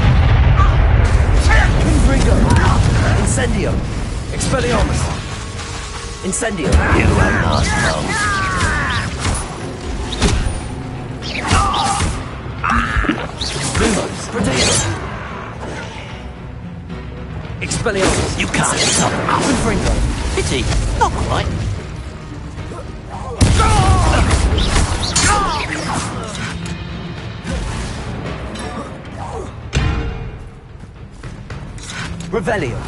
Confringo. Incendio. Expelliarmus. Incendio. You won't last long. Expelliarmus! You can't stop us. Confringo! Pity. Not quite. Revelio!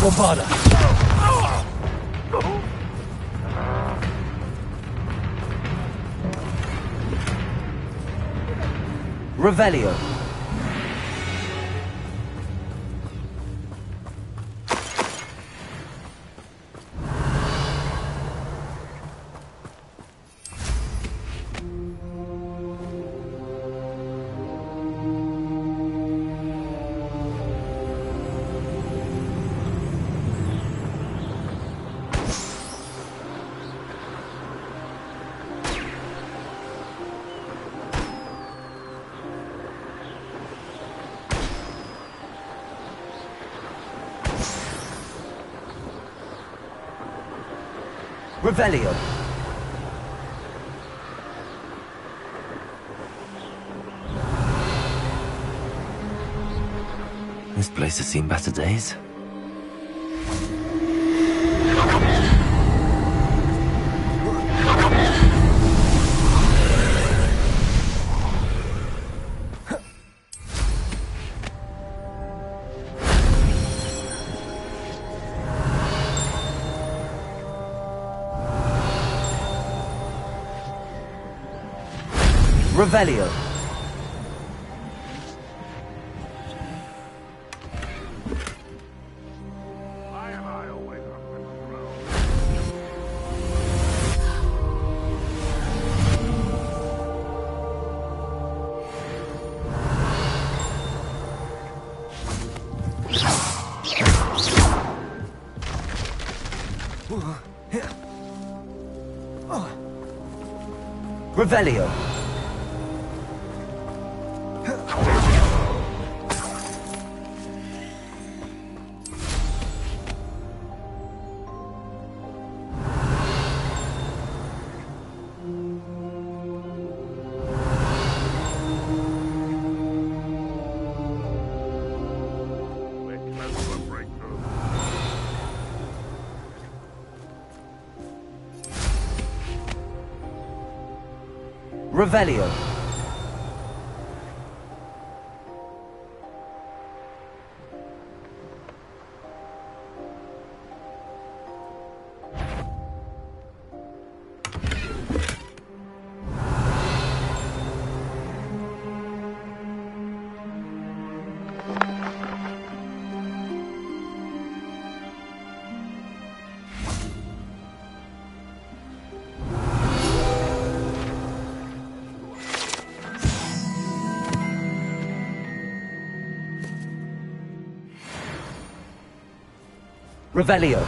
Bombarda! Revelio! Revelio! This place has seen better days. Revelio! Revelio! Revelio! Revelio!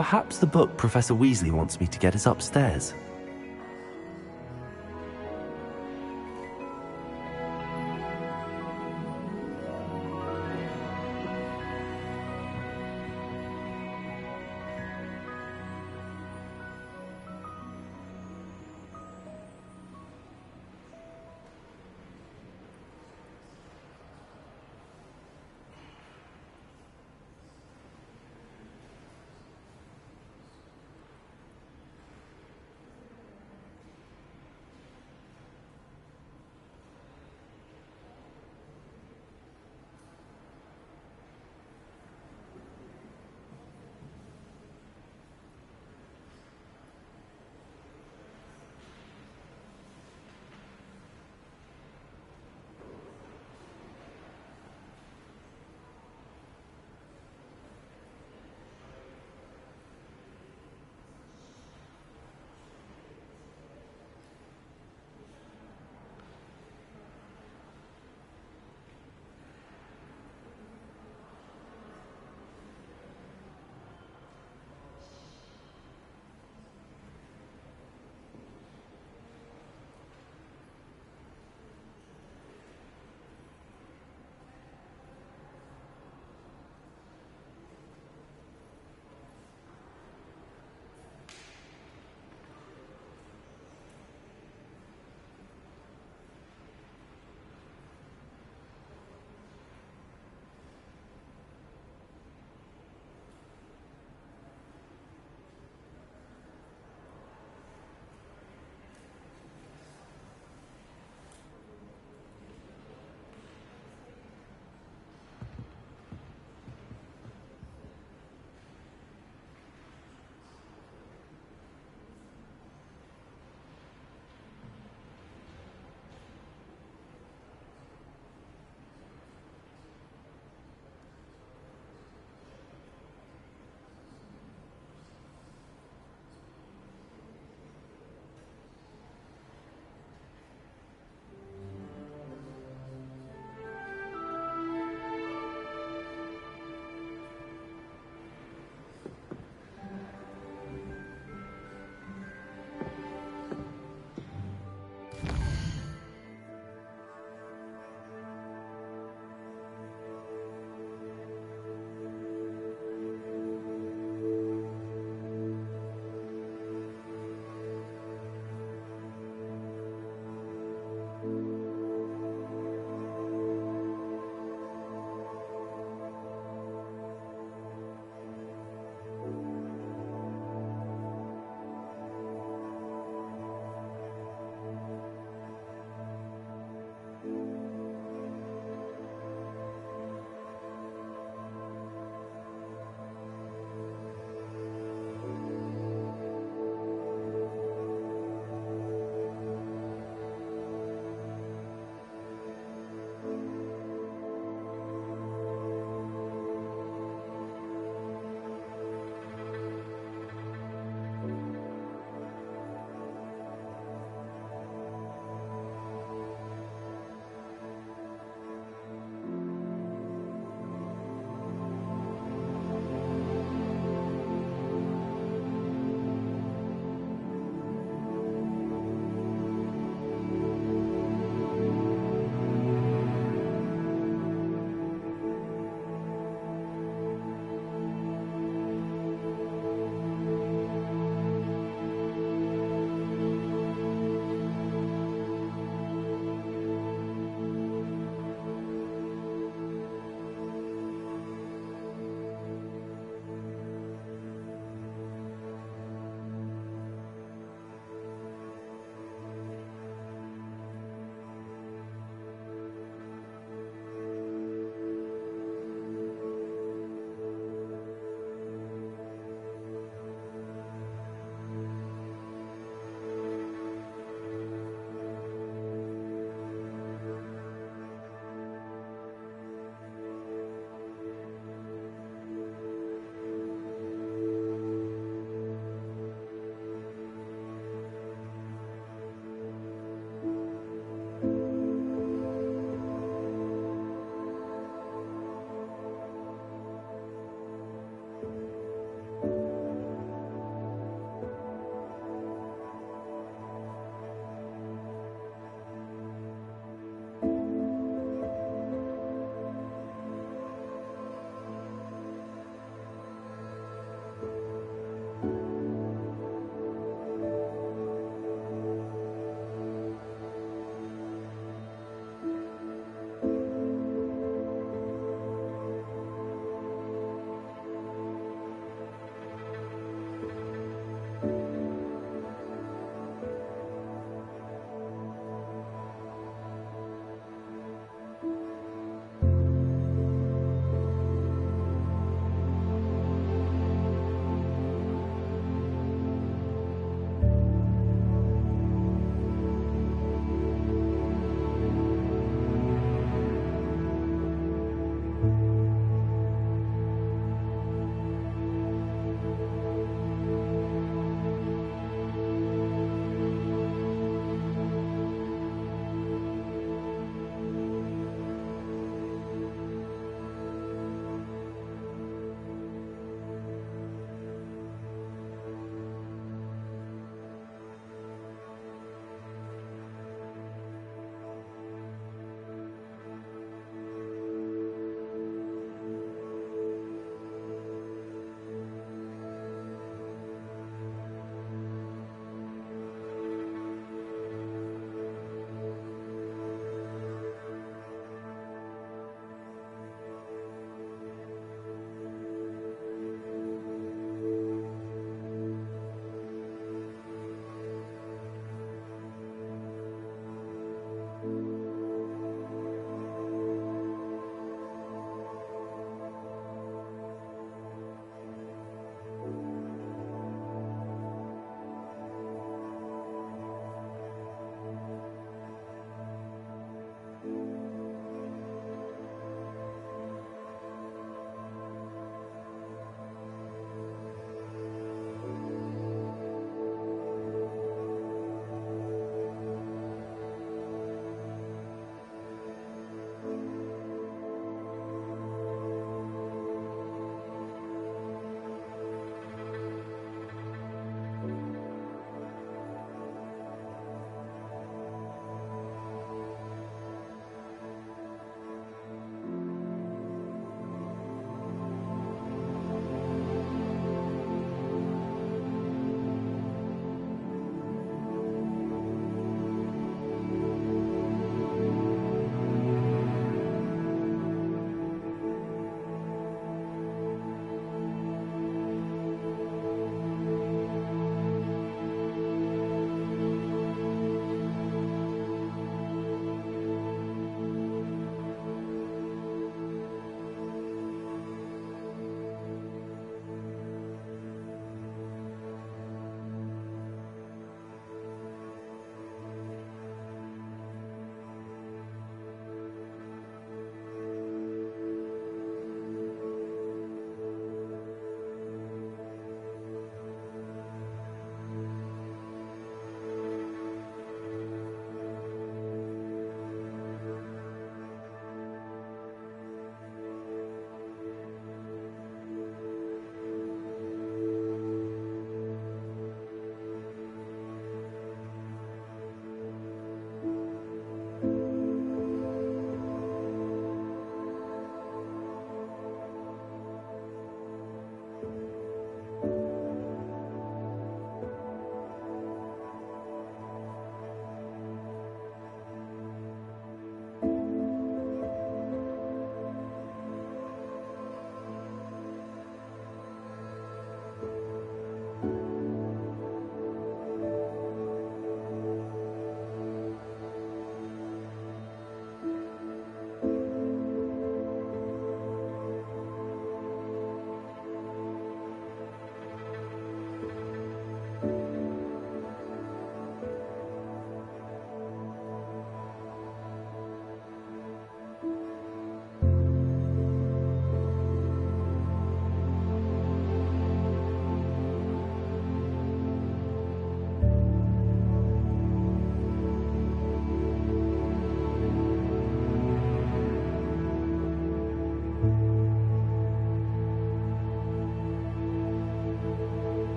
Perhaps the book Professor Weasley wants me to get is upstairs.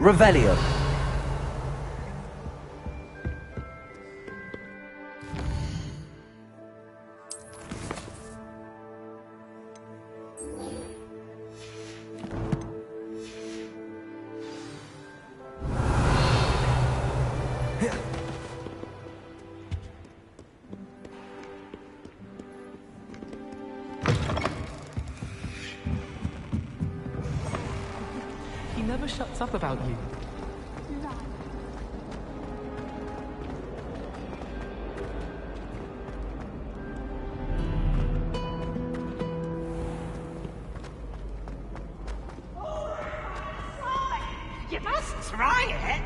Revelio. He never shuts up about you. You must try it.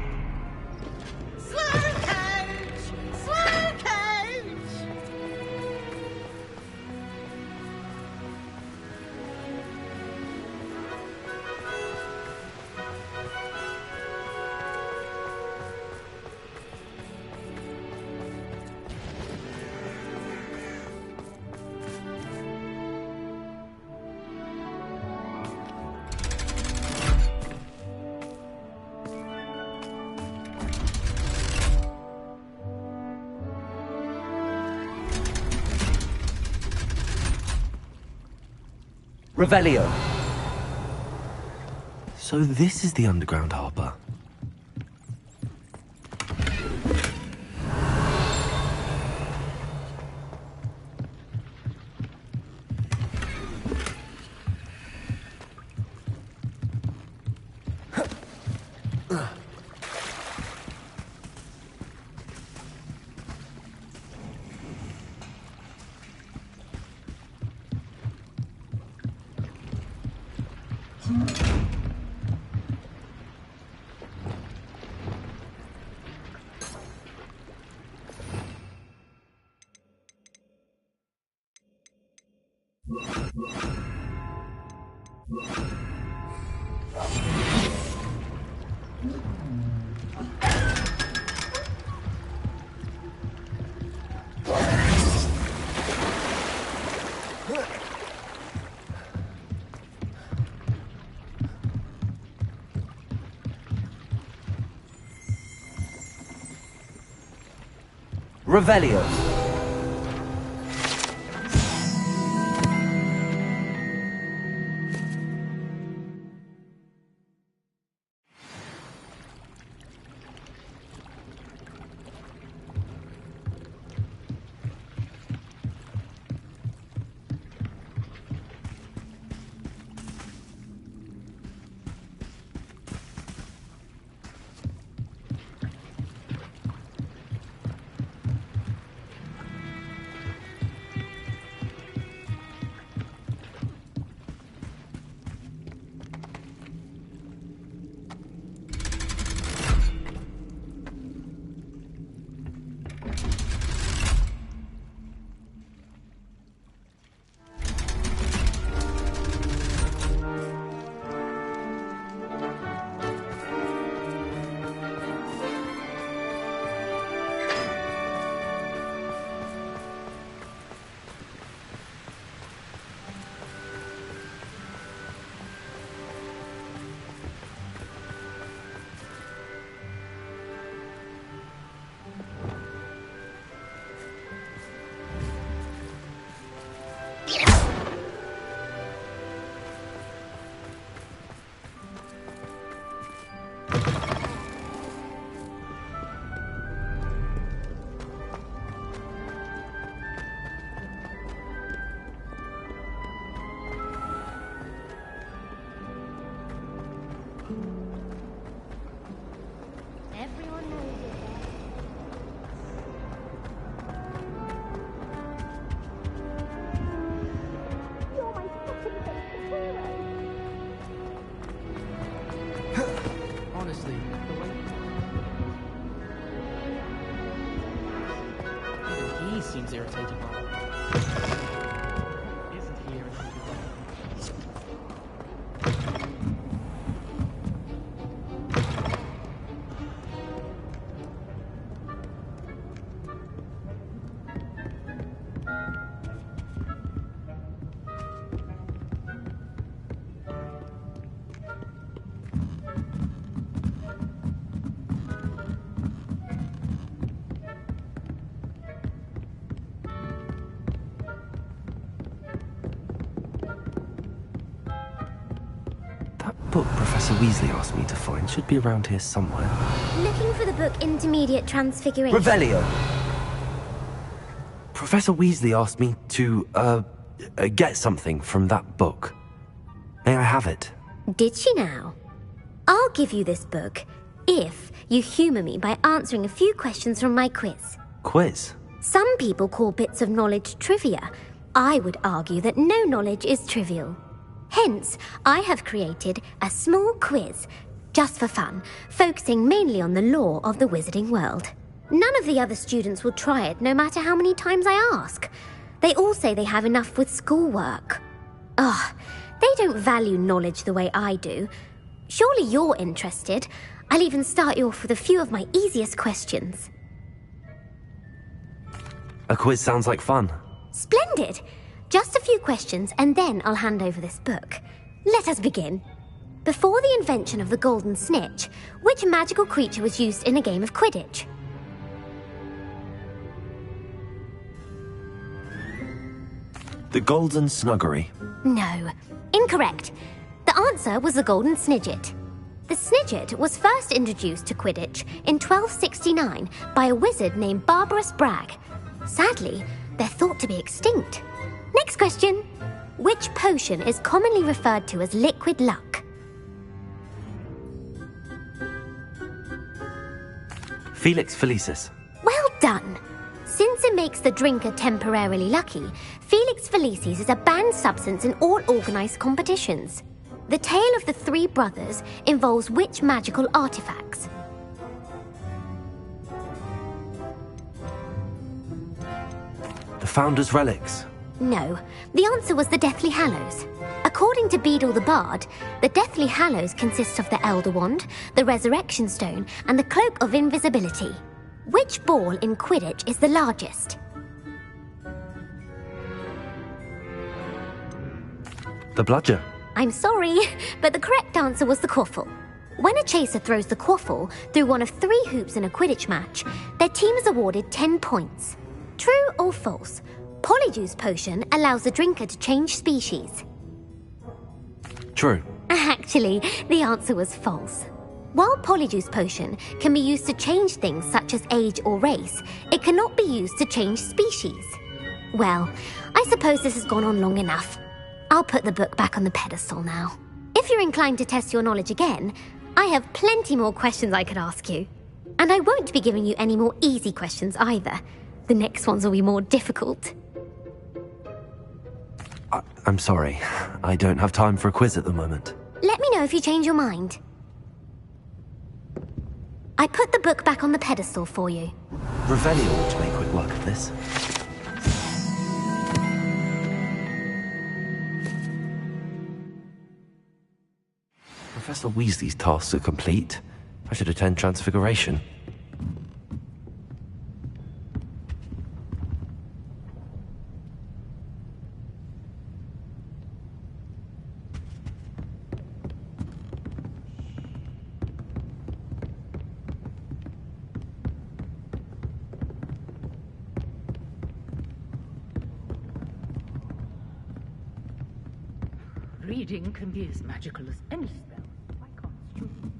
Slow coach! Slow coach! Revelio. So this is the underground harbour. Revelio. Everyone knows it. You're my fucking favorite hero. Honestly, the way... Even he seems irritated by it. Isn't he irritated by it? book Professor Weasley asked me to find should be around here somewhere. Looking for the book Intermediate Transfiguration. Revelio. Professor Weasley asked me to, get something from that book. May I have it? Did she now? I'll give you this book if you humour me by answering a few questions from my quiz. Quiz? Some people call bits of knowledge trivia. I would argue that no knowledge is trivial. Hence, I have created a small quiz, just for fun, focusing mainly on the lore of the wizarding world. None of the other students will try it, no matter how many times I ask. They all say they have enough with schoolwork. Ugh, they don't value knowledge the way I do. Surely you're interested. I'll even start you off with a few of my easiest questions. A quiz sounds like fun. Splendid! Just a few questions and then I'll hand over this book. Let us begin. Before the invention of the golden snitch, which magical creature was used in a game of Quidditch? The Golden Snuggery. No. Incorrect. The answer was the golden snidget. The snidget was first introduced to Quidditch in 1269 by a wizard named Barbarous Bragg. Sadly, they're thought to be extinct. Next question. Which potion is commonly referred to as liquid luck? Felix Felicis. Well done. Since it makes the drinker temporarily lucky, Felix Felicis is a banned substance in all organised competitions. The tale of the three brothers involves which magical artifacts? The Founder's Relics. No, the answer was the Deathly Hallows. According to Beadle the Bard, the Deathly Hallows consists of the Elder Wand, the Resurrection Stone, and the Cloak of Invisibility. Which ball in Quidditch is the largest? The Bludger. I'm sorry, but the correct answer was the quaffle. When a chaser throws the quaffle through one of 3 hoops in a Quidditch match, their team is awarded 10 points. True or false? Polyjuice Potion allows the drinker to change species. True. Actually, the answer was false. While Polyjuice Potion can be used to change things such as age or race, it cannot be used to change species. Well, I suppose this has gone on long enough. I'll put the book back on the pedestal now. If you're inclined to test your knowledge again, I have plenty more questions I could ask you. And I won't be giving you any more easy questions either. The next ones will be more difficult. I'm sorry. I don't have time for a quiz at the moment. Let me know if you change your mind. I put the book back on the pedestal for you. Revelio ought to make quick work of this. Professor Weasley's tasks are complete. I should attend Transfiguration. Reading can be as magical as any spell. Why can't students?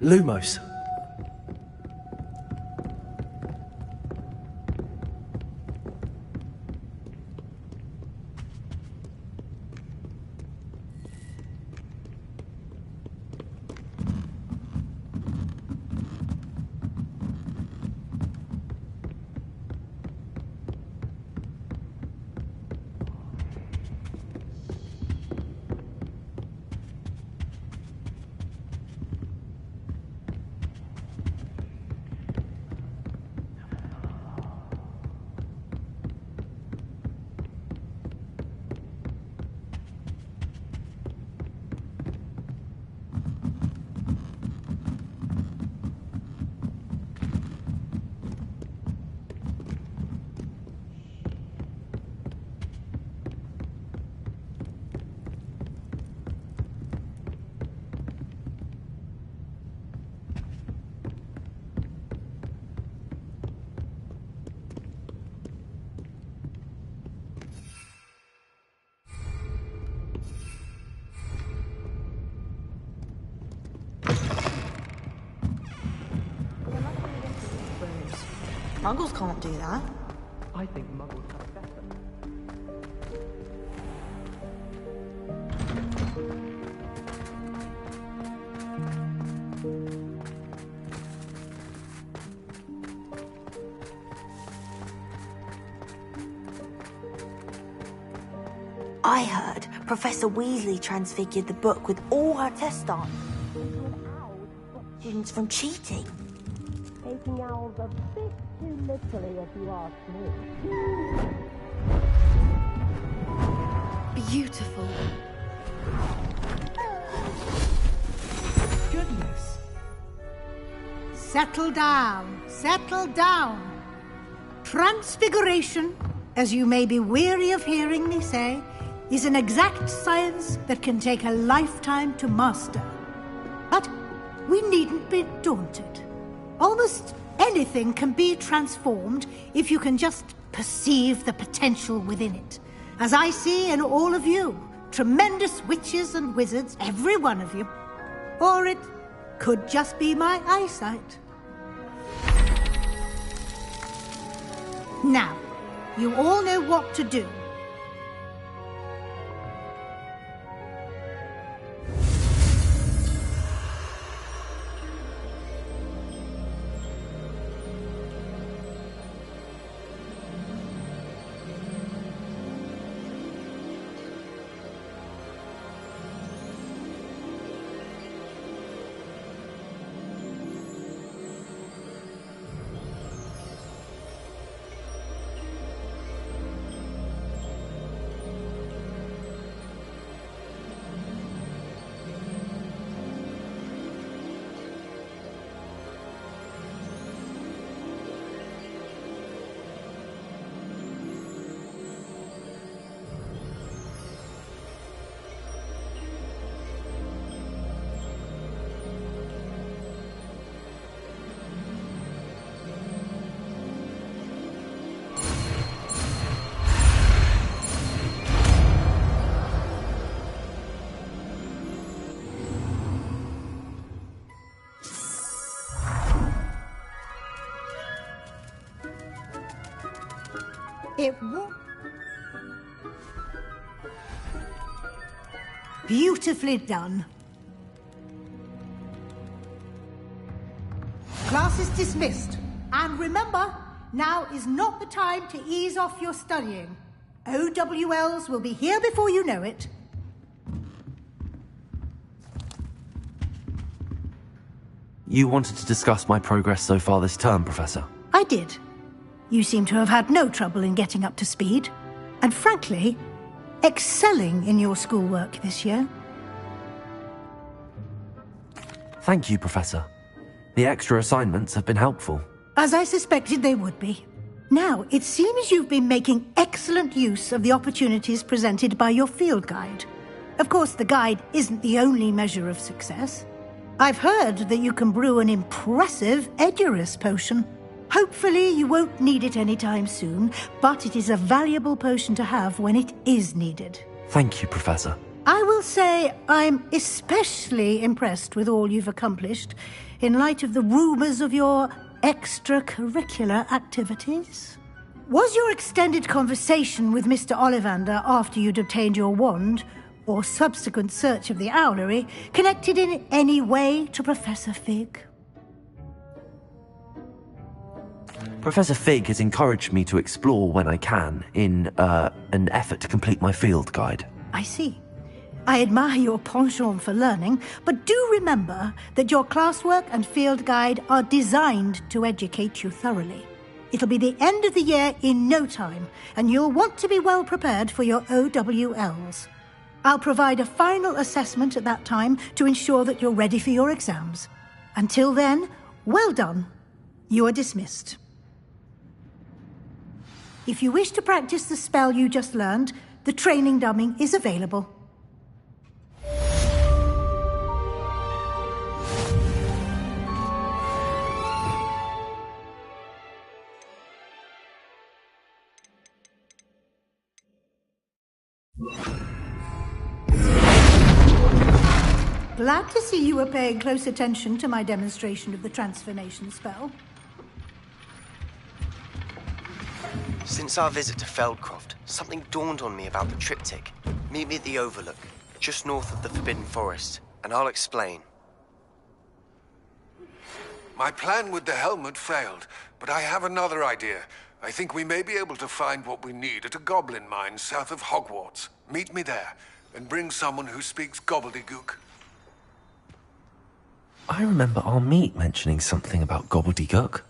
Lumos. Muggles can't do that. I think Muggles are better. I heard Professor Weasley transfigured the book with all her tests on. Students from cheating. Taking owls a bit too literally, if you ask me. Beautiful. Goodness. Settle down. Settle down. Transfiguration, as you may be weary of hearing me say, is an exact science that can take a lifetime to master. But we needn't be daunted. Almost anything can be transformed if you can just perceive the potential within it. As I see in all of you, tremendous witches and wizards, every one of you. Or it could just be my eyesight. Now, you all know what to do. It won't. Beautifully done. Class is dismissed. And remember, now is not the time to ease off your studying. OWLs will be here before you know it. You wanted to discuss my progress so far this term, Professor? I did. You seem to have had no trouble in getting up to speed. And frankly, excelling in your schoolwork this year. Thank you, Professor. The extra assignments have been helpful. As I suspected they would be. Now, it seems you've been making excellent use of the opportunities presented by your field guide. Of course, the guide isn't the only measure of success. I've heard that you can brew an impressive Edurus potion. Hopefully you won't need it anytime soon, but it is a valuable potion to have when it is needed. Thank you, Professor. I will say I'm especially impressed with all you've accomplished in light of the rumours of your extracurricular activities. Was your extended conversation with Mr. Ollivander after you'd obtained your wand, or subsequent search of the owlery, connected in any way to Professor Fig? Professor Fig has encouraged me to explore when I can in an effort to complete my field guide. I see. I admire your penchant for learning, but do remember that your classwork and field guide are designed to educate you thoroughly. It'll be the end of the year in no time, and you'll want to be well prepared for your OWLs. I'll provide a final assessment at that time to ensure that you're ready for your exams. Until then, well done. You are dismissed. If you wish to practice the spell you just learned, the training dummy is available. Glad to see you were paying close attention to my demonstration of the transformation spell. Since our visit to Feldcroft, something dawned on me about the triptych. Meet me at the Overlook, just north of the Forbidden Forest, and I'll explain. My plan with the helmet failed, but I have another idea. I think we may be able to find what we need at a goblin mine south of Hogwarts. Meet me there, and bring someone who speaks gobbledygook. I remember our meet mentioning something about gobbledygook.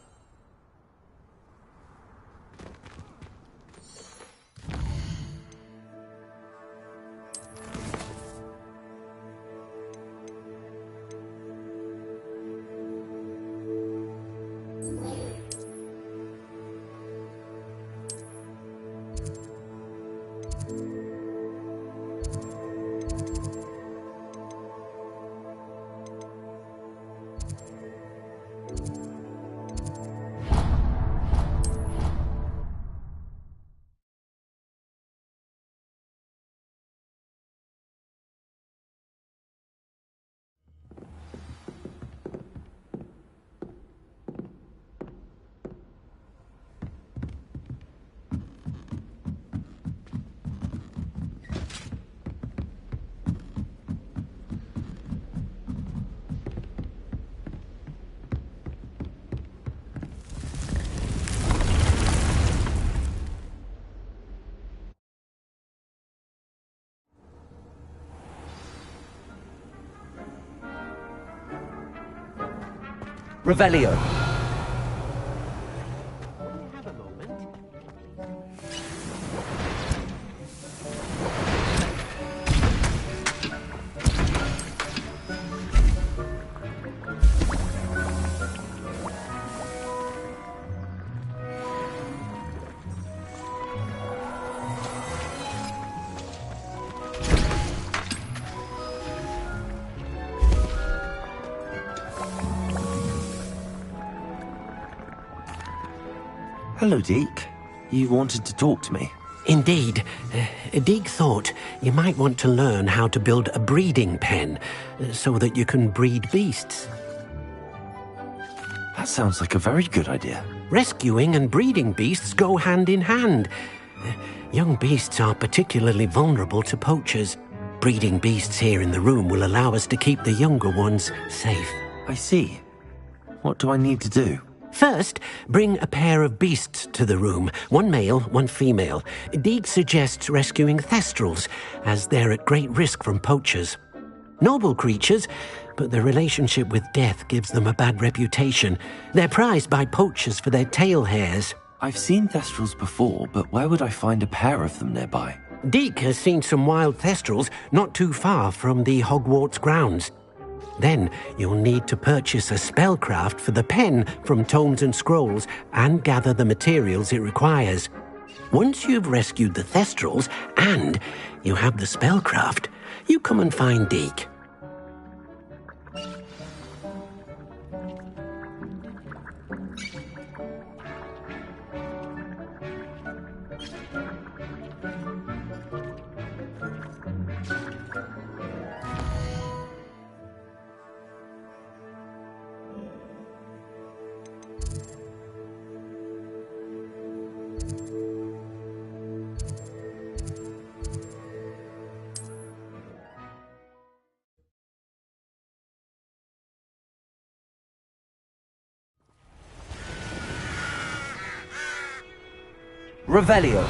Revelio. Hello, Deke. You wanted to talk to me? Indeed. Deek thought you might want to learn how to build a breeding pen so that you can breed beasts. That sounds like a very good idea. Rescuing and breeding beasts go hand in hand. Young beasts are particularly vulnerable to poachers. Breeding beasts here in the room will allow us to keep the younger ones safe. I see. What do I need to do? First, bring a pair of beasts to the room, one male, one female. Deek suggests rescuing thestrals, as they're at great risk from poachers. Noble creatures, but their relationship with death gives them a bad reputation. They're prized by poachers for their tail hairs. I've seen thestrals before, but where would I find a pair of them nearby? Deek has seen some wild thestrals not too far from the Hogwarts grounds. Then you'll need to purchase a spellcraft for the pen from Tomes and Scrolls and gather the materials it requires. Once you've rescued the thestrals and you have the spellcraft, you come and find Deek. Revelio.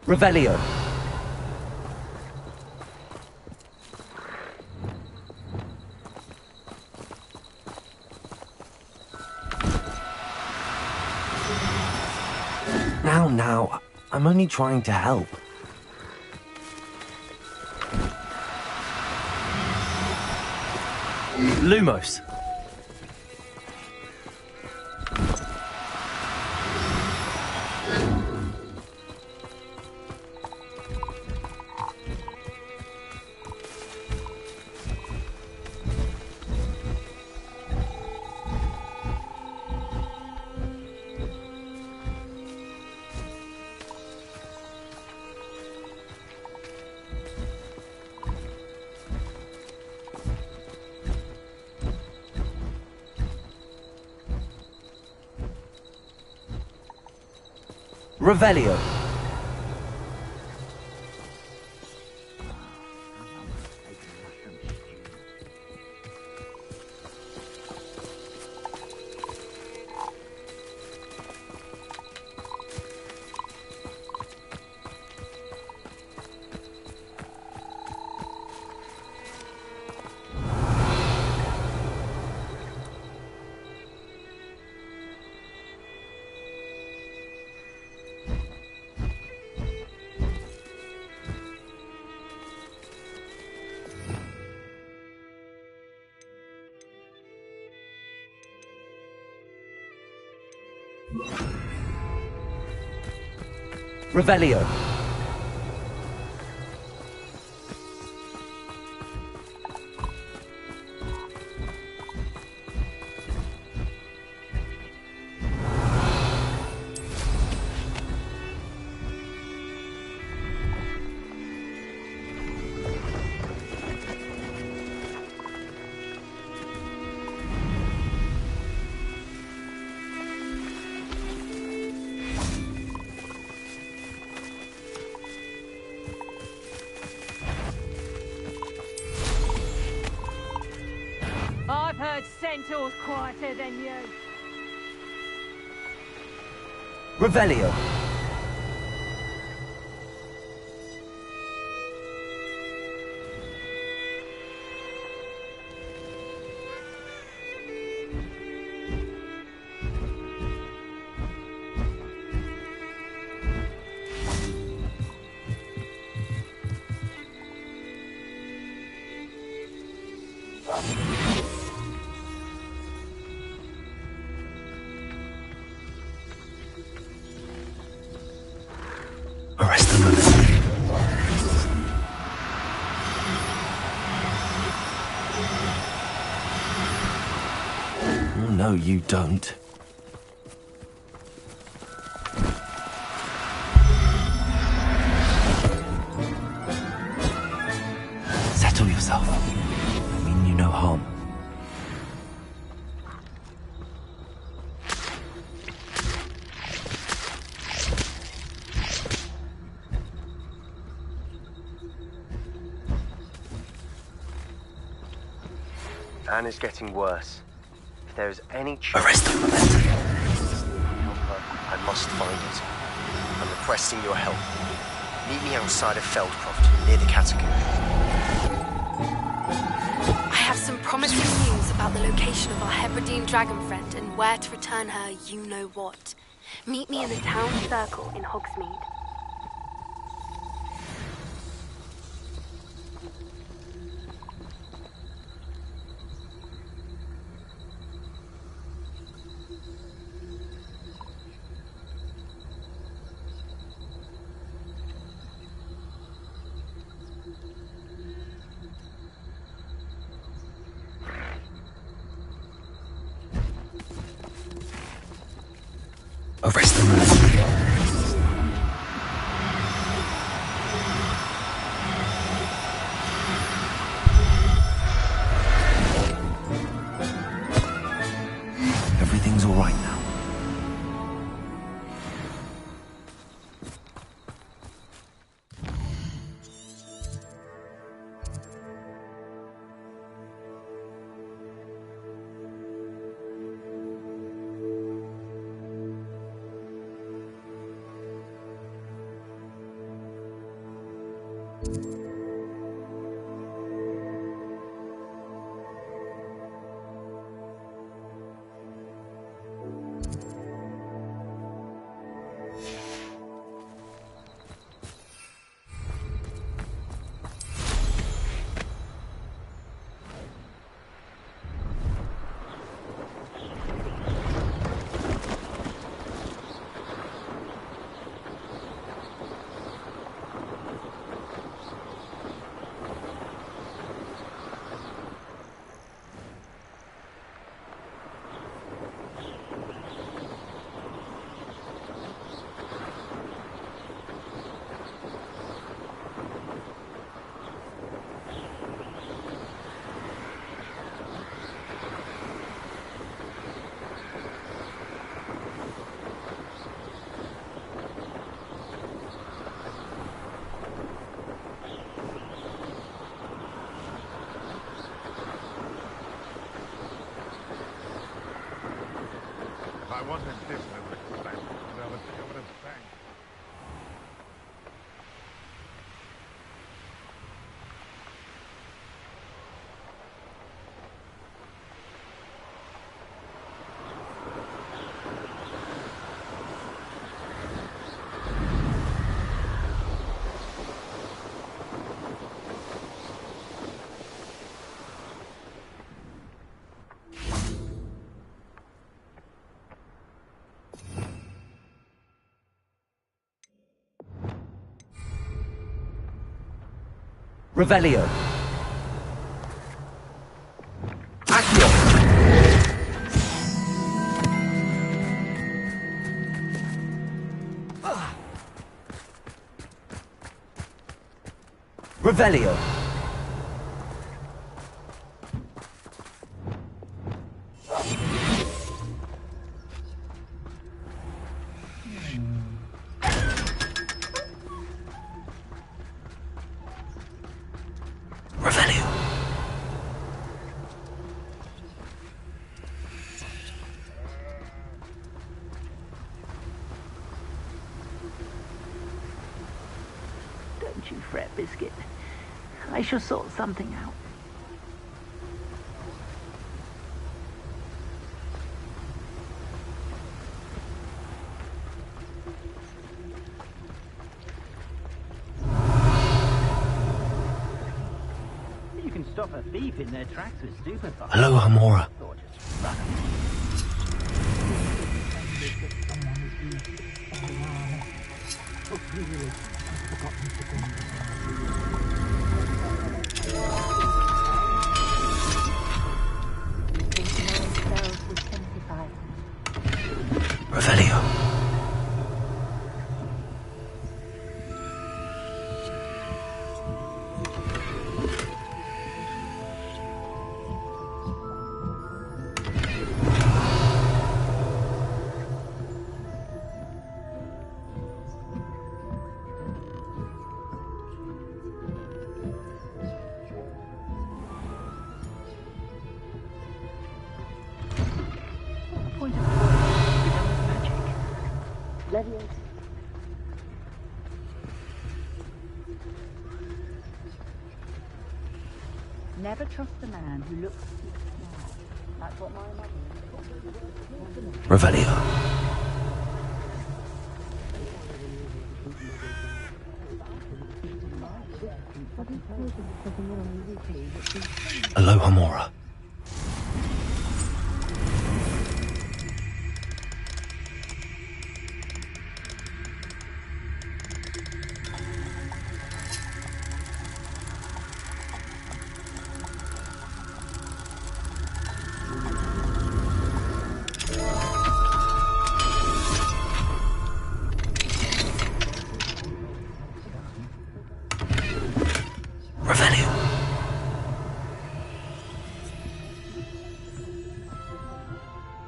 Revelio. Now, I'm only trying to help. Lumos. Revelio. Revelio. I've heard centaurs quieter than you. Revelio. Arrest them. Oh, no, you don't. Settle yourself. I mean you no harm. Anne is getting worse. If there is any chance Arrest them. I must find it. I'm requesting your help. Meet me outside of Feldcroft, near the catacomb. I have some promising news about the location of our Hebridean dragon friend and where to return her you-know-what. Meet me in the town circle in Hogsmeade. Arrest them. Everything's all right now. Revelio. Revelio. Revelio. Don't you fret, Biscuit. I shall sort something out. You can stop a thief in their tracks with stupefy. Hello, Hamora. Revelio. Never trust a man who looks smart. That's what my mother... Revelio. Hello, Hamora.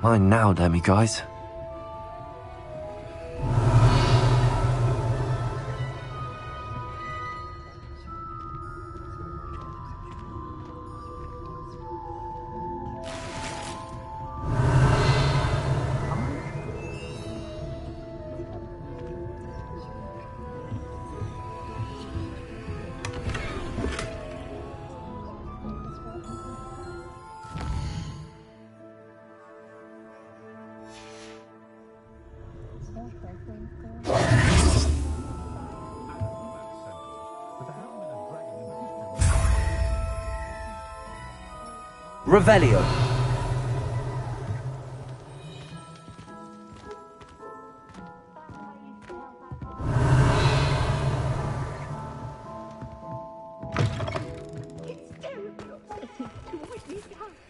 Mine now, Demi, guys. Revelio.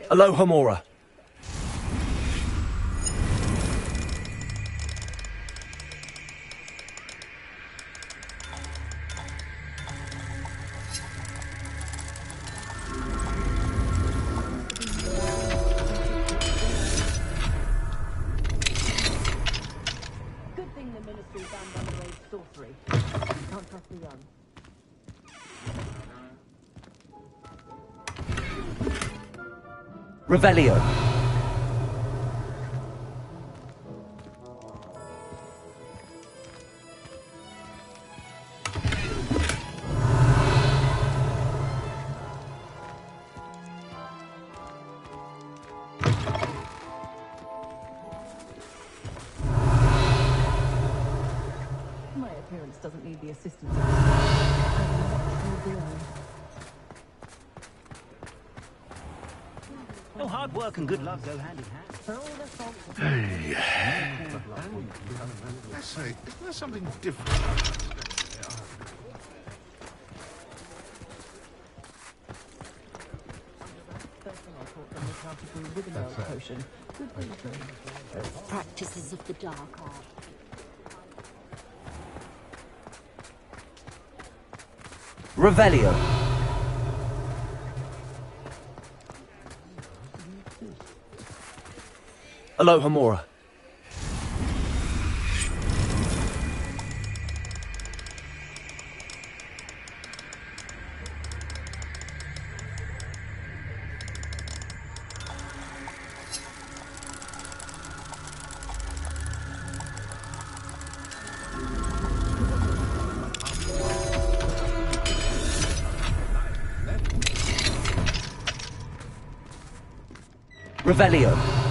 Hello, Hamora. Revelio. clearance doesn't need the assistance of Oh, hard work and good luck go hand in hand. Hey. I say, isn't there something different? potion. Practices of the dark art. Revelio. Aloha Mora. Revelio.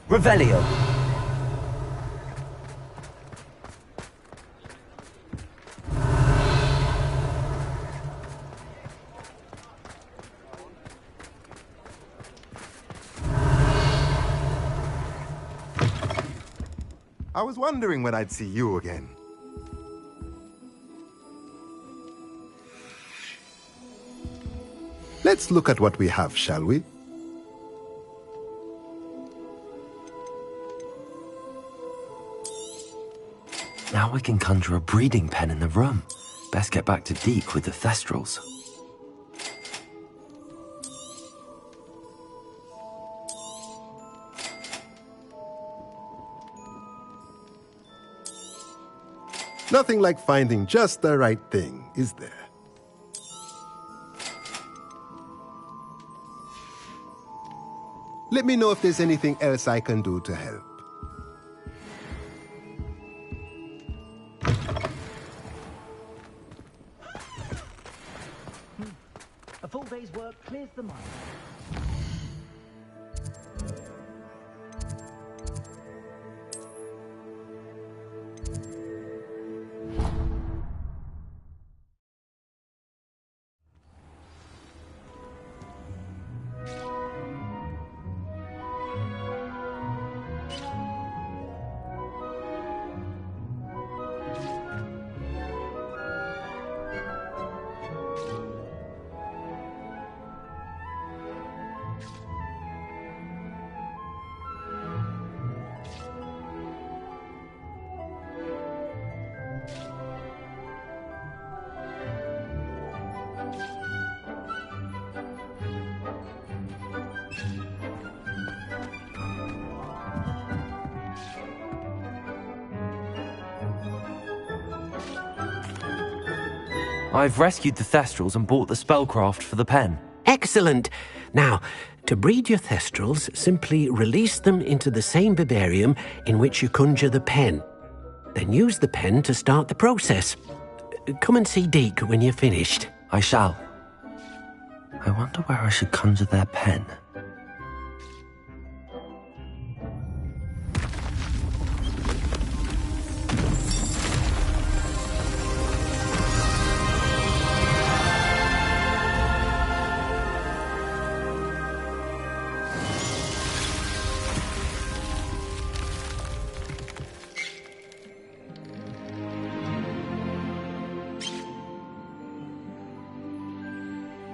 Revelio. I was wondering when I'd see you again. Let's look at what we have, shall we? Now we can conjure a breeding pen in the room. Best get back to Deke with the Thestrals. Nothing like finding just the right thing, is there? Let me know if there's anything else I can do to help. A full day's work clears the mind. I've rescued the Thestrals and bought the spellcraft for the pen. Excellent. Now, to breed your Thestrals, simply release them into the same vivarium in which you conjure the pen. Then use the pen to start the process. Come and see Deke when you're finished. I shall. I wonder where I should conjure their pen.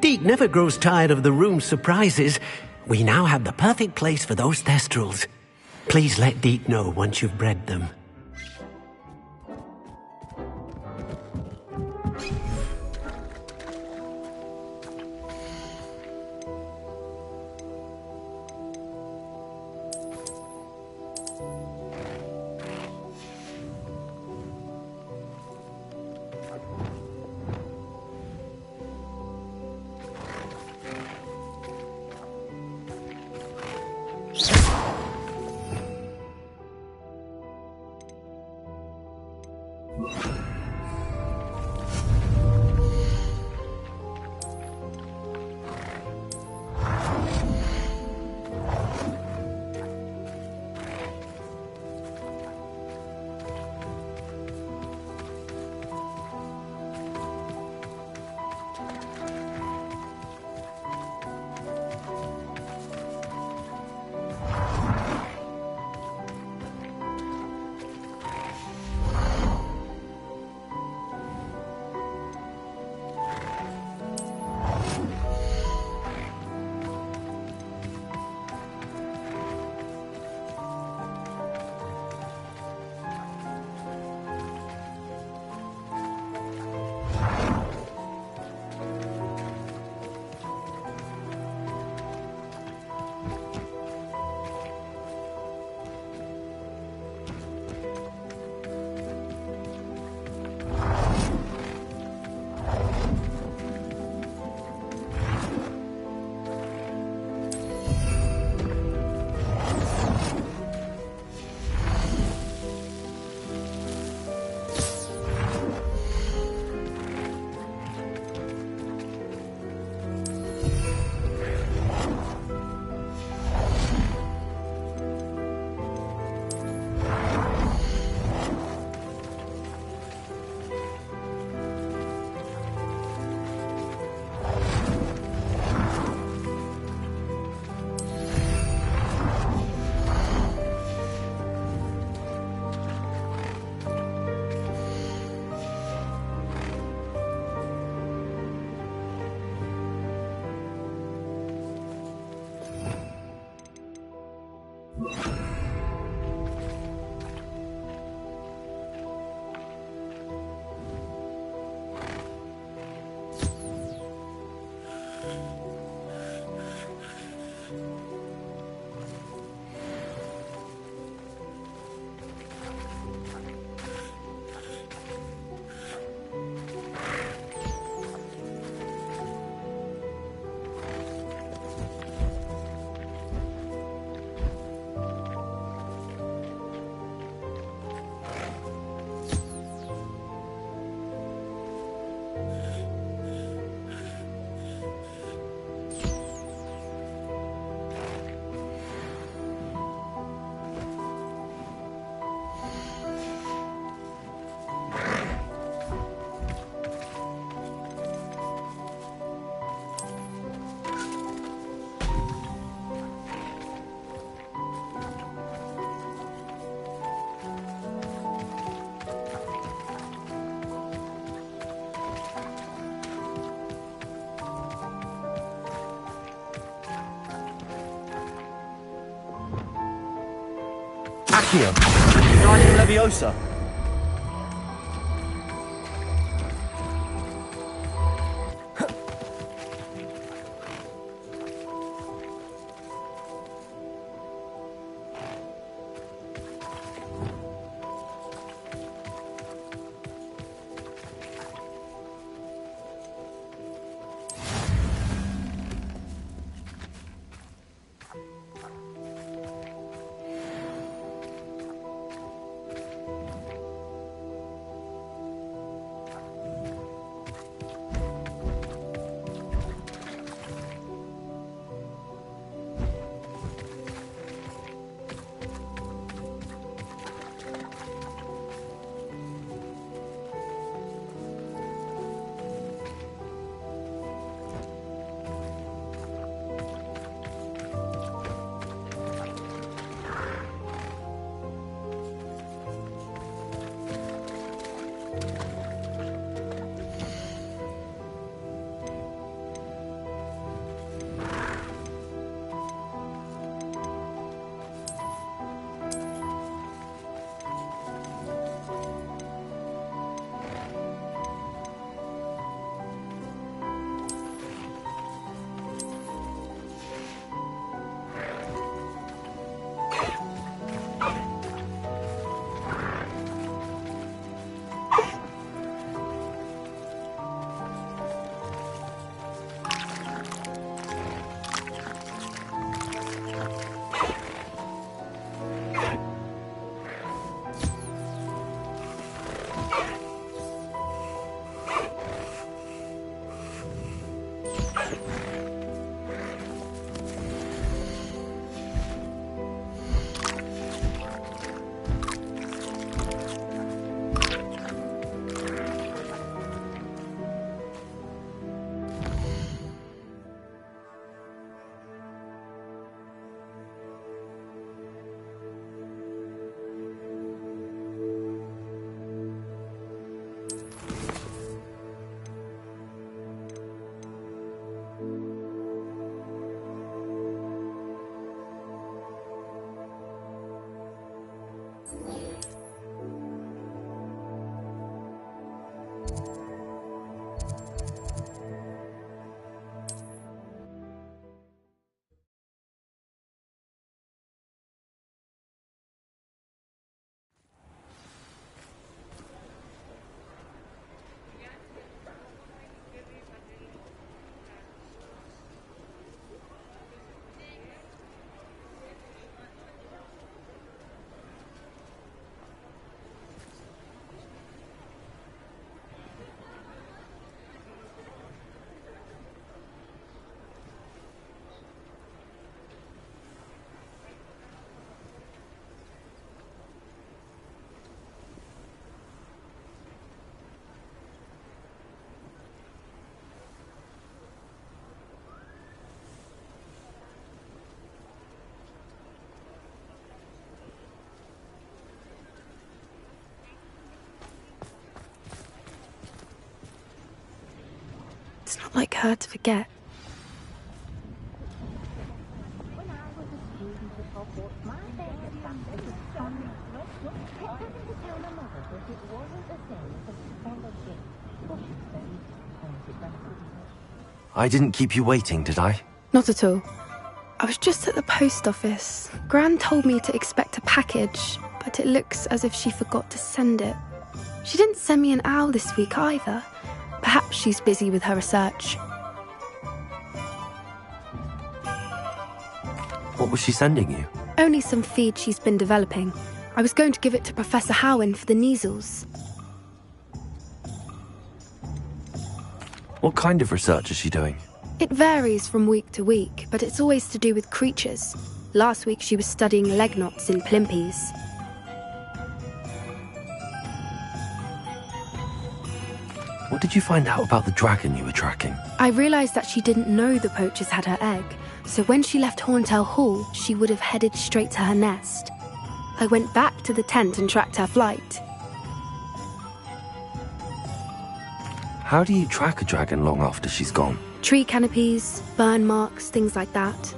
Deke never grows tired of the room's surprises. We now have the perfect place for those Thestrals. Please let Deke know once you've bred them. Accio! Guardian Leviosa! It's not like her to forget. I didn't keep you waiting, did I? Not at all. I was just at the post office. Gran told me to expect a package, but it looks as if she forgot to send it. She didn't send me an owl this week either. Perhaps she's busy with her research. What was she sending you? Only some feed she's been developing. I was going to give it to Professor Howen for the measles. What kind of research is she doing? It varies from week to week, but it's always to do with creatures. Last week she was studying leg knots in plimpies. What did you find out about the dragon you were tracking? I realised that she didn't know the poachers had her egg, so when she left Horntail Hall, she would have headed straight to her nest. I went back to the tent and tracked her flight. How do you track a dragon long after she's gone? Tree canopies, burn marks, things like that.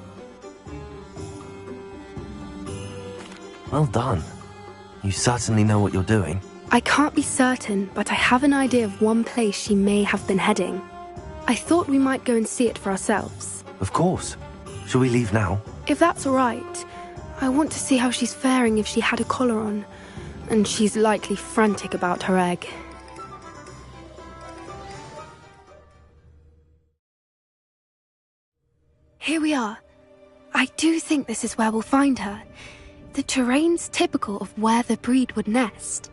Well done. You certainly know what you're doing. I can't be certain, but I have an idea of one place she may have been heading. I thought we might go and see it for ourselves. Of course. Shall we leave now? If that's all right. I want to see how she's faring if she had a collar on. And she's likely frantic about her egg. Here we are. I do think this is where we'll find her. The terrain's typical of where the breed would nest.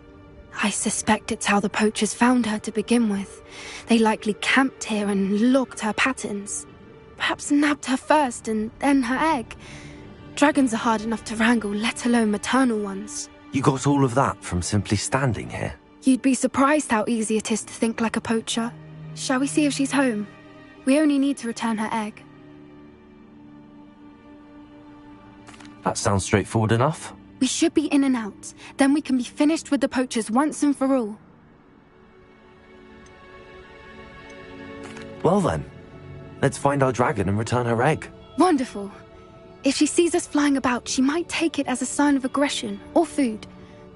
I suspect it's how the poachers found her to begin with. They likely camped here and logged her patterns. Perhaps nabbed her first and then her egg. Dragons are hard enough to wrangle, let alone maternal ones. You got all of that from simply standing here? You'd be surprised how easy it is to think like a poacher. Shall we see if she's home? We only need to return her egg. That sounds straightforward enough. We should be in and out. Then we can be finished with the poachers once and for all. Well then, let's find our dragon and return her egg. Wonderful. If she sees us flying about, she might take it as a sign of aggression or food.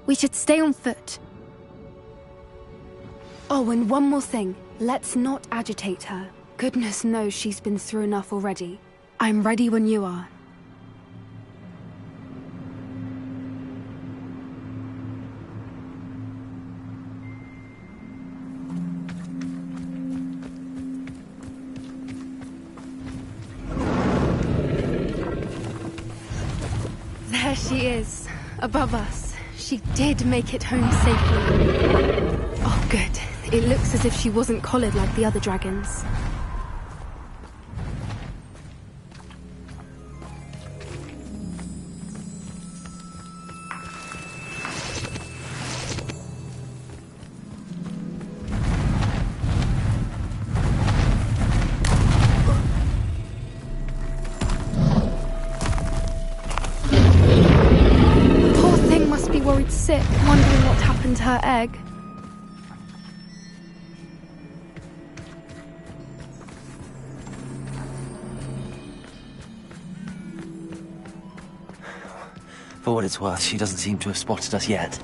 We should stay on foot. Oh, and one more thing. Let's not agitate her. Goodness knows she's been through enough already. I'm ready when you are. There she is, above us. She did make it home safely. Oh, good. It looks as if she wasn't collared like the other dragons. Sick, wondering what happened to her egg. For what it's worth, she doesn't seem to have spotted us yet.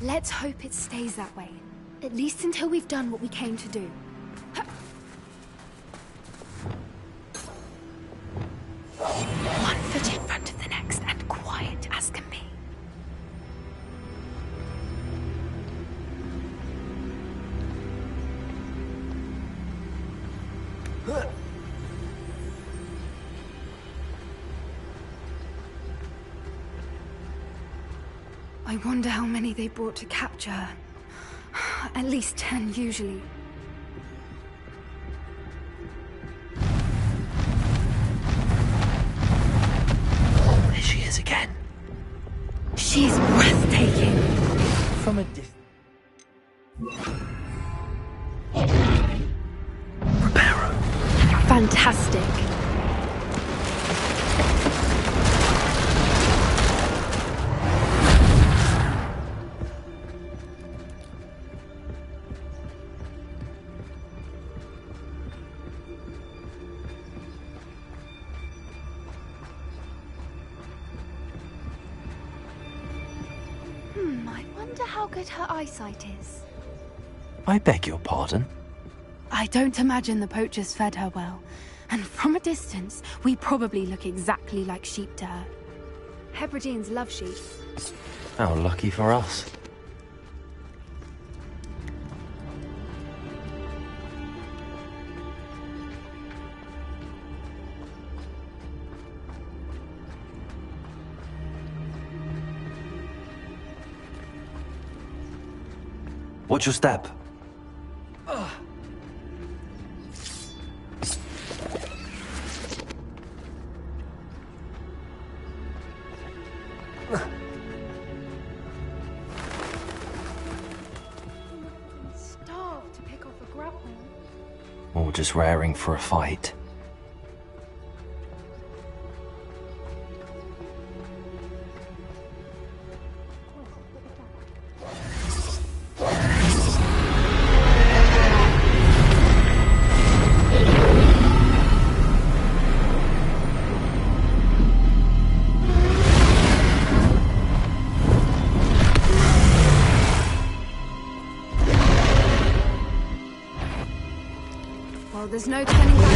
Let's hope it stays that way. At least until we've done what we came to do. One foot in front of the next and quiet as can be. I wonder how many they brought to capture her. At least 10 usually. There she is again. She's breathtaking. From a distance. Reparo. Fantastic. wonder how good her eyesight is. I beg your pardon? I don't imagine the poachers fed her well. And from a distance, we probably look exactly like sheep to her. Hebrideans love sheep. How lucky for us. Watch your step. Starved to pick off a grapple. Or just raring for a fight. Well, there's no turning back.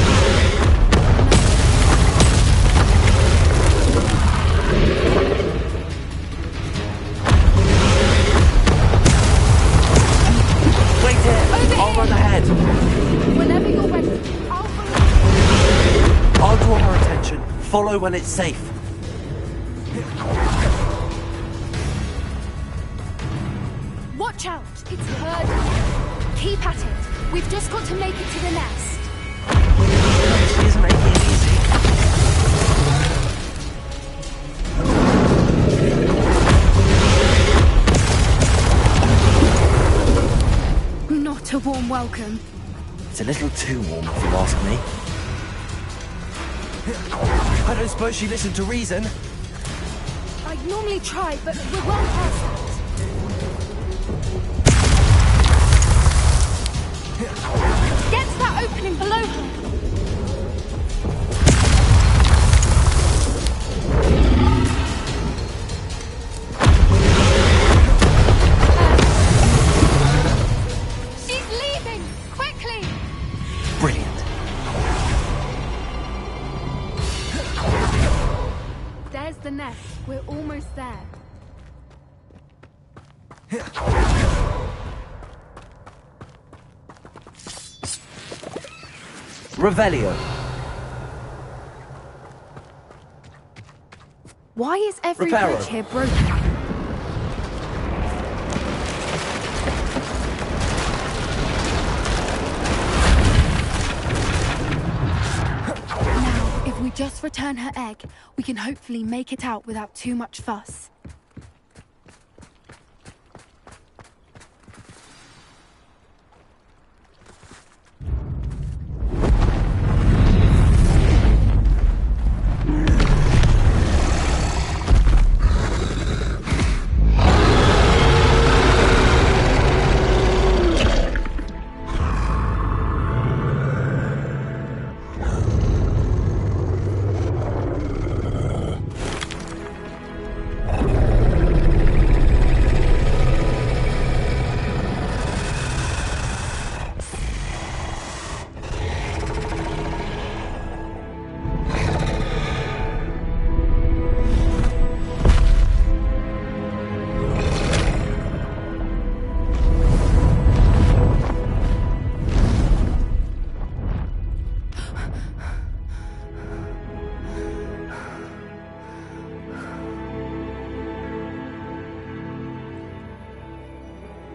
Wait here! I'll run ahead! Whenever you're ready, I'll draw her attention. Follow when it's safe. Watch out! It's herd. Keep at it. We've just got to make it to the nest. She isn't making it easy. Not a warm welcome. It's a little too warm, if you ask me. I don't suppose she listened to reason. I'd normally try, but we're well past that. Get to that opening below her. She's leaving! Quickly! Brilliant. There's the nest. We're almost there. Revelio. Why is every Reparo. bridge here broken? Now, if we just return her egg, we can hopefully make it out without too much fuss.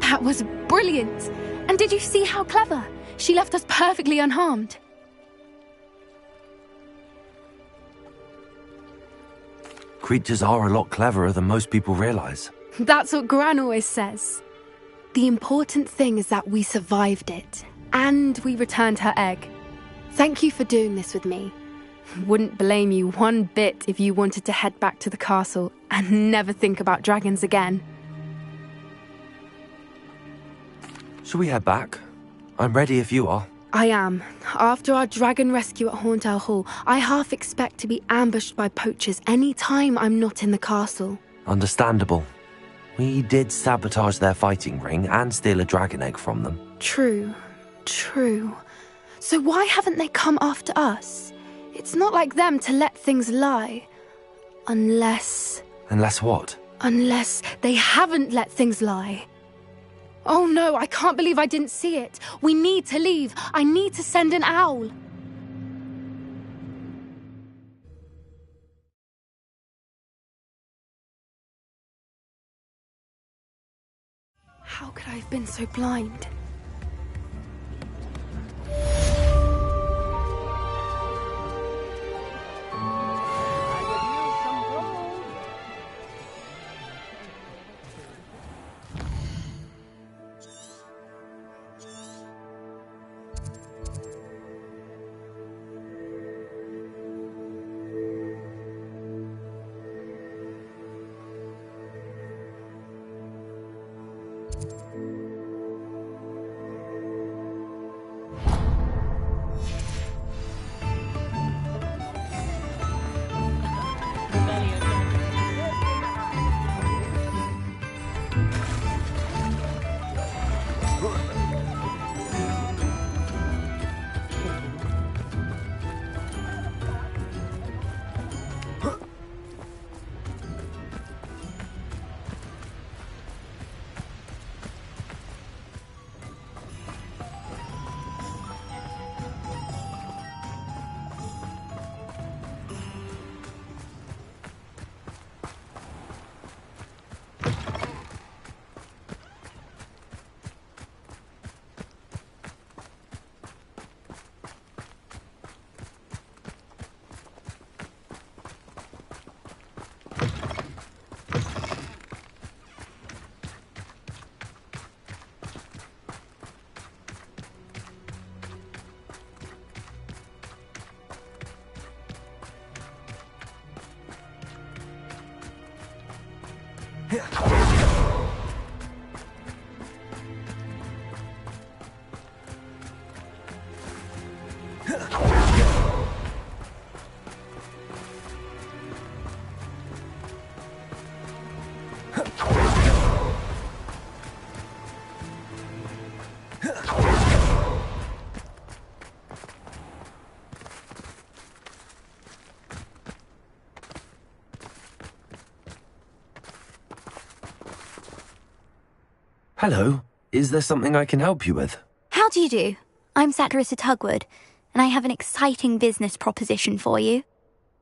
That was brilliant! And did you see how clever? She left us perfectly unharmed. Creatures are a lot cleverer than most people realize. That's what Gran always says. The important thing is that we survived it, and we returned her egg. Thank you for doing this with me. Wouldn't blame you one bit if you wanted to head back to the castle and never think about dragons again. Shall we head back? I'm ready if you are. I am. After our dragon rescue at Hauntel Hall, I half expect to be ambushed by poachers any time I'm not in the castle. Understandable. We did sabotage their fighting ring and steal a dragon egg from them. True. So why haven't they come after us? It's not like them to let things lie. Unless what? Unless they haven't let things lie. Oh no, I can't believe I didn't see it. We need to leave. I need to send an owl. How could I have been so blind? Hello. Is there something I can help you with? How do you do? I'm Satirissa Tugwood, and I have an exciting business proposition for you.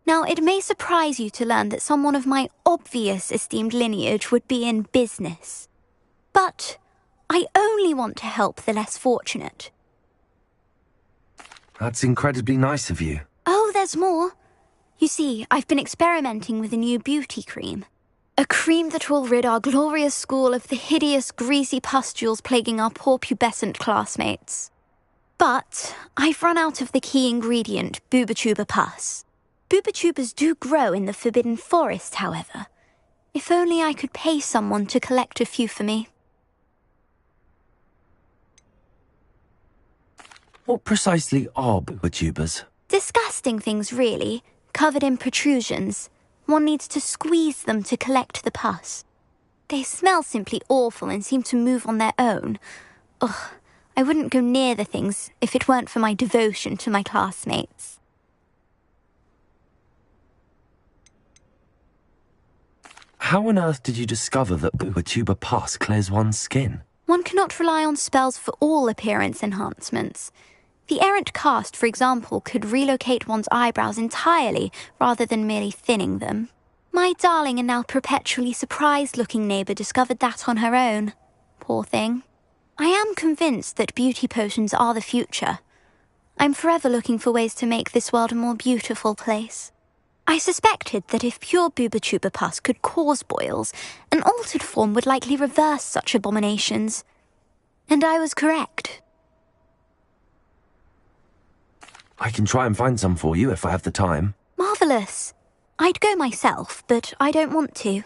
Now, it may surprise you to learn that someone of my obvious esteemed lineage would be in business. But I only want to help the less fortunate. That's incredibly nice of you. Oh, there's more. You see, I've been experimenting with a new beauty cream. A cream that will rid our glorious school of the hideous, greasy pustules plaguing our poor pubescent classmates. But I've run out of the key ingredient, Booba pus. Booba do grow in the Forbidden Forest, however. If only I could pay someone to collect a few for me. What precisely are Booba? Disgusting things, really, covered in protrusions. One needs to squeeze them to collect the pus. They smell simply awful and seem to move on their own. Ugh, I wouldn't go near the things if it weren't for my devotion to my classmates. How on earth did you discover that Booba pus clears one's skin? One cannot rely on spells for all appearance enhancements. The errant cast, for example, could relocate one's eyebrows entirely rather than merely thinning them. My darling and now perpetually surprised-looking neighbour discovered that on her own. Poor thing. I am convinced that beauty potions are the future. I'm forever looking for ways to make this world a more beautiful place. I suspected that if pure Booba pus could cause boils, an altered form would likely reverse such abominations. And I was correct. I can try and find some for you if I have the time. Marvellous. I'd go myself, but I don't want to.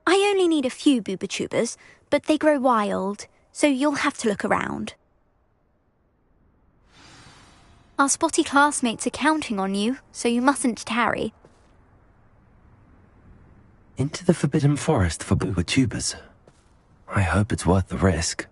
I only need a few Booba but they grow wild, so you'll have to look around. Our spotty classmates are counting on you, so you mustn't tarry. Into the Forbidden Forest for Booba. I hope it's worth the risk.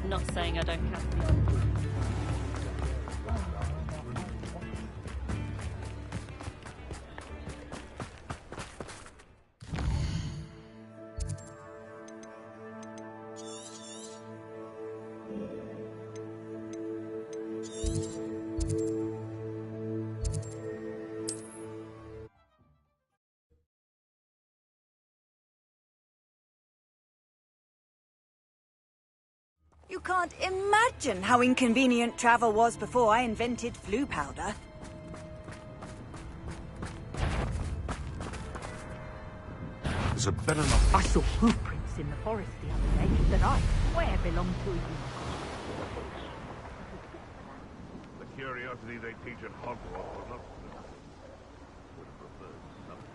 Not saying I don't have to. You can't imagine how inconvenient travel was before I invented flu powder. Is it better not? I saw footprints in the forest the other day that I swear belong to you. The curiosity they teach at Hogwarts will not. Would have preferred something.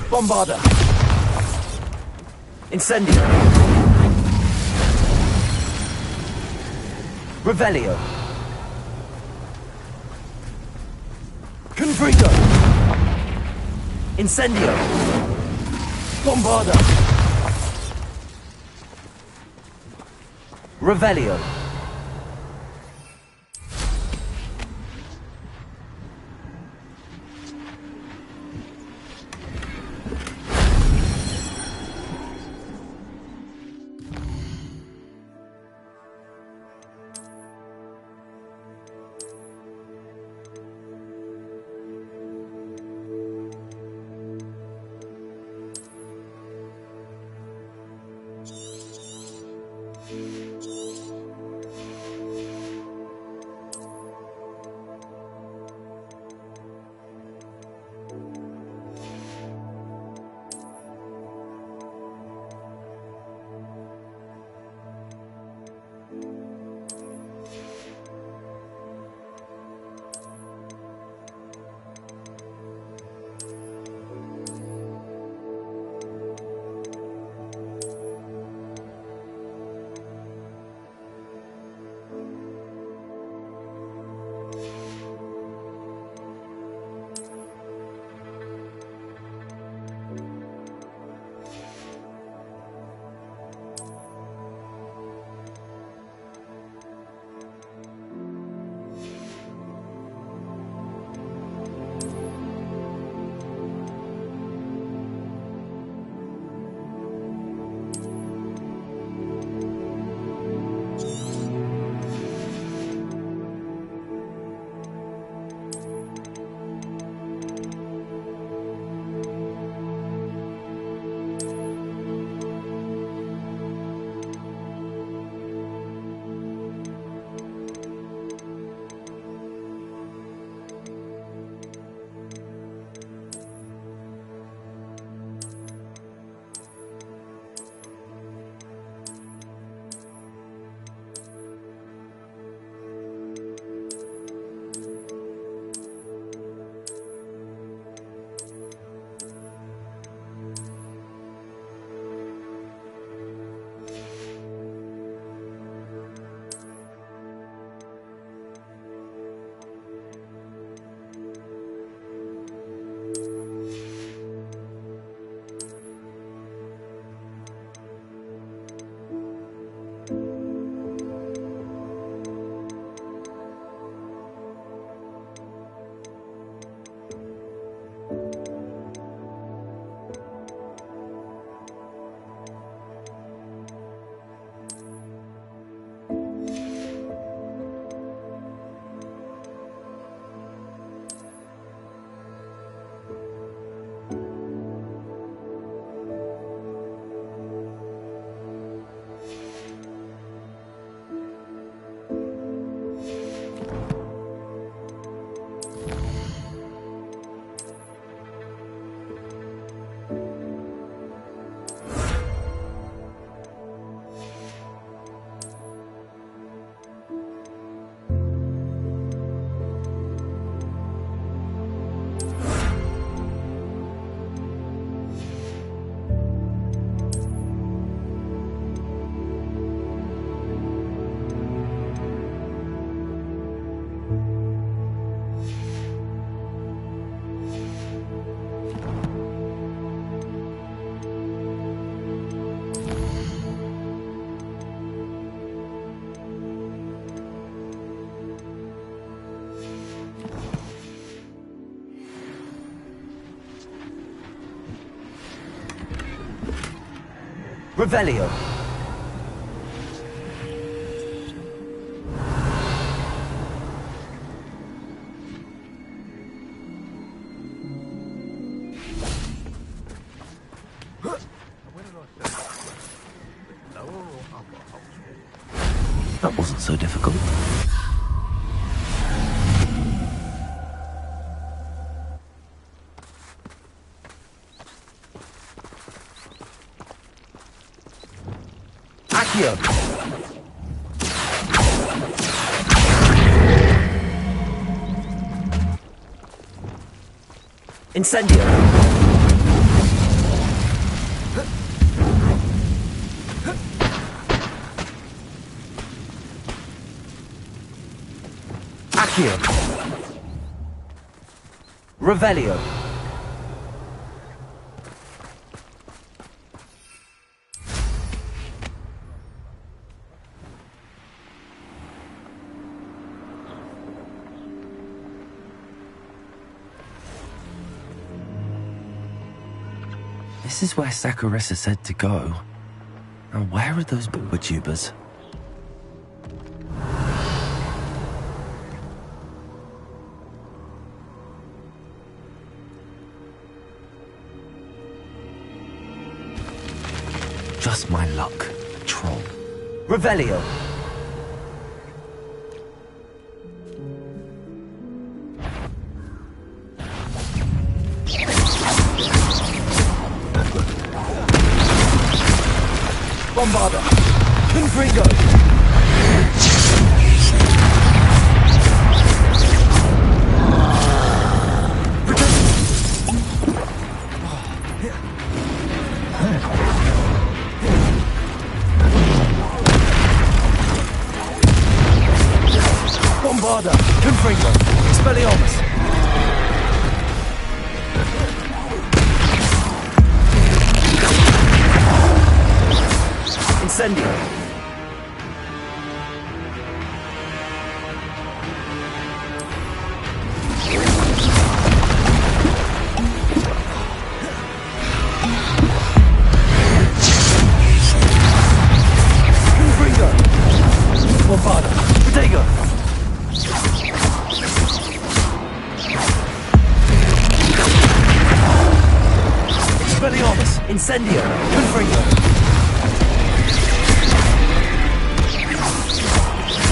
Bombarda! Incendio! Revelio! Confringo! Incendio! Bombarda! Revelio! Revelio. That wasn't so difficult. Accio. Incendio. Accio. Revelio. This is where Saccharissa said to go. Now, where are those booktubers? Just my luck. A troll. Revelio. Bombarda. Confringo. Bombarda. Confringo. Expelliarmus. Incendio. Confringo. Bombarda. Protego. Expelliarmus. Incendio. Confringo.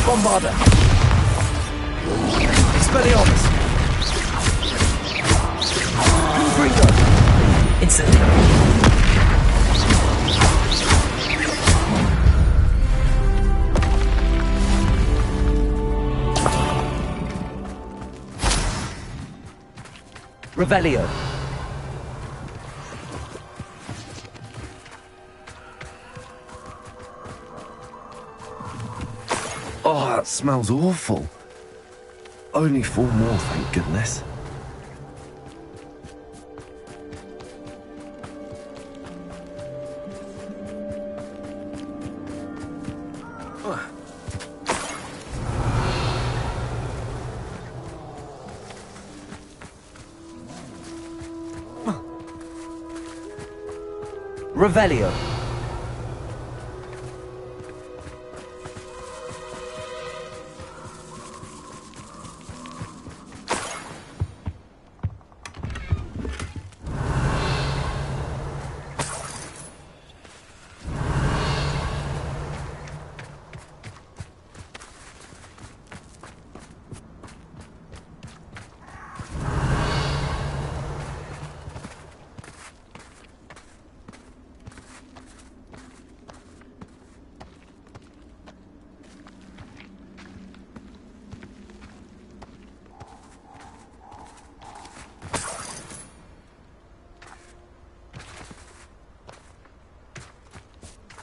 Bombarda. Expelliarmus. Confringo. Incendio. Revelio. Oh, that smells awful. Only 4 more, thank goodness. Revelio.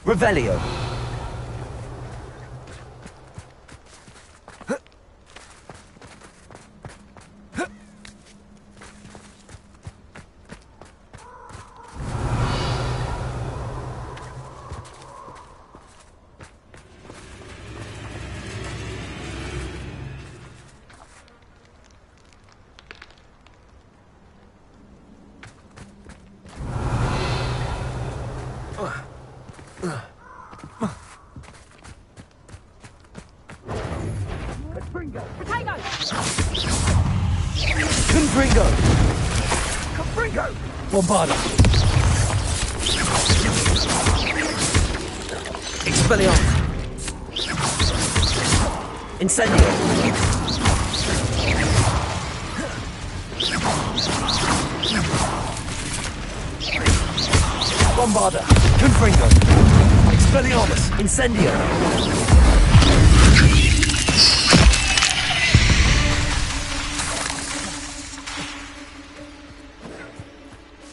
Revelio. Potato! Confringo! Confringo! Bombarda! Expelliarmus! Incendio! Bombarda! Confringo! Expelliarmus! Incendio!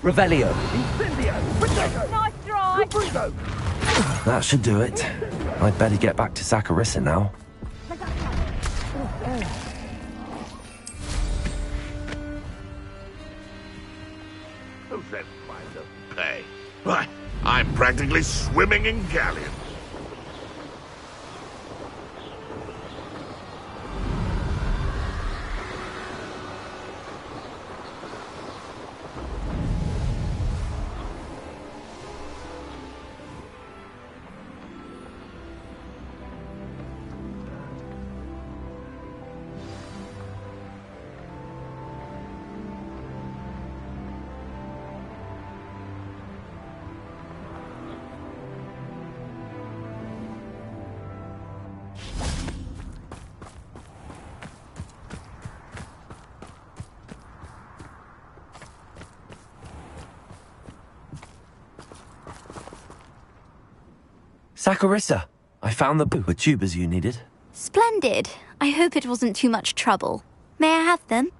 Revelio! Nice try! That should do it. I'd better get back to Saccharissa now. Who said mine doesn't pay? Why, I'm practically swimming in galleons. Saccharissa, I found the tubers you needed. Splendid. I hope it wasn't too much trouble. May I have them?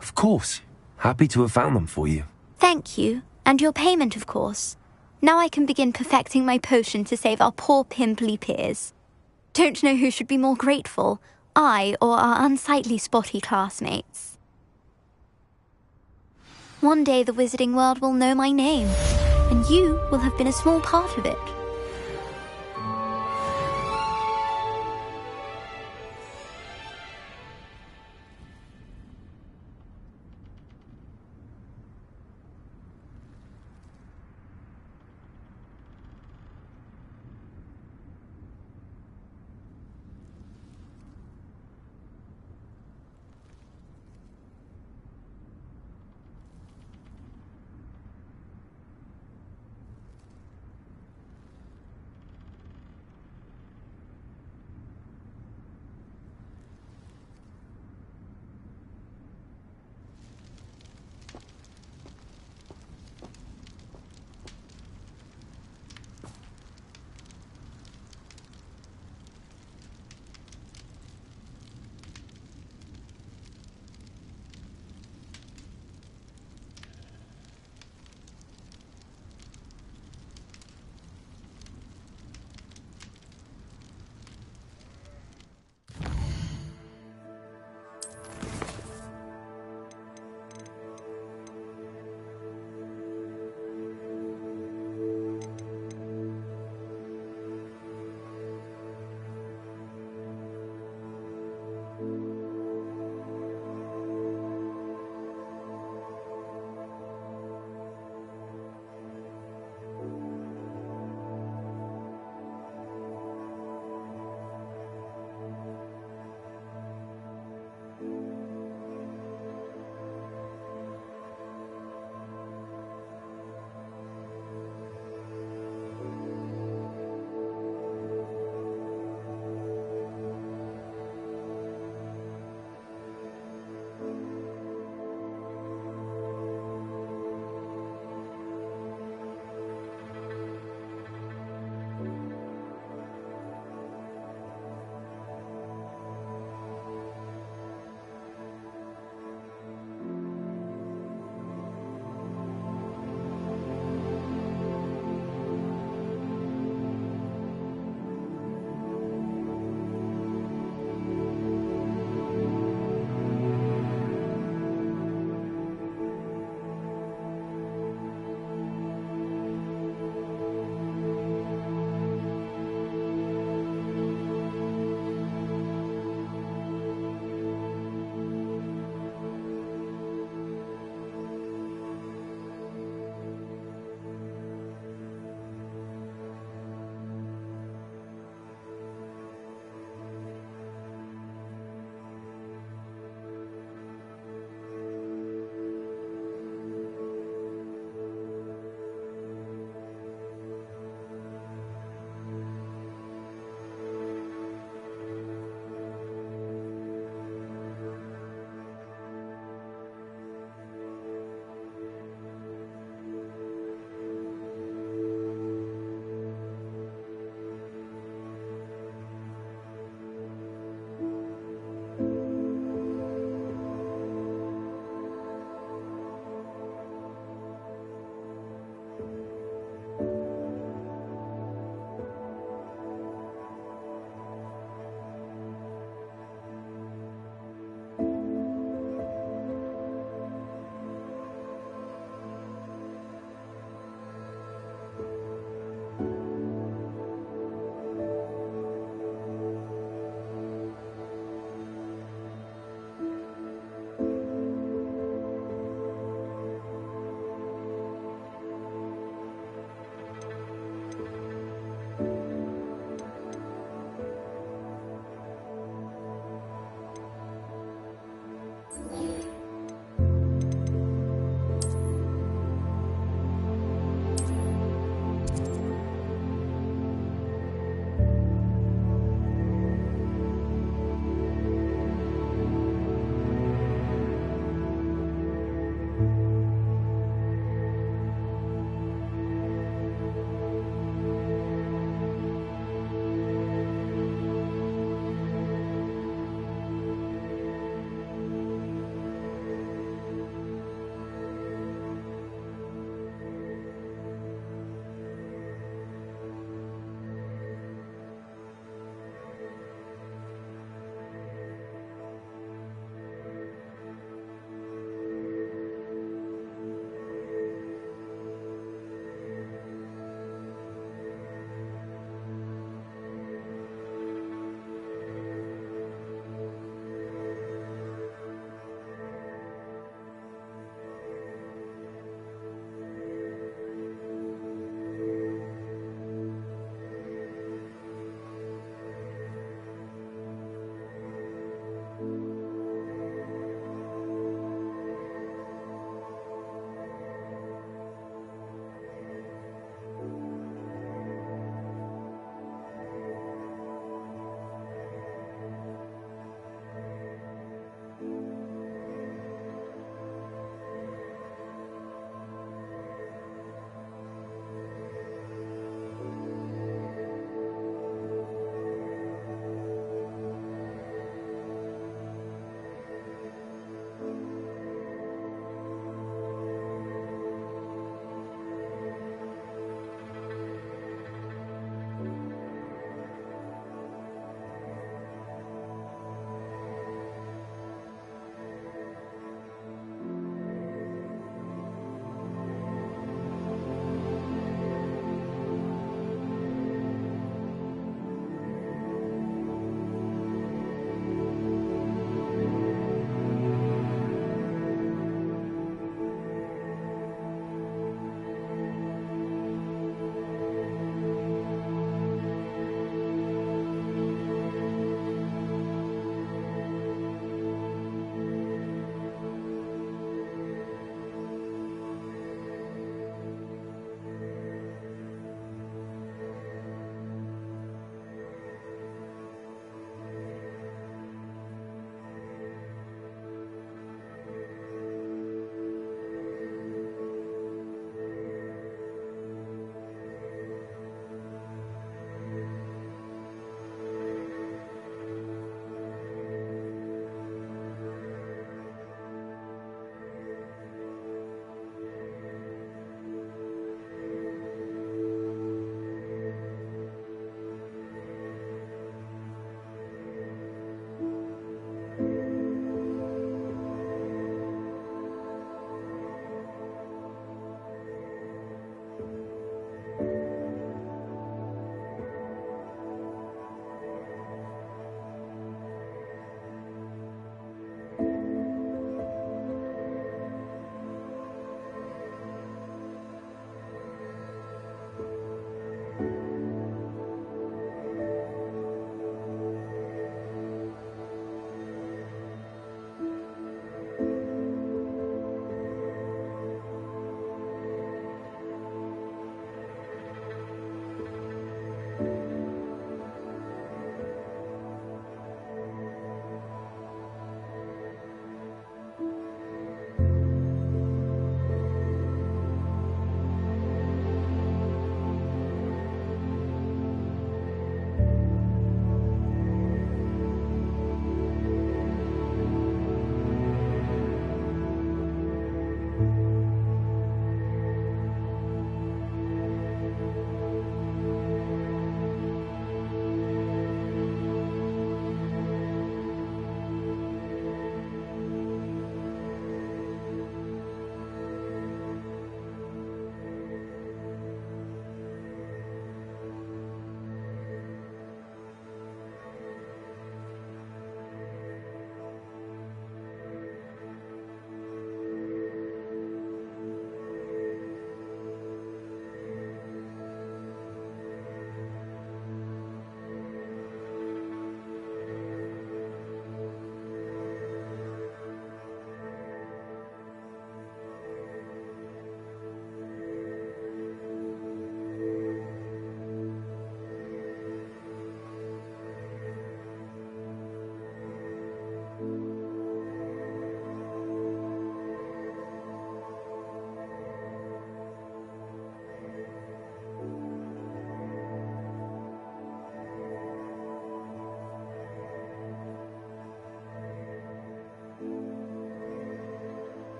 Of course. Happy to have found them for you. Thank you. And your payment, of course. Now I can begin perfecting my potion to save our poor pimply peers. Don't know who should be more grateful, I or our unsightly spotty classmates. One day the wizarding world will know my name, and you will have been a small part of it.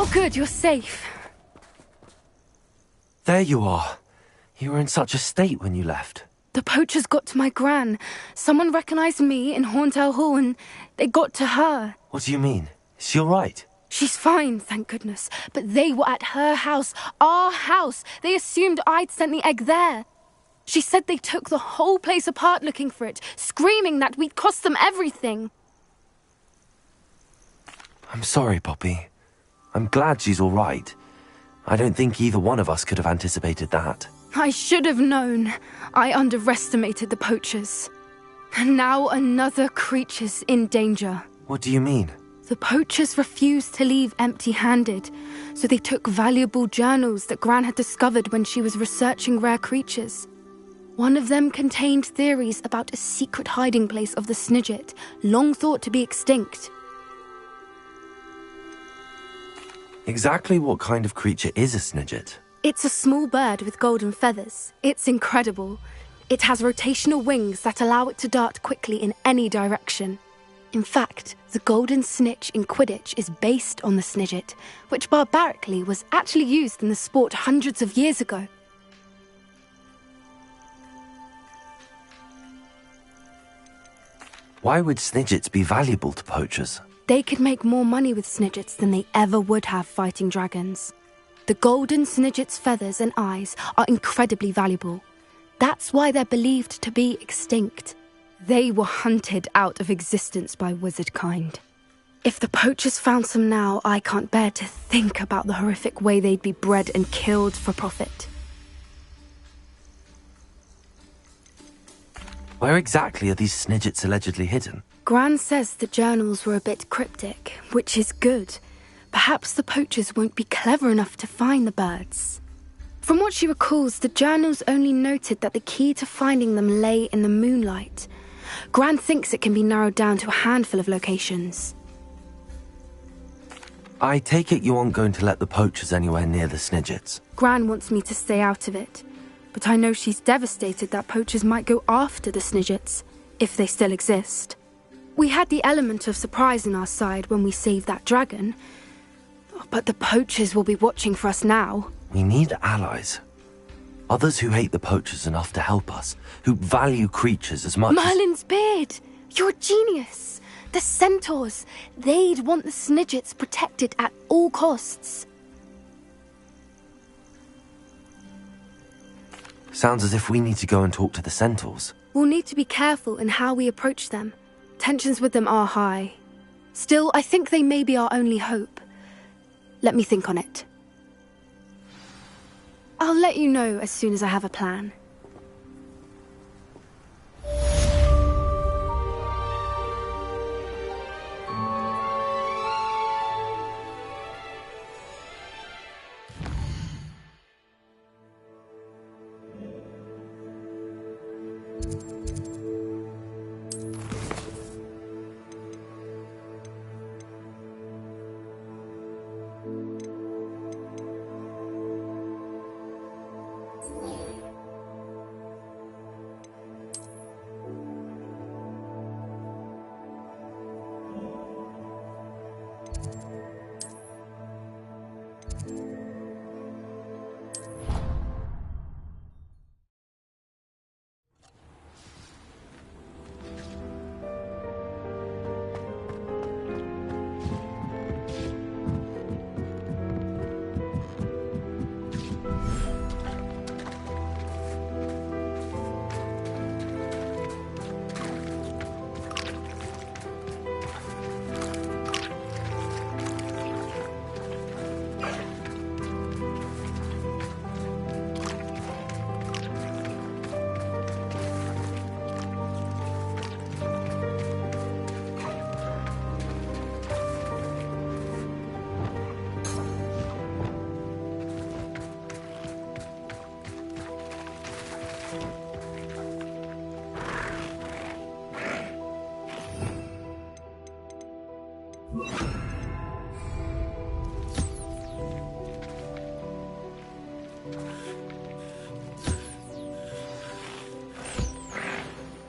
Oh good, you're safe. There you are. You were in such a state when you left. The poachers got to my gran. Someone recognized me in Horntail Hall and they got to her. What do you mean? Is she all right? She's fine, thank goodness. But they were at her house, our house. They assumed I'd sent the egg there. She said they took the whole place apart looking for it, screaming that we'd cost them everything. I'm sorry, Poppy. I'm glad she's all right. I don't think either one of us could have anticipated that. I should have known. I underestimated the poachers. And now another creature's in danger. What do you mean? The poachers refused to leave empty-handed, so they took valuable journals that Gran had discovered when she was researching rare creatures. One of them contained theories about a secret hiding place of the Snidget, long thought to be extinct. Exactly what kind of creature is a Snidget? It's a small bird with golden feathers. It's incredible. It has rotational wings that allow it to dart quickly in any direction. In fact, the golden snitch in Quidditch is based on the Snidget, which barbarically was actually used in the sport hundreds of years ago. Why would Snidgets be valuable to poachers? They could make more money with Snidgets than they ever would have fighting dragons. The golden Snidget's feathers and eyes are incredibly valuable. That's why they're believed to be extinct. They were hunted out of existence by wizard kind. If the poachers found some now, I can't bear to think about the horrific way they'd be bred and killed for profit. Where exactly are these Snidgets allegedly hidden? Gran says the journals were a bit cryptic, which is good. Perhaps the poachers won't be clever enough to find the birds. From what she recalls, the journals only noted that the key to finding them lay in the moonlight. Gran thinks it can be narrowed down to a handful of locations. I take it you aren't going to let the poachers anywhere near the Snidgets? Gran wants me to stay out of it, but I know she's devastated that poachers might go after the Snidgets, if they still exist. We had the element of surprise on our side when we saved that dragon, but the poachers will be watching for us now. We need allies. Others who hate the poachers enough to help us, who value creatures as much Merlin's beard! You're a genius! The centaurs! They'd want the Snidgets protected at all costs. Sounds as if we need to go and talk to the centaurs. We'll need to be careful in how we approach them. Tensions with them are high. Still, I think they may be our only hope. Let me think on it. I'll let you know as soon as I have a plan.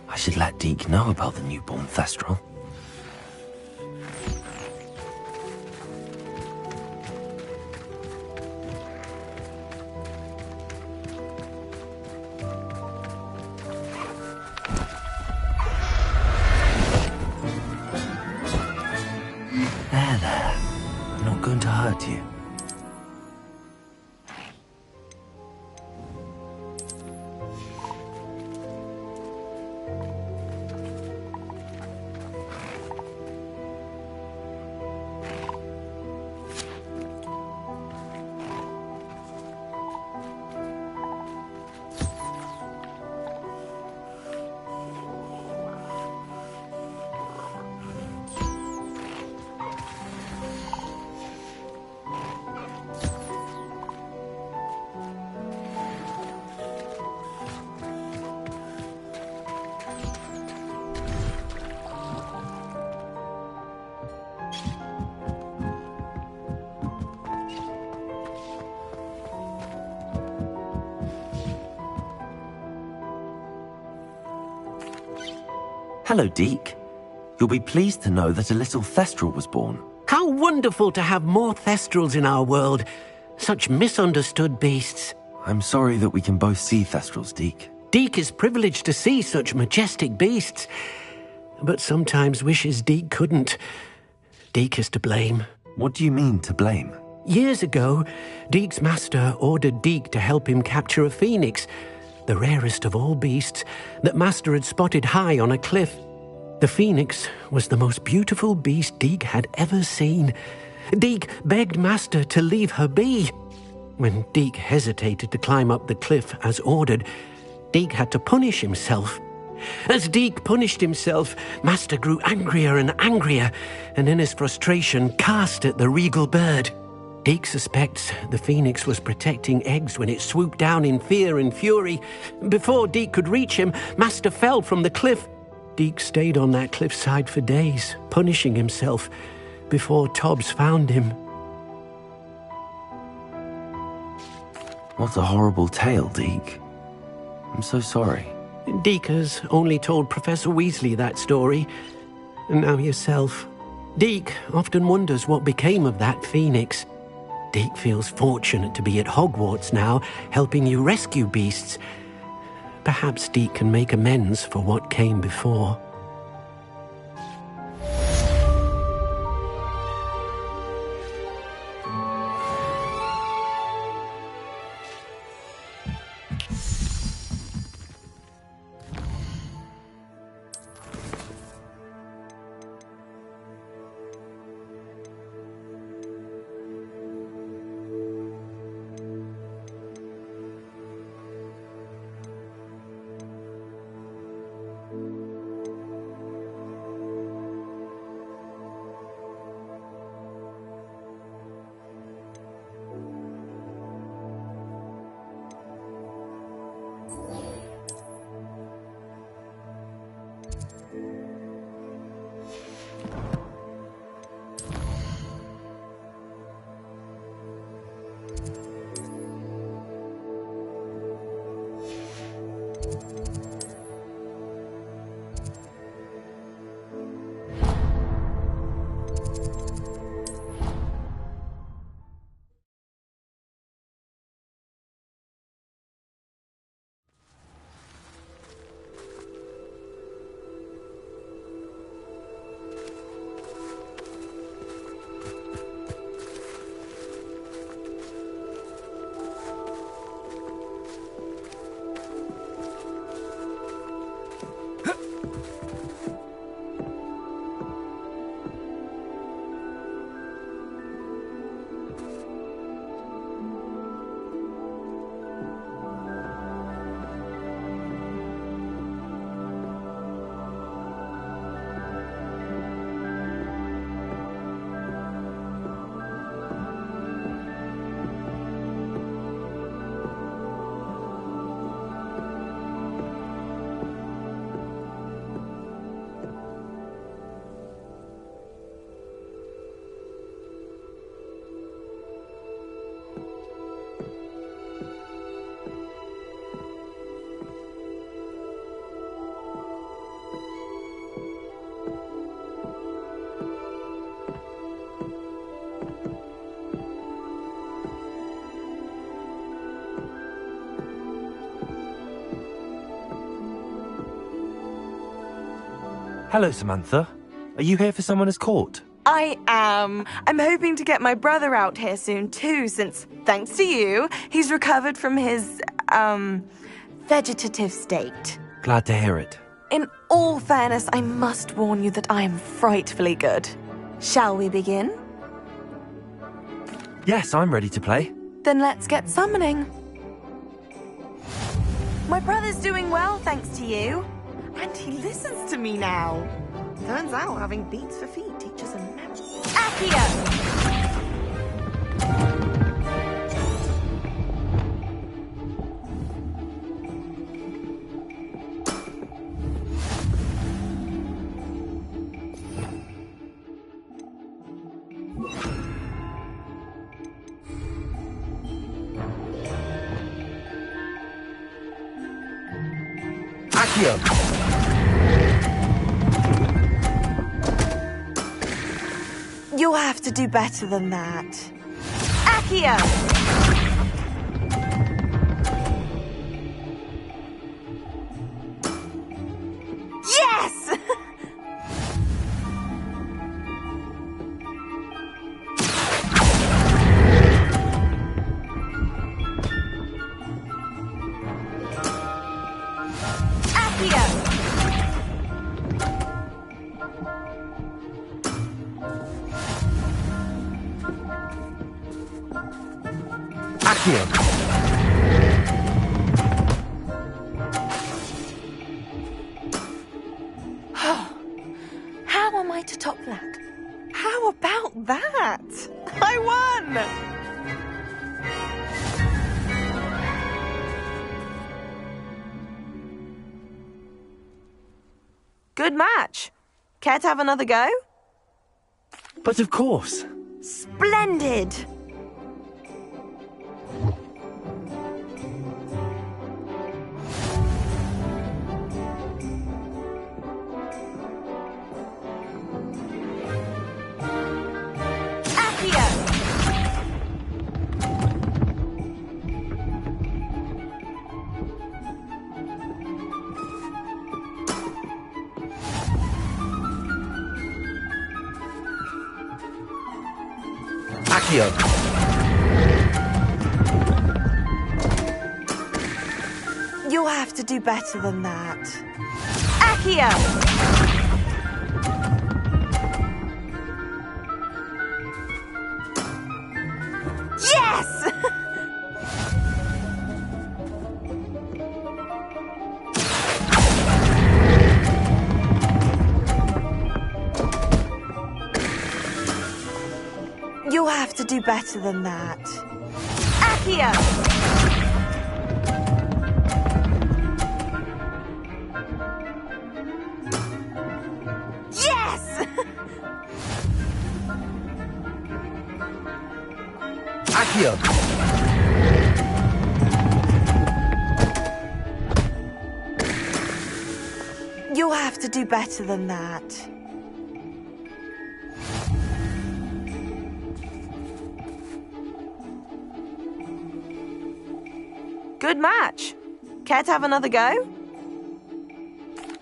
I should let Deke know about the newborn Thestral. Hello, Deke. You'll be pleased to know that a little Thestral was born. How wonderful to have more Thestrals in our world. Such misunderstood beasts. I'm sorry that we can both see Thestrals, Deke. Deke is privileged to see such majestic beasts, but sometimes wishes Deke couldn't. Deke is to blame. What do you mean, to blame? Years ago, Deke's master ordered Deke to help him capture a phoenix, the rarest of all beasts, that Master had spotted high on a cliff. The phoenix was the most beautiful beast Deke had ever seen. Deke begged Master to leave her be. When Deke hesitated to climb up the cliff as ordered, Deke had to punish himself. As Deke punished himself, Master grew angrier and angrier, and in his frustration cast at the regal bird. Deke suspects the phoenix was protecting eggs when it swooped down in fear and fury. Before Deke could reach him, Master fell from the cliff. Deke stayed on that cliffside for days, punishing himself, before Tobbs found him. What a horrible tale, Deke. I'm so sorry. Deke has only told Professor Weasley that story, and now yourself. Deke often wonders what became of that phoenix. Deke feels fortunate to be at Hogwarts now, helping you rescue beasts. Perhaps Deke can make amends for what came before. Hello, Samantha. Are you here for someone as court? I am. I'm hoping to get my brother out here soon too, since, thanks to you, he's recovered from his, vegetative state. Glad to hear it. In all fairness, I must warn you that I am frightfully good. Shall we begin? Yes, I'm ready to play. Then let's get summoning. My brother's doing well, thanks to you. And he listens to me now. Turns out having beats for feet teaches him magic. Accio! Accio! You'll have to do better than that. Accio! Yes! Accio! How am I to top that? How about that? I won! Good match. Care to have another go? But of course. Splendid! Accio! You'll have to do better than that. Accio! Yes! You'll have to do better than that. Accio! Yes! Accio! You'll have to do better than that. Good match. Care to have another go?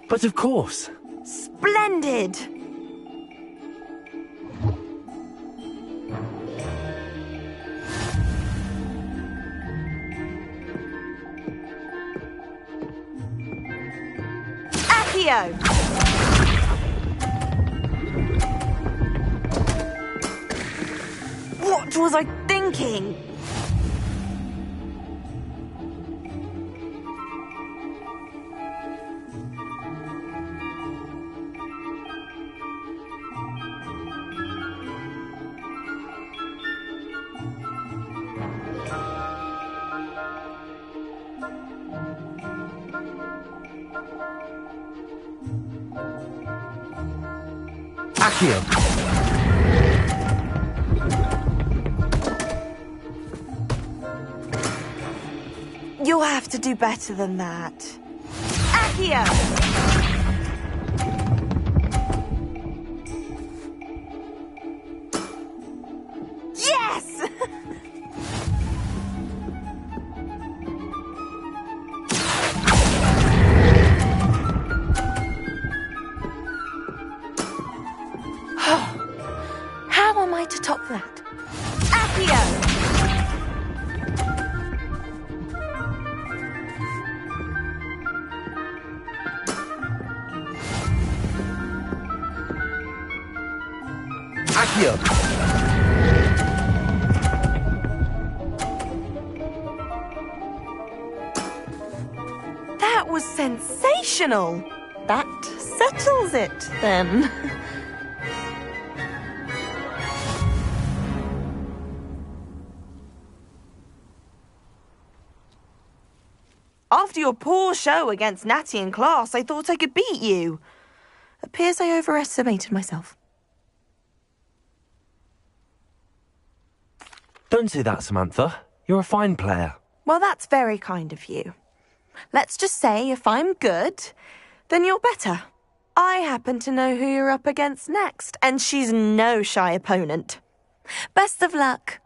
But of course. Splendid! Accio! What was I thinking? Accio! You'll have to do better than that. Accio! Yes! How am I to top that? Accio! Accio! That was sensational. That settles it, then. After your poor show against Natty in class, I thought I could beat you. Appears I overestimated myself. Don't say that, Samantha. You're a fine player. Well, that's very kind of you. Let's just say if I'm good, then you're better. I happen to know who you're up against next, and she's no shy opponent. Best of luck.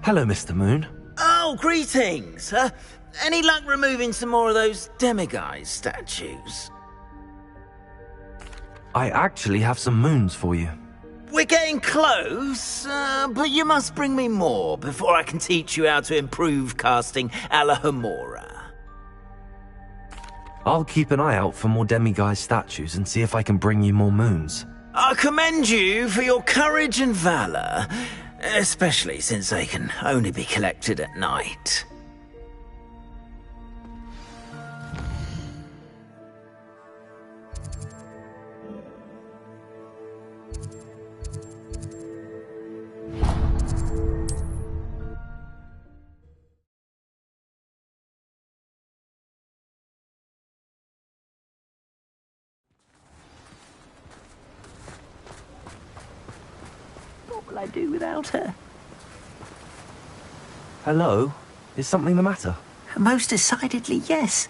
Hello, Mr. Moon. Oh, greetings! Any luck removing some more of those demiguise statues? I actually have some moons for you. We're getting close, but you must bring me more before I can teach you how to improve casting a la Homora. I'll keep an eye out for more demiguise statues and see if I can bring you more moons. I commend you for your courage and valour, especially since they can only be collected at night. What will I do without her? Hello? Is something the matter? Most decidedly, yes.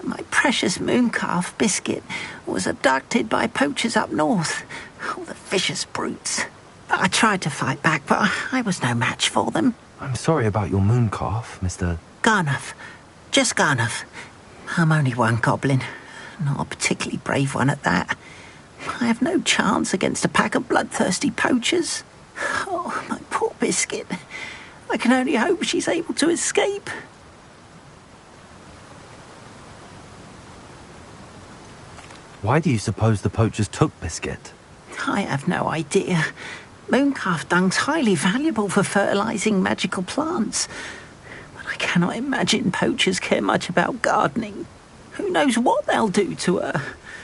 My precious moon calf, Biscuit, was abducted by poachers up north. Oh, the vicious brutes. I tried to fight back, but I was no match for them. I'm sorry about your moon calf, Mr. Garnuff. Just Garnuff. I'm only one goblin. Not a particularly brave one at that. I have no chance against a pack of bloodthirsty poachers. Oh, my poor Biscuit. I can only hope she's able to escape. Why do you suppose the poachers took Biscuit? I have no idea. Mooncalf dung's highly valuable for fertilizing magical plants. But I cannot imagine poachers care much about gardening. Who knows what they'll do to her?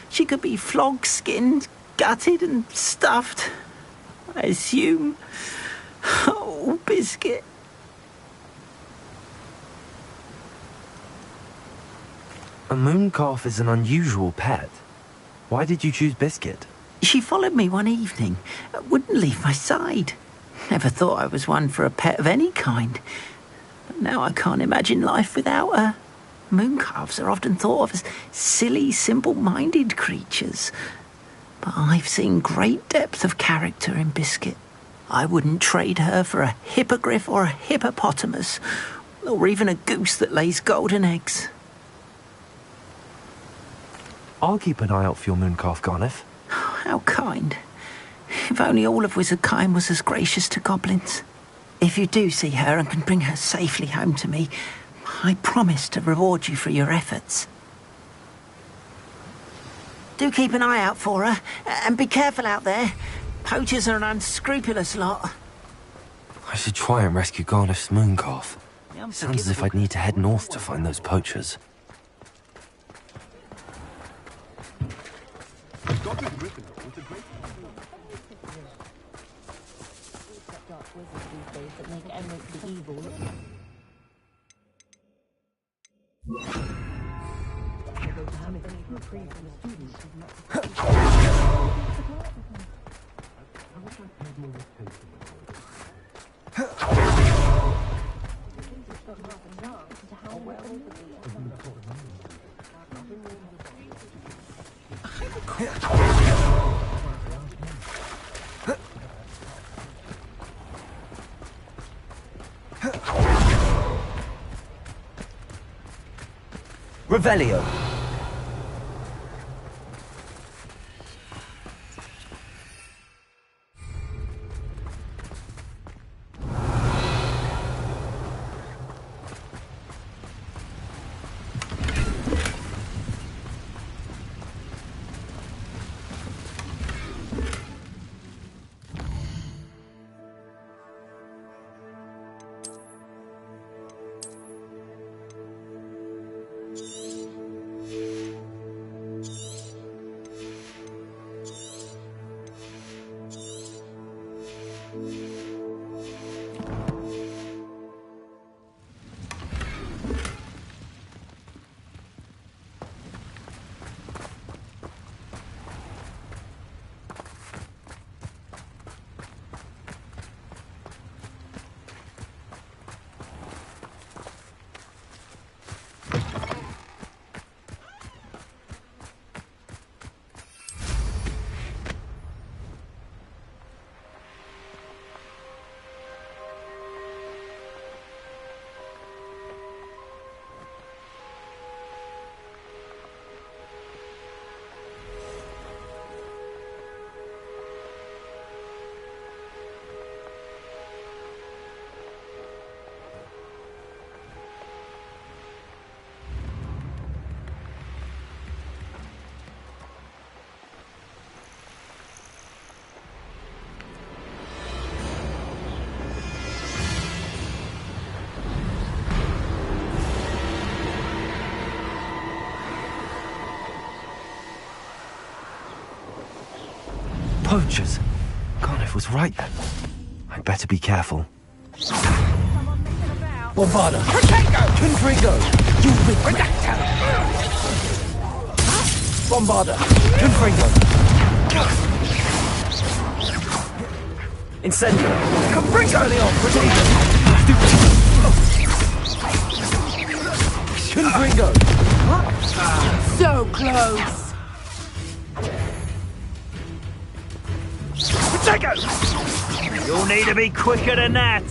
She could be flogged, skinned, gutted and stuffed. I assume. Oh, Biscuit. A moon calf is an unusual pet. Why did you choose Biscuit? She followed me one evening, wouldn't leave my side. Never thought I was one for a pet of any kind. But now I can't imagine life without her. Mooncalves are often thought of as silly, simple-minded creatures. But I've seen great depth of character in Biscuit. I wouldn't trade her for a hippogriff or a hippopotamus, or even a goose that lays golden eggs. I'll keep an eye out for your moon calf, Garniff. How kind. If only all of Wizardkind was as gracious to goblins. If you do see her and can bring her safely home to me, I promise to reward you for your efforts. Do keep an eye out for her, and be careful out there. Poachers are an unscrupulous lot. I should try and rescue Garniff's moon calf. Sounds as if I'd need to head north to find those poachers. Revelio. Poachers! Garniff was right then. I'd better be careful. Bombarda! Protego! Confringo! You with Redacto! Bombarda! Confringo! Incendio! Confringo! Leon! Protego! Confringo! So close! Protego! You'll need to be quicker than that.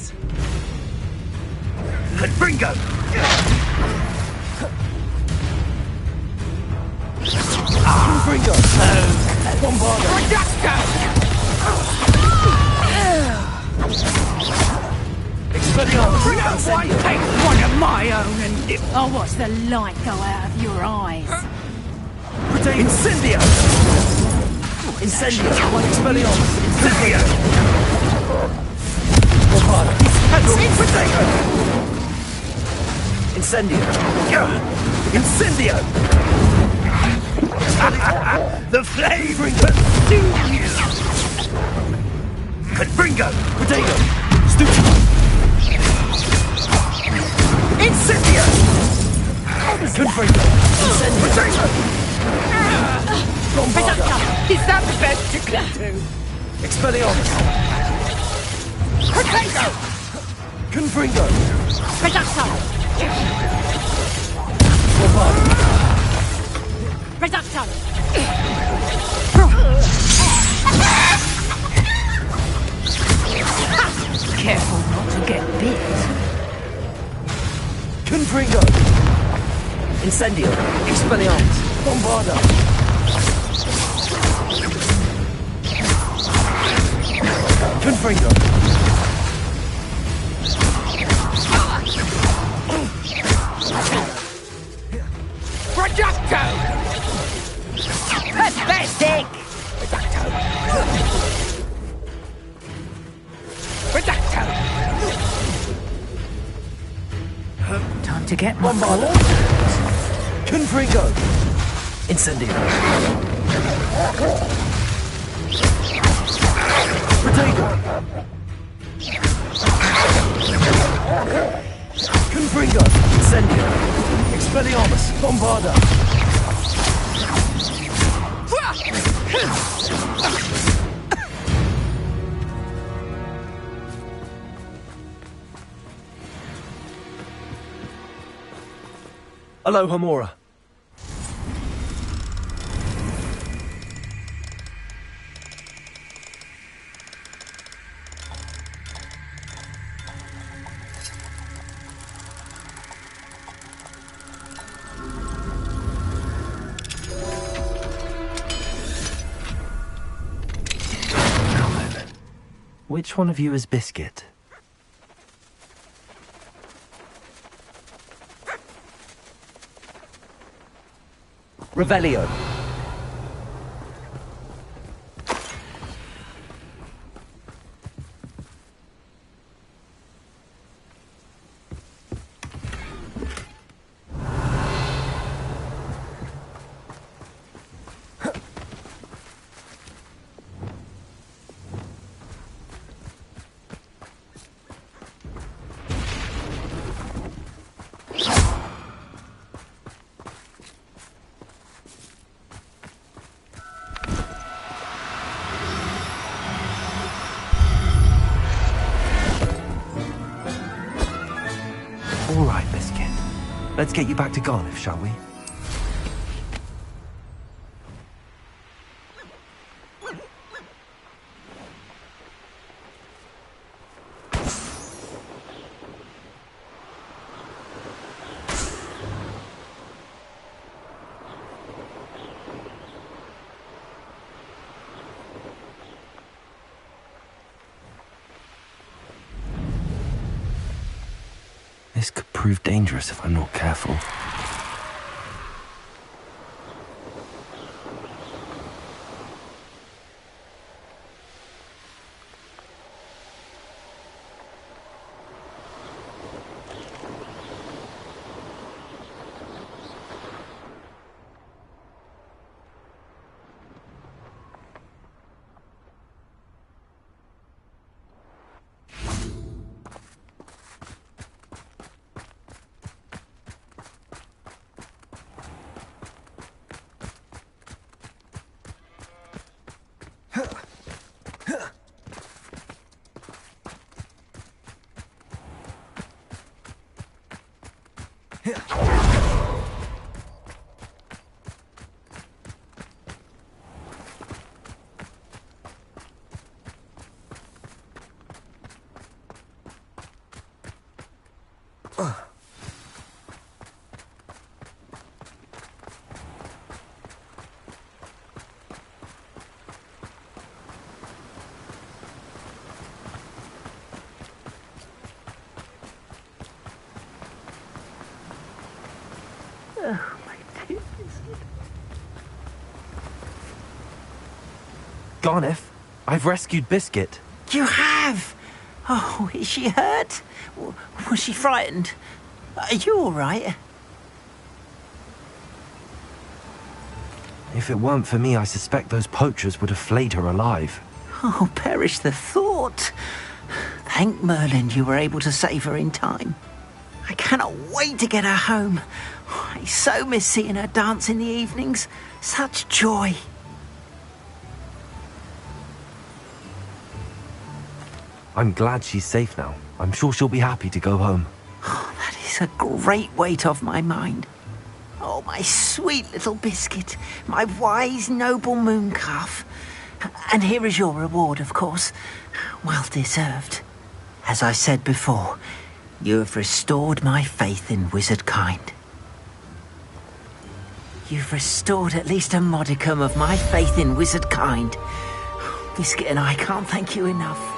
Confringo! Confringo! Bombarda! Redacto! Expelliarmus! Why take one of my own and I'll watch the light go out of your eyes. Incendio! Incendio! Expelliarmus! Incendio! Bombarda! Protego! Incendio! Incendio! The flame consumes you! Confringo! Protego! Stupid! Incendio! Confringo! Incendio! Protego! Bombarda! Is that the best you can do? Expelliarmus! Protego! Confringo! Redacto! Bombarda! Redacto! Careful not to get bit. Confringo! Incendio! Expelliarmus! Bombarda! Confringo! Redacto! Pathetic! Redacto! Redacto! Time to get my Bombarda! Confringo! Incendio! Protego! Confringo! Incendio! Expelliarmus! Bombarda! Aloha Mora. Which one of you is Biscuit? Revelio. All right, Biscuit. Let's get you back to Garniff, shall we? This could prove dangerous if I'm not careful. Garneth, I've rescued Biscuit. You have? Oh, is she hurt? Was she frightened? Are you all right? If it weren't for me, I suspect those poachers would have flayed her alive. Oh, perish the thought. Thank Merlin you were able to save her in time. I cannot wait to get her home. I so miss seeing her dance in the evenings. Such joy. I'm glad she's safe now. I'm sure she'll be happy to go home. Oh, that is a great weight off my mind. Oh, my sweet little Biscuit, my wise, noble mooncalf. And here is your reward, of course. Well deserved. As I said before, you have restored my faith in wizard kind. You've restored at least a modicum of my faith in wizard kind. Biscuit and I can't thank you enough.